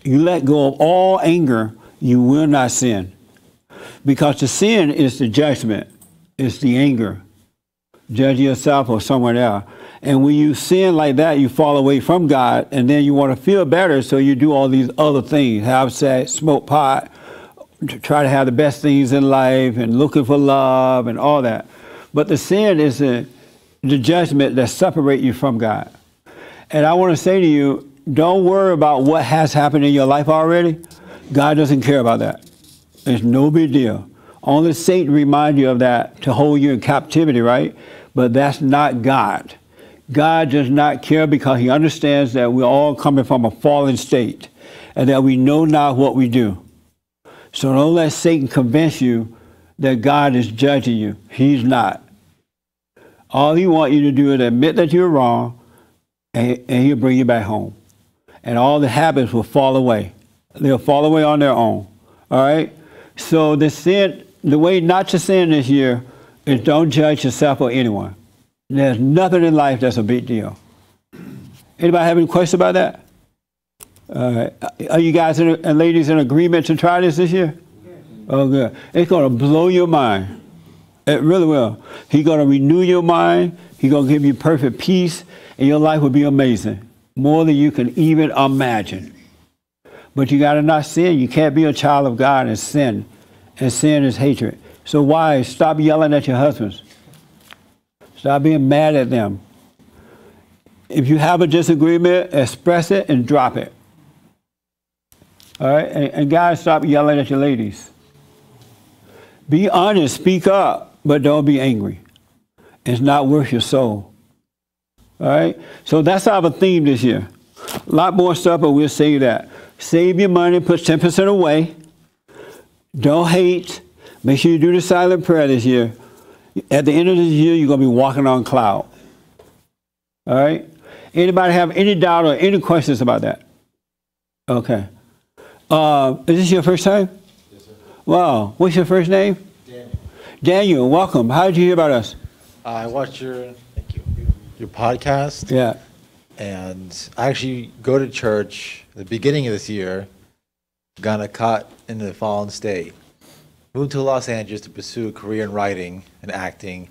You let go of all anger, you will not sin. Because the sin is the judgment. It's the anger. Judge yourself or someone else. And when you sin like that, you fall away from God, and then you want to feel better, so you do all these other things. Have sex, smoke pot, try to have the best things in life, and looking for love, and all that. But the sin is the judgment that separates you from God. And I want to say to you, don't worry about what has happened in your life already. God doesn't care about that. It's no big deal. Only Satan reminds you of that to hold you in captivity, right? But that's not God. God does not care because he understands that we're all coming from a fallen state and that we know not what we do. So don't let Satan convince you that God is judging you. He's not. All he wants you to do is admit that you're wrong, and he'll bring you back home. And all the habits will fall away. They'll fall away on their own. All right? So the way not to sin this year is don't judge yourself or anyone. There's nothing in life that's a big deal. Anybody have any questions about that? All right. Are you guys and ladies in agreement to try this year? Oh, good. It's going to blow your mind. It really will. He's going to renew your mind. He's going to give you perfect peace, and your life will be amazing, more than you can even imagine. But you got to not sin. You can't be a child of God and sin is hatred. So wives, stop yelling at your husbands. Stop being mad at them. If you have a disagreement, express it and drop it. All right? And guys, stop yelling at your ladies. Be honest, speak up, but don't be angry. It's not worth your soul. All right? So that's our theme this year. A lot more stuff, but we'll save that. Save your money, put 10% away. Don't hate. Make sure you do the silent prayer this year. At the end of this year, you're going to be walking on cloud. All right? Anybody have any doubt or any questions about that? Okay. Is this your first time? Yes, sir. Wow. What's your first name? Daniel. Daniel, welcome. How did you hear about us? I watched your podcast. Yeah. And I actually go to church at the beginning of this year, got caught in the fallen state. Moved to Los Angeles to pursue a career in writing and acting.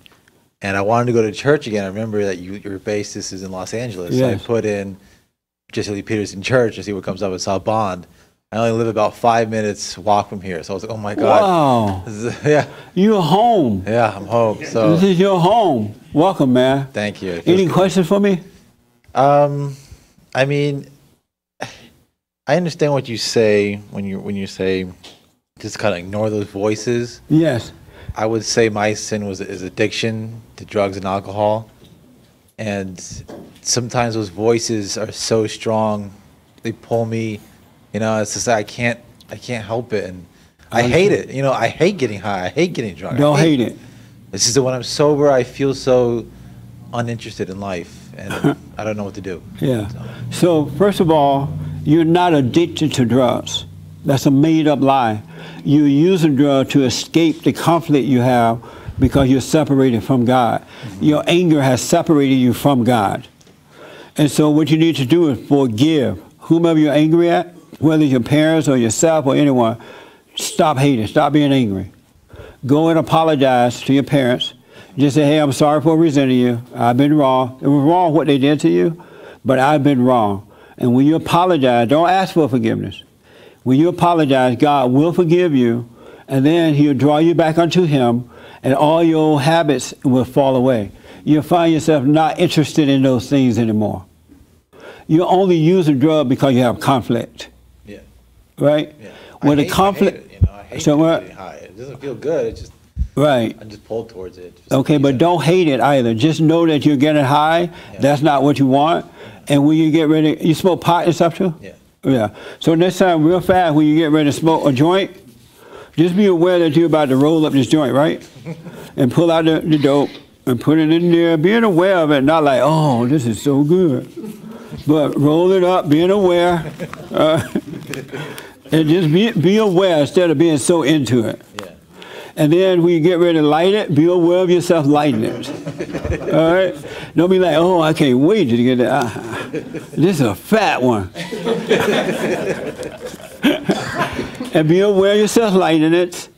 And I wanted to go to church again. I remember that your basis is in Los Angeles. Yes. So I put in Jesse Lee Peterson Church to see what comes up. I saw Bond. I only live about 5 minutes walk from here. So I was like, oh my God. Wow. Yeah. You're home. Yeah, I'm home. So this is your home. Welcome, man. Thank you. Any questions for me? I mean, I understand what you say when you say just kind of ignore those voices. Yes. I would say my sin is addiction to drugs and alcohol, and sometimes those voices are so strong, they pull me. You know, it's just I can't help it, and I hate it. You know, I hate getting high. I hate getting drunk. Don't hate it. It's just that when I'm sober, I feel so uninterested in life, and I don't know what to do. Yeah. So first of all, you're not addicted to drugs. That's a made-up lie. You use a drug to escape the conflict you have because you're separated from God. Mm-hmm. Your anger has separated you from God. And so what you need to do is forgive whomever you're angry at, whether it's your parents or yourself or anyone. Stop hating. Stop being angry. Go and apologize to your parents. Just say, hey, I'm sorry for resenting you. I've been wrong. It was wrong what they did to you, but I've been wrong. And when you apologize, don't ask for forgiveness. When you apologize, God will forgive you, and then he'll draw you back unto him, and all your old habits will fall away. You'll find yourself not interested in those things anymore. You only use a drug because you have conflict. Yeah. Right? Yeah. When the I conflict, hate it, you know, I hate getting high. It doesn't feel good. It's just right. I'm just pulled towards it. Okay, but don't hate it either. Just know that you're getting high. Yeah. That's not what you want. And when you get ready, you smoke pot and stuff too? Yeah. Yeah. So next time, real fast, when you get ready to smoke a joint, just be aware that you're about to roll up this joint, right? And pull out the dope and put it in there, being aware of it, not like, oh, this is so good. But roll it up, being aware. And just be aware instead of being so into it. Yeah. And then when you get ready to light it, be aware of yourself lighting it. All right? Don't be like, oh, I can't wait to get that. This is a fat one. And be aware of yourself lighting it.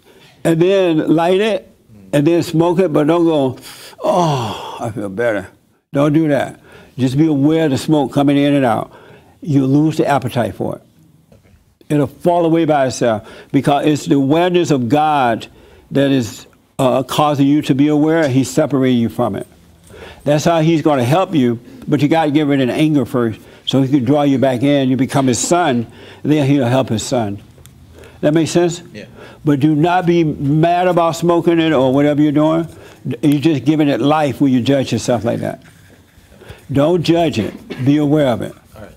And then light it. And then smoke it. But don't go, oh, I feel better. Don't do that. Just be aware of the smoke coming in and out. You'll lose the appetite for it. It'll fall away by itself. Because it's the awareness of God that is causing you to be aware. He's separating you from it. That's how he's going to help you, but you got to get rid of the anger first so he can draw you back in. You become his son, and then he'll help his son. That makes sense? Yeah. But do not be mad about smoking it or whatever you're doing. You're just giving it life when you judge yourself like that. Don't judge it. Be aware of it. All right.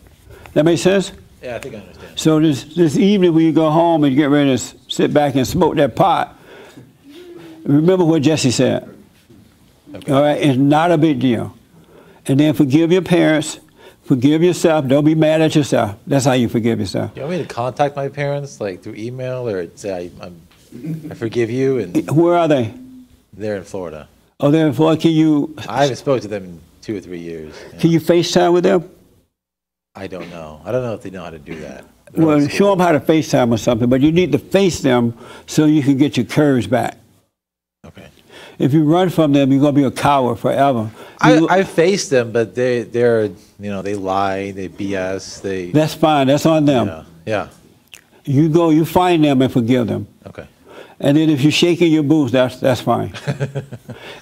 That makes sense? Yeah, I think I understand. So this evening when you go home and you get ready to sit back and smoke that pot, Remember what Jesse said. Okay. All right, it's not a big deal. And then forgive your parents, forgive yourself. Don't be mad at yourself. That's how you forgive yourself. You want me to contact my parents, like through email, or say I forgive you? And where are they? They're in Florida. Oh, they're in Florida. Can you? I haven't spoken to them in 2 or 3 years. Can you FaceTime with them? I don't know. I don't know if they know how to do that. Well, show them how to FaceTime or something, but you need to face them so you can get your courage back. Okay. If you run from them, you're gonna be a coward forever. I face them, but they're they lie, they BS, they. That's fine. That's on them. Yeah. You go, you find them and forgive them. Okay. And then if you're shaking your boots, that's fine.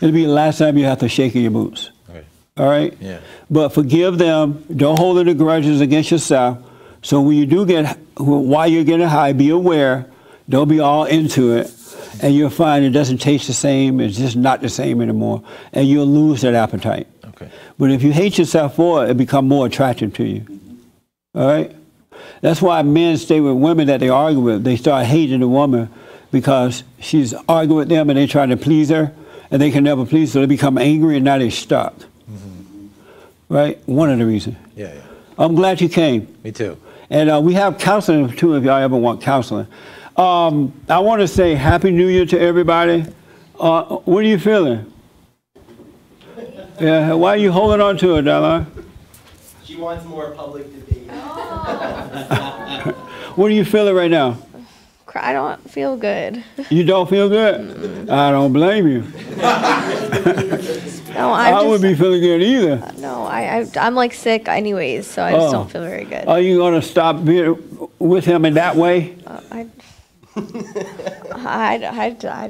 It'll be the last time you have to shake in your boots. Okay. All right? Yeah. But forgive them. Don't hold any grudges against yourself. So when you do while you're getting high, be aware. Don't be all into it. And you'll find it doesn't taste the same. It's just not the same anymore. And you'll lose that appetite. Okay. But if you hate yourself for it, it becomes more attractive to you. All right? That's why men stay with women that they argue with. They start hating the woman because she's arguing with them and they're trying to please her, and they can never please, so they become angry and now they're stuck. Mm-hmm. Right? One of the reasons. Yeah. I'm glad you came. Me too. And we have counseling too if y'all ever want counseling. I want to say Happy New Year to everybody. What are you feeling? Yeah, why are you holding on to it, Della? She wants more public debate. What are you feeling right now? I don't feel good. You don't feel good? I don't blame you. No, I wouldn't be feeling good either. No, I'm like sick anyways, so I just don't feel very good. Are you going to stop being with him in that way? I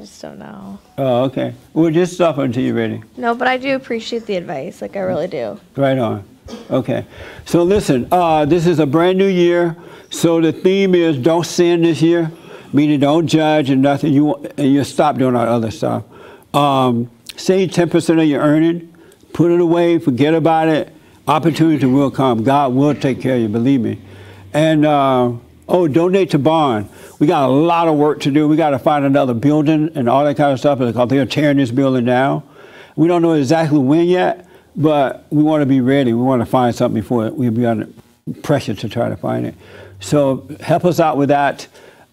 just don't know. Oh, okay. Well, just stop until you're ready. No, but I do appreciate the advice. Like, I really do. Right on. Okay. So listen, this is a brand new year. So the theme is don't sin this year, meaning don't judge and nothing. You stop doing all other stuff. Save 10% of your earning, put it away, forget about it. Opportunity will come. God will take care of you, believe me. And donate to Bond. We got a lot of work to do. We got to find another building and all that kind of stuff because they're tearing this building down. We don't know exactly when yet, but we want to be ready. We want to find something before we'll be under pressure to try to find it. So help us out with that.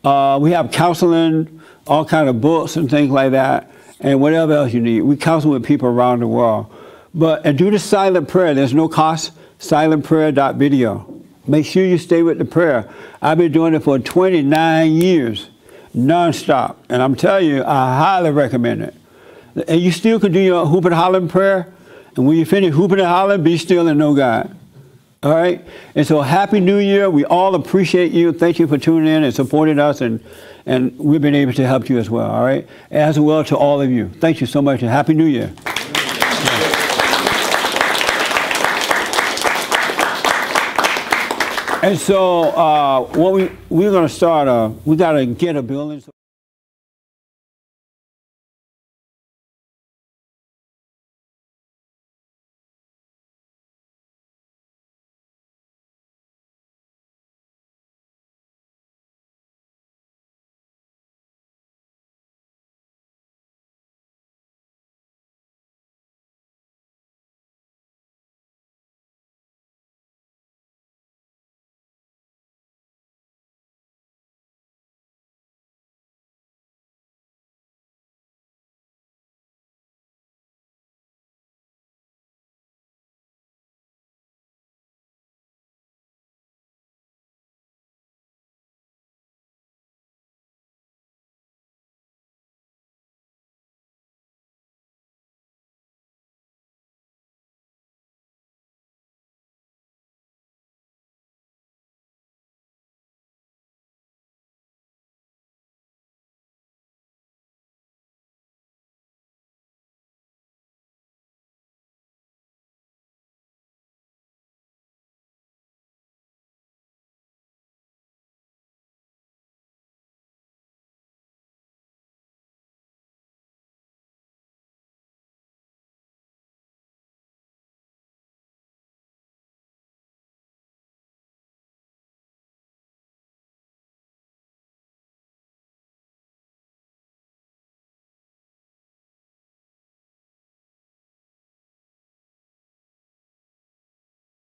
We have counseling, all kind of books and things like that, and whatever else you need. We counsel with people around the world. And do the silent prayer. There's no cost. Silentprayer.video. Make sure you stay with the prayer. I've been doing it for 29 years, nonstop. And I'm telling you, I highly recommend it. And you still can do your hooping and hollering prayer. And when you finish hooping and hollering, be still and know God. All right? And so Happy New Year. We all appreciate you. Thank you for tuning in and supporting us. And we've been able to help you as well. All right? As well to all of you. Thank you so much and Happy New Year. And so what we're going to start, we got to get a building.